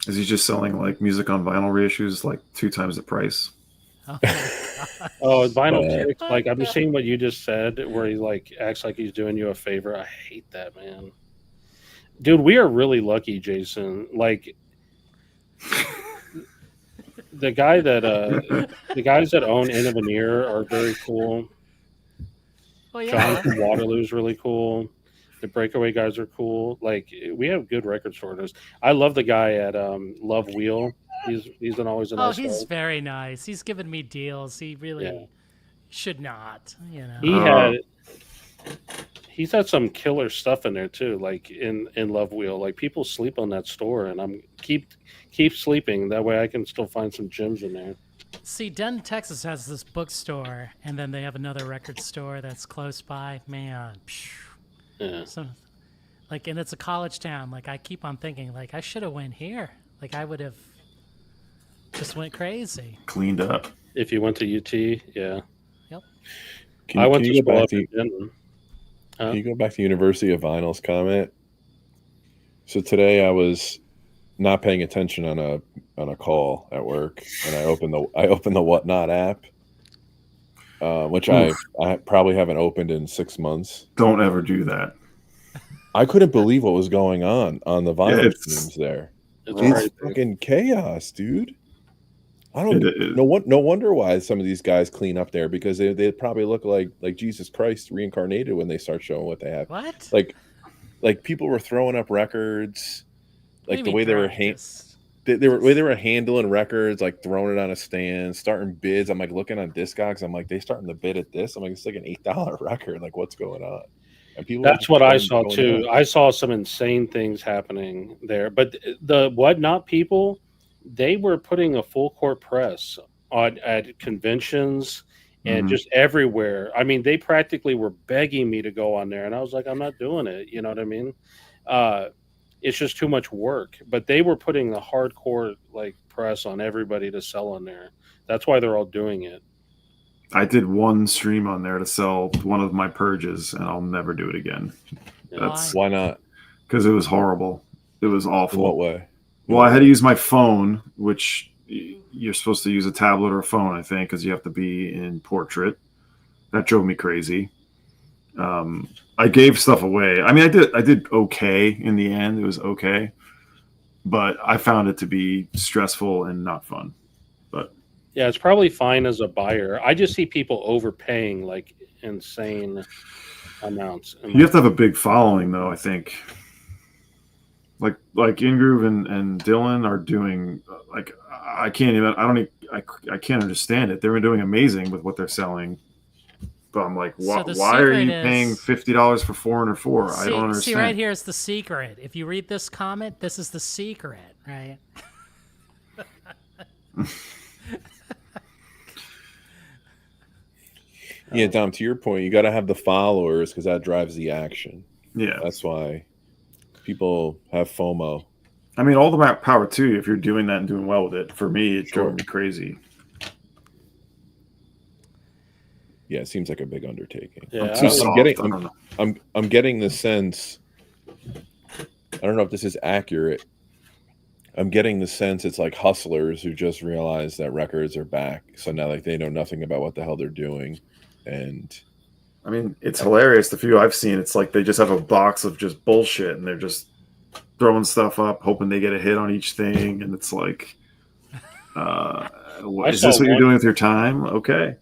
Is he just selling like music on vinyl reissues, like 2 times the price? Oh, Oh, vinyl Yeah. kicks. Like, I'm seeing what you just said, where he like acts like he's doing you a favor. I hate that, man. Dude, we are really lucky, Jason. Like, the guys that own End of an Ear are very cool. well, John yeah. from Waterloo is really cool. The Breakaway guys are cool. Like, we have good record stores. I love the guy at Love Wheel. He's always a Oh, nice he's guy. very nice. He's giving me deals. He really Yeah. should not. You know. He He's had some killer stuff in there too, like in Love Wheel. Like people sleep on that store, and I'm keep sleeping. That way, I can still find some gems in there. See, Denton, Texas has this bookstore, and then they have another record store that's close by. Man, Yeah. so, like, and it's a college town. Like, I keep on thinking, like, I should have went here. Like, I would have just went crazy. Cleaned up. If you went to UT, yeah. Yep. I went to go school back up to, in Denton. Can you go back to University of Vinyl's comment? So today I was not paying attention on a call at work, and I opened the Whatnot app, which I probably haven't opened in 6 months. Don't ever do that. I couldn't believe what was going on the vinyl streams there. It's fucking chaos, dude. I don't It is. no wonder why some of these guys clean up there, because they probably look like Jesus Christ reincarnated when they start showing what they have. What? Like people were throwing up records, like the way they were they were handling records, like throwing it on a stand, starting bids. I'm like looking on Discogs. I'm like, they starting to bid at this. I'm like, it's like an $8 record. Like, what's going on? And people. That's what I saw too. I saw some insane things happening there. But the Whatnot people, they were putting a full court press at conventions and just everywhere. I mean, they practically were begging me to go on there, and I was like, I'm not doing it. You know what I mean? It's just too much work. But they were putting the hardcore like press on everybody to sell on there. That's why they're all doing it. I did one stream on there to sell one of my purges, and I'll never do it again. That's why not? Because it was horrible. It was awful. In what way? Well, I had to use my phone, which you're supposed to use a tablet or a phone, I think, because you have to be in portrait. That drove me crazy. I gave stuff away. I mean, I did okay in the end. It was okay, but I found it to be stressful and not fun. But yeah, it's probably fine as a buyer. I just see people overpaying like insane amounts. You have to have a big following, though, I think. Like Ingroove and Dylan are doing, like, I can't understand it. They're doing amazing with what they're selling. But I'm like, why are you paying $50 for 4 under 4? I don't understand. See, right here is the secret. If you read this comment, this is the secret, right? Yeah, Dom, to your point, you got to have the followers because that drives the action. Yeah. That's why people have FOMO. I mean, all the power to you if you're doing that and doing well with it. For me, it drove me crazy. Yeah, it seems like a big undertaking. Yeah, I'm getting the sense. I don't know if this is accurate. I'm getting the sense it's like hustlers who just realized that records are back, so now like they know nothing about what the hell they're doing, and I mean, it's hilarious. The few I've seen, it's like they just have a box of just bullshit, and they're just throwing stuff up, hoping they get a hit on each thing, and it's like, is this what you're doing with your time? Okay.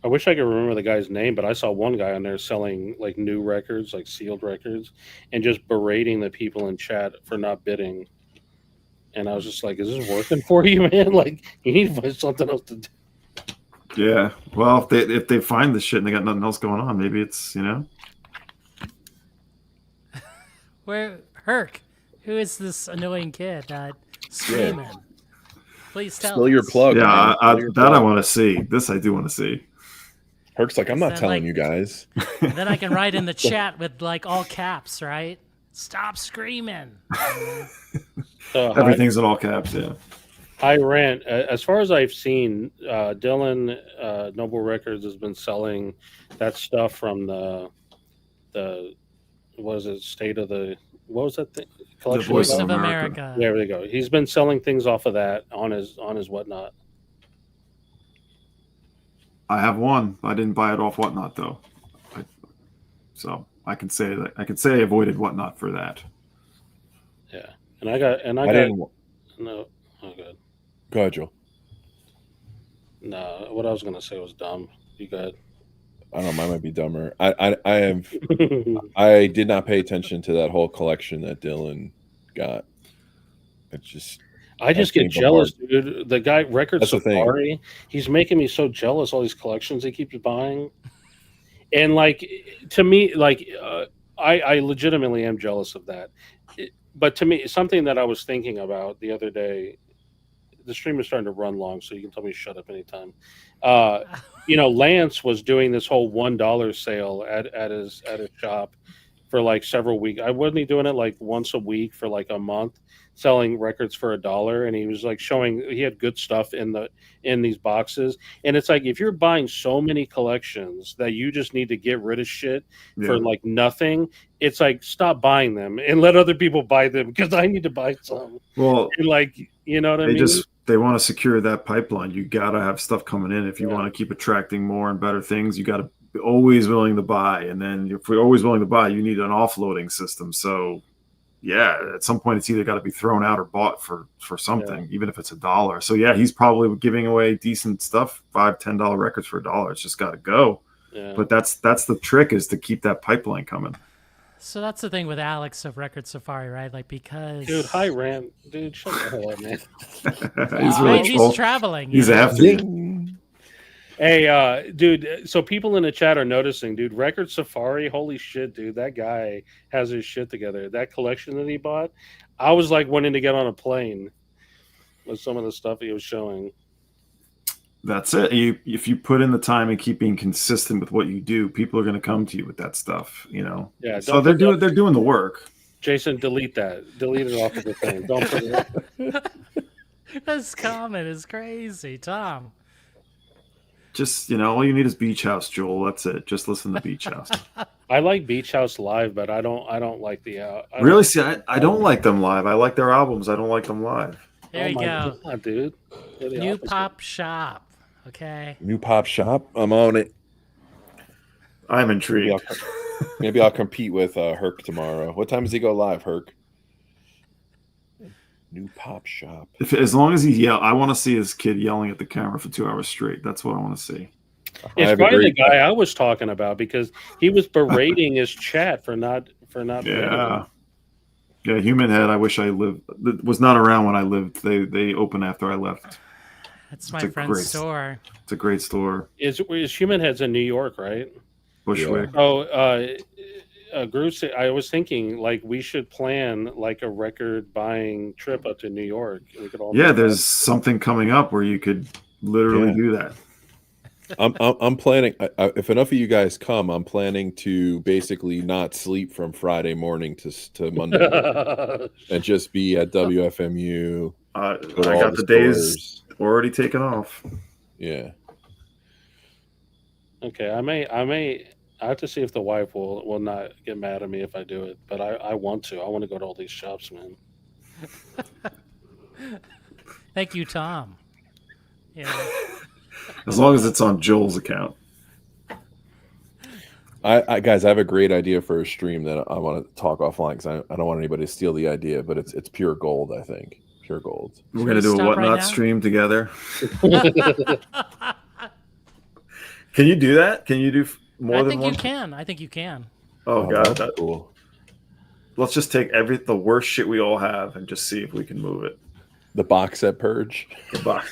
I wish I could remember the guy's name, but I saw one guy on there selling like new records, like sealed records, and just berating the people in chat for not bidding. And I was just like, is this working for you, man? Like, you need to find something else to do. Yeah. Well, if they find this shit and they got nothing else going on, maybe it's, you know. Where Herc, who is this annoying kid screaming? Yeah. Please tell Spill us. your plug. Yeah, I want to see. This I do want to see. Herc's like, I'm not telling you guys. Then I can write in the chat with like all caps, right? Stop screaming. Everything's in all caps, yeah. High Rant. As far as I've seen, Dylan Noble Records has been selling that stuff from the what was it? What was that thing? Collection Voice of America. There we go. He's been selling things off of that on his Whatnot. I have one. I didn't buy it off Whatnot though, so I can say that I avoided Whatnot for that. Yeah, I didn't. No, oh good. Go ahead, Joel. No, what I was gonna say was dumb. You got. I don't know. Mine might be dumber. I did not pay attention to that whole collection that Dylan got. It's just. I just get jealous, dude. The guy, Record Safari, he's making me so jealous. All these collections he keeps buying, And like to me, like I legitimately am jealous of that. But to me, something that I was thinking about the other day, the stream is starting to run long, so you can tell me to shut up anytime. Lance was doing this whole $1 sale at his shop for like several weeks. I wasn't he doing it like once a week for like a month, selling records for $1, and he was like showing he had good stuff in these boxes. And it's like if you're buying so many collections that you just need to get rid of shit for like nothing, it's like stop buying them and let other people buy them because I need to buy some. Well, and like you know what I mean? They want to secure that pipeline. You got to have stuff coming in if you want to keep attracting more and better things. You got to be always willing to buy, and then if we're always willing to buy, you need an offloading system. So at some point it's either got to be thrown out or bought for something, even if it's $1. So he's probably giving away decent stuff, $5-10 records for $1. It's just got to go. But that's the trick, is to keep that pipeline coming. So that's the thing with Alex of Record Safari, right? Like, because dude, hi Rand, dude, shut the hell up, man. He's traveling. He's after you. Hey, dude. So people in the chat are noticing, dude. Record Safari, holy shit, dude. That guy has his shit together. That collection that he bought, I was like wanting to get on a plane with some of the stuff he was showing. That's it. If you put in the time and keep being consistent with what you do, people are going to come to you with that stuff. Yeah. So they're doing the work. Jason, delete that. Delete it off of the thing. Don't put it. This comment is crazy, Tom. Just all you need is Beach House, Joel. That's it. Just listen to Beach House. I like Beach House live, but I don't like the. Really? See, I don't like them live. I like their albums. I don't like them live. There you go, God, dude. New Pop Shop. Okay. New Pop Shop. I'm on it. I'm intrigued. Maybe I'll compete with Herc tomorrow. What time does he go live, Herc? New Pop Shop. As long as he yell, I want to see his kid yelling at the camera for 2 hours straight. That's what I want to see. It's probably the guy I was talking about, because he was berating his chat for not. Yeah. Yeah, Human Head. I wish I lived. Was not around when I lived. They opened after I left. That's my friend's store. It's a great store. Is Human Head's in New York, right? Bushwick. Oh, Bruce, I was thinking like we should plan like a record buying trip up to New York. We could all there's something coming up where you could literally do that. I'm planning. If enough of you guys come, I'm planning to basically not sleep from Friday morning to Monday morning, and just be at WFMU. I got the days already taken off. Yeah. Okay, I have to see if the wife will not get mad at me if I do it, but I want to. I want to go to all these shops, man. Thank you, Tom. Yeah. As long as it's on Joel's account. Guys, I have a great idea for a stream that I want to talk offline, because I don't want anybody to steal the idea, but it's pure gold, I think. Pure gold. We're going to do a Whatnot stream together. Can you do that? Can you do more than one? I think you can. Oh God, that's cool. Let's just take the worst shit we all have and just see if we can move it. The box set purge. The box.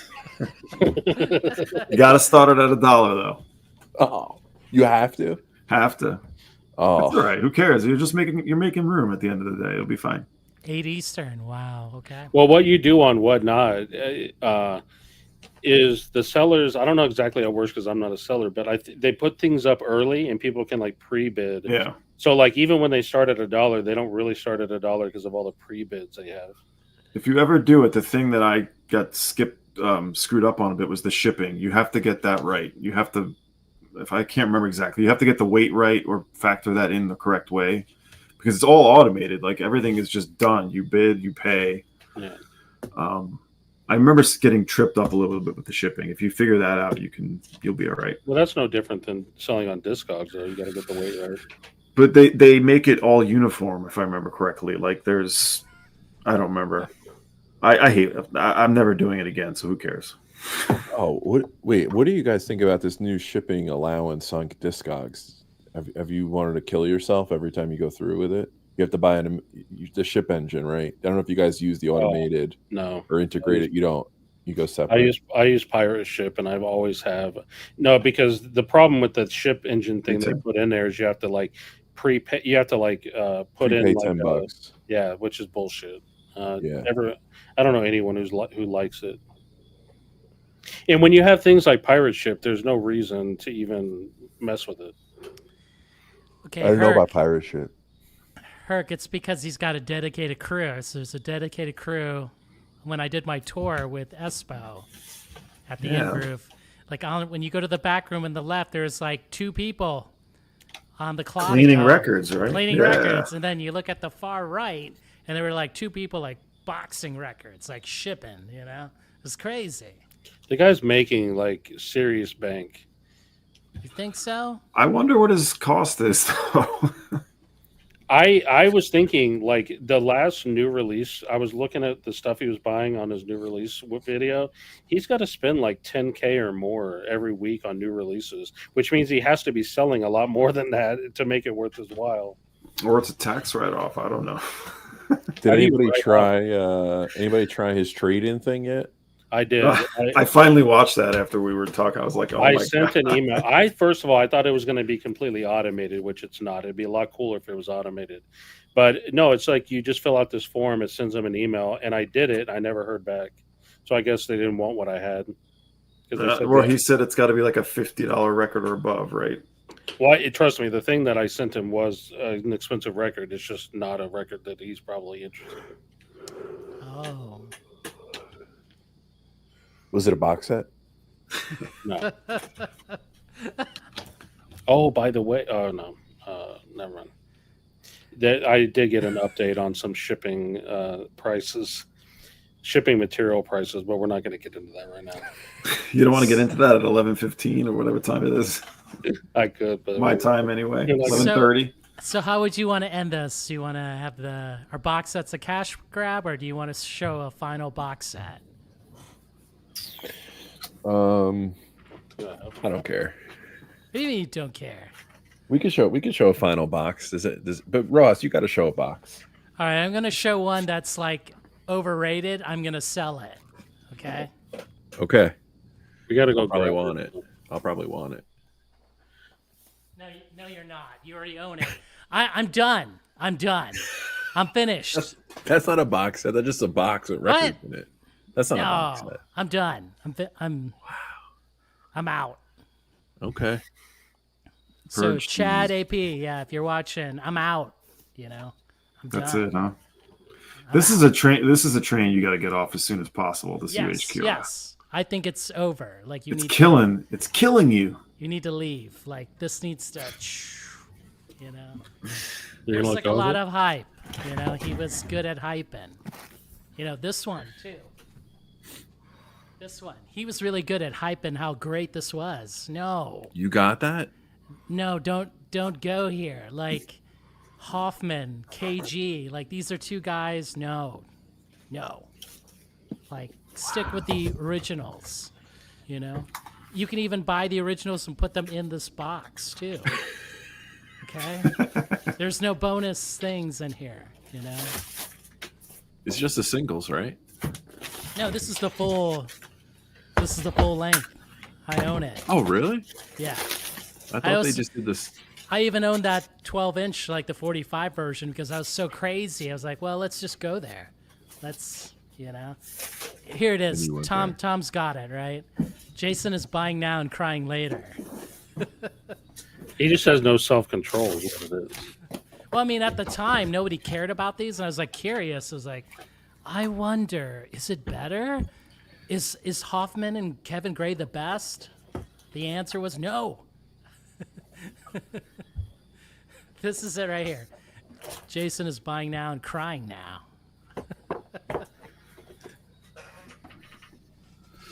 You got to start it at $1 though. Oh, you have to. Have to. Oh, that's all right. Who cares? You're making room at the end of the day. It'll be fine. 8 Eastern. Wow. Okay. Well, what you do on Whatnot is the sellers. I don't know exactly how it works because I'm not a seller, but they put things up early and people can like pre-bid. Yeah. So like even when they start at $1, they don't really start at $1 because of all the pre-bids they have. If you ever do it, the thing that I got screwed up on a bit was the shipping. You have to get that right. You have to, if I can't remember exactly, you have to get the weight right or factor that in the correct way, because it's all automated. Like everything is just done. You bid, you pay. Yeah. I remember getting tripped up a little bit with the shipping. If you figure that out, you'll be all right. Well, that's no different than selling on Discogs, though. You got to get the weight right. But they make it all uniform, if I remember correctly. Like there's, I don't remember. I hate it. I'm never doing it again, so who cares? Oh, what do you guys think about this new shipping allowance on Discogs? Have you wanted to kill yourself every time you go through with it? You have to buy the ship engine, right? I don't know if you guys use the automated no or integrated. You You go separate. I use pirate ship, and I've always have. No, because the problem with the ship engine thing they put in there is you have to like prepay. You have to like put Prepay in like $10. yeah, which is bullshit. Yeah. I don't know anyone who likes it. And when you have things like pirate ship, there's no reason to even mess with it. Okay, I didn't know about pirate ship. Herc, it's because he's got a dedicated crew. So there's a dedicated crew. When I did my tour with Espo at the in-groove, like when you go to the back room in the left, there's like 2 people on the clock Cleaning records, right? Cleaning records, and then you look at the far right, and there were like 2 people like boxing records, like shipping. You know, it was crazy. The guy's making like serious bank. You think so? I wonder what his cost is, though. I was thinking like the last new release. I was looking at the stuff he was buying on his new release video. He's got to spend like $10K or more every week on new releases, which means he has to be selling a lot more than that to make it worth his while. Or it's a tax write-off. I don't know. Did anybody try his trade-in thing yet? I did. I finally watched that after we were talking. I was like, oh my God. I sent an email. First of all, I thought it was going to be completely automated, which it's not. It'd be a lot cooler if it was automated. But no, it's like you just fill out this form, it sends them an email, and I did it. I never heard back. So I guess they didn't want what I had. Well, he said it's got to be like a $50 record or above, right? Well, trust me, the thing that I sent him was an expensive record. It's just not a record that he's probably interested in. Oh. Was it a box set? No. Oh, by the way, oh no, never mind. I did get an update on some shipping prices, shipping material prices, but we're not going to get into that right now. You don't want to get into that at 11:15 or whatever time it is. I could, but My time anyway. 11:30. So how would you want to end this? Do you want to have our box sets a cash grab, or do you want to show a final box set? I don't care. What do you mean you don't care? We could show a final box. But Ross, you got to show a box. All right, I'm gonna show one that's like overrated. I'm gonna sell it. Okay. Okay. we got to go. I'll probably want it. I'll probably want it. No, you're not. You already own it. I'm done. I'm finished. That's not a box set. That's just a box with records in it. That's not a box set. I'm done. I'm out. Okay. So Purge Chad cheese. AP, yeah, if you're watching, I'm out. You know, That's it, huh? This is a train. This is a train you got to get off as soon as possible. This UHQ. Yes. I think it's over. Like It's killing you. You need to leave. Like this needs to, you know. You're There's gonna like a let go of lot it? of hype. You know, he was good at hyping. You know, this one too. This one. He was really good at hyping how great this was. No. You got that? No, don't go here. Like Hoffman, KG, like these are 2 guys. No. Like stick with the originals. You know? You can even buy the originals and put them in this box too. Okay? There's no bonus things in here, you know? It's just the singles, right? No, this is the full length. I own it. Oh, really? Yeah. I thought they just did this. I even owned that 12-inch, like the 45 version, because I was so crazy. I was like, well, let's just go there. Let's, you know. Here it is. Tom's got it, right? Jason is buying now and crying later. He just has no self-control. Is what it is. Well, I mean, at the time, nobody cared about these, and I was like curious. I was like, I wonder, is it better? Is Hoffman and Kevin Gray the best? The answer was no. This is it right here. Jason is buying now and crying now.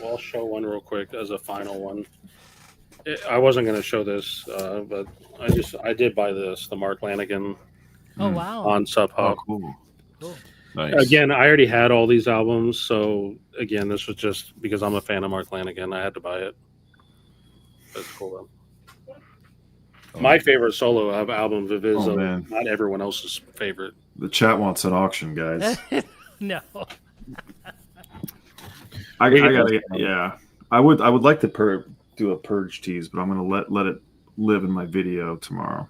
Well, I'll show one real quick as a final one. I wasn't going to show this, but I did buy this, the Mark Lanigan Oh, wow. on Sub Hop. Cool. Cool. Nice. Again, I already had all these albums, so again, this was just because I'm a fan of Mark Lanigan. I had to buy it. That's cool though. My favorite solo album of his, man. not everyone else's favorite. The chat wants an auction, guys. No. I gotta, yeah. I would like to do a purge tease, but I'm gonna let it live in my video tomorrow.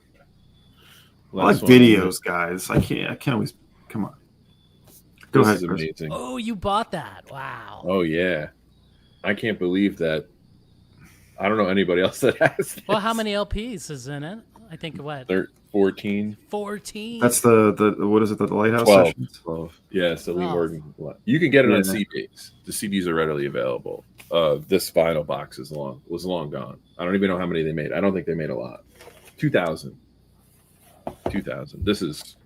I like videos, guys. I can't always. Come on. Go ahead. This is amazing. Oh, you bought that? Wow. Oh yeah, I can't believe that. I don't know anybody else that has this. Well, how many LPs is in it? I think what? 14. 14. That's the what is it? The Lighthouse 12. sessions? 12. Yeah, so Lee 12. Morgan. You can get it on Yeah. CDs. The CDs are readily available. This vinyl box was long gone. I don't even know how many they made. I don't think they made a lot. 2,000. This is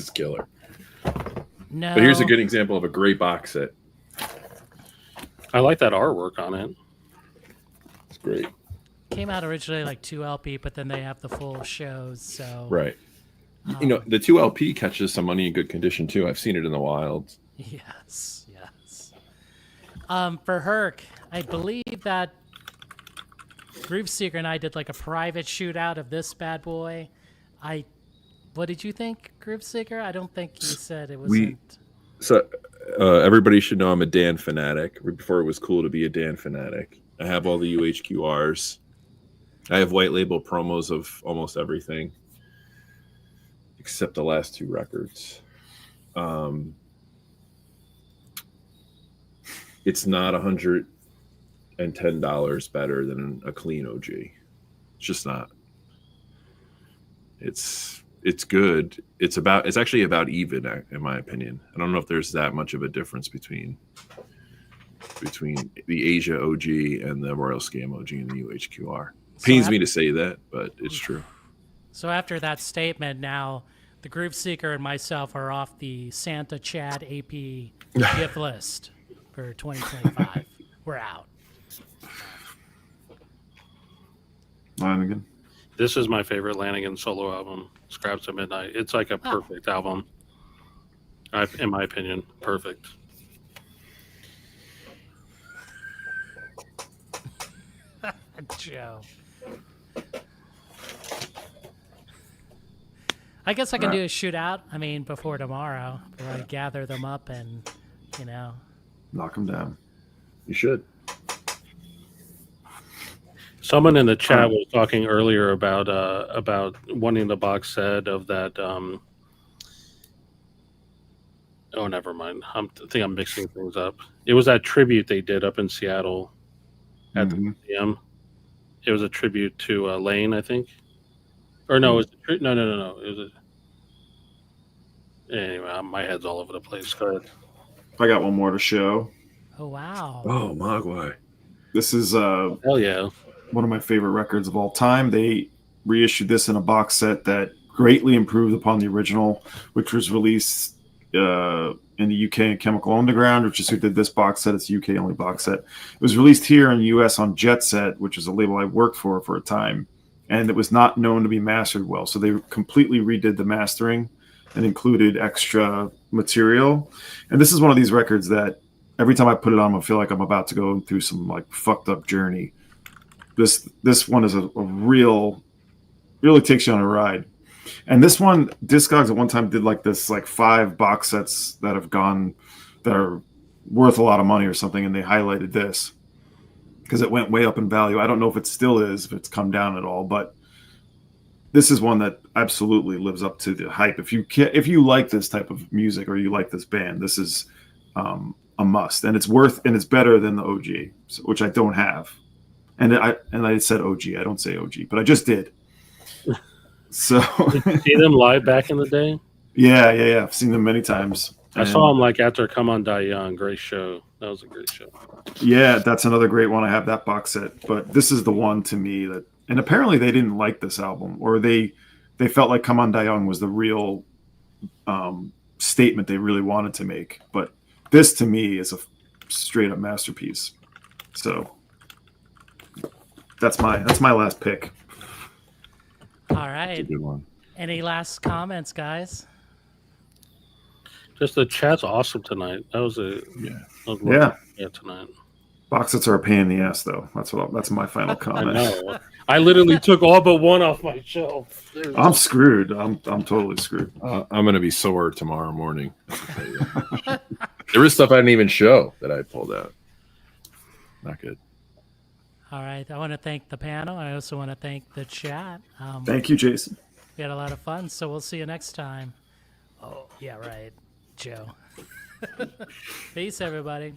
killer. No. But here's a good example of a great box set. I like that artwork on it. It's great. Came out originally like 2 LP, but then they have the full shows. So Right. You know, the 2 LP catches some money in good condition too. I've seen it in the wild. Yes. For Herc, I believe that Groove Seeker and I did like a private shootout of this bad boy. What did you think, Groove Seeker? I don't think you said it wasn't. So everybody should know I'm a Dan fanatic. Before it was cool to be a Dan fanatic. I have all the UHQRs. I have white label promos of almost everything except the last 2 records. It's not $110 better than a clean OG. It's just not. It's good. It's actually about even, in my opinion. I don't know if there's that much of a difference between the Asia OG and the Royal Scam OG and the UHQR. Pains me to say that, but it's true. So after that statement, now the Groove Seeker and myself are off the Santa Chad AP gift list for 2025. We're out. Lanigan. This is my favorite Lanigan solo album, Scraps at Midnight. It's like a perfect album. In my opinion, perfect. Joe. I guess I can do a shootout. I mean, before tomorrow, where I gather them up and, knock them down. You should. Someone in the chat was talking earlier about wanting the box set of that. Oh, never mind. I think I'm mixing things up. It was that tribute they did up in Seattle at the museum. It was a tribute to Lane, I think. Or no, it was no. It was anyway. My head's all over the place. Go ahead. I got one more to show. Oh wow! Oh, Mogwai. This is hell yeah, one of my favorite records of all time. They reissued this in a box set that greatly improved upon the original, which was released in the UK and Chemical Underground, which is who did this box set. It's a UK only box set. It was released here in the US on Jet Set, which is a label I worked for a time, and it was not known to be mastered well. So they completely redid the mastering and included extra material. And this is one of these records that every time I put it on, I feel like I'm about to go through some like fucked up journey. This one is a real, really takes you on a ride. And this one, Discogs at one time did like this, like 5 box sets that are worth a lot of money or something, and they highlighted this because it went way up in value. I don't know if it still is, if it's come down at all, but this is one that absolutely lives up to the hype. If you like this type of music or you like this band, this is a must, and it's better than the OG, which I don't have. And I said OG, I don't say OG, but I just did. So did you see them live back in the day? Yeah. I've seen them many times. I saw them like after Come On Die Young. Great show. That was a great show. Yeah, that's another great one. I have that box set, but this is the one to me that. And apparently they didn't like this album, or they felt like Come On Die Young was the real statement they really wanted to make. But this to me is a straight up masterpiece. So that's my last pick. All right. That's a good one. Any last comments, guys? Just the chat's awesome tonight. That was tonight. Box sets are a pain in the ass, though. That's my final comment. I know. I literally took all but one off my shelf. I'm screwed. I'm totally screwed. I'm gonna be sore tomorrow morning. There was stuff I didn't even show that I pulled out. Not good. All right. I want to thank the panel. I also want to thank the chat. Thank you, Jason. We had a lot of fun, so we'll see you next time. Oh, yeah, right, Joe. Peace, everybody.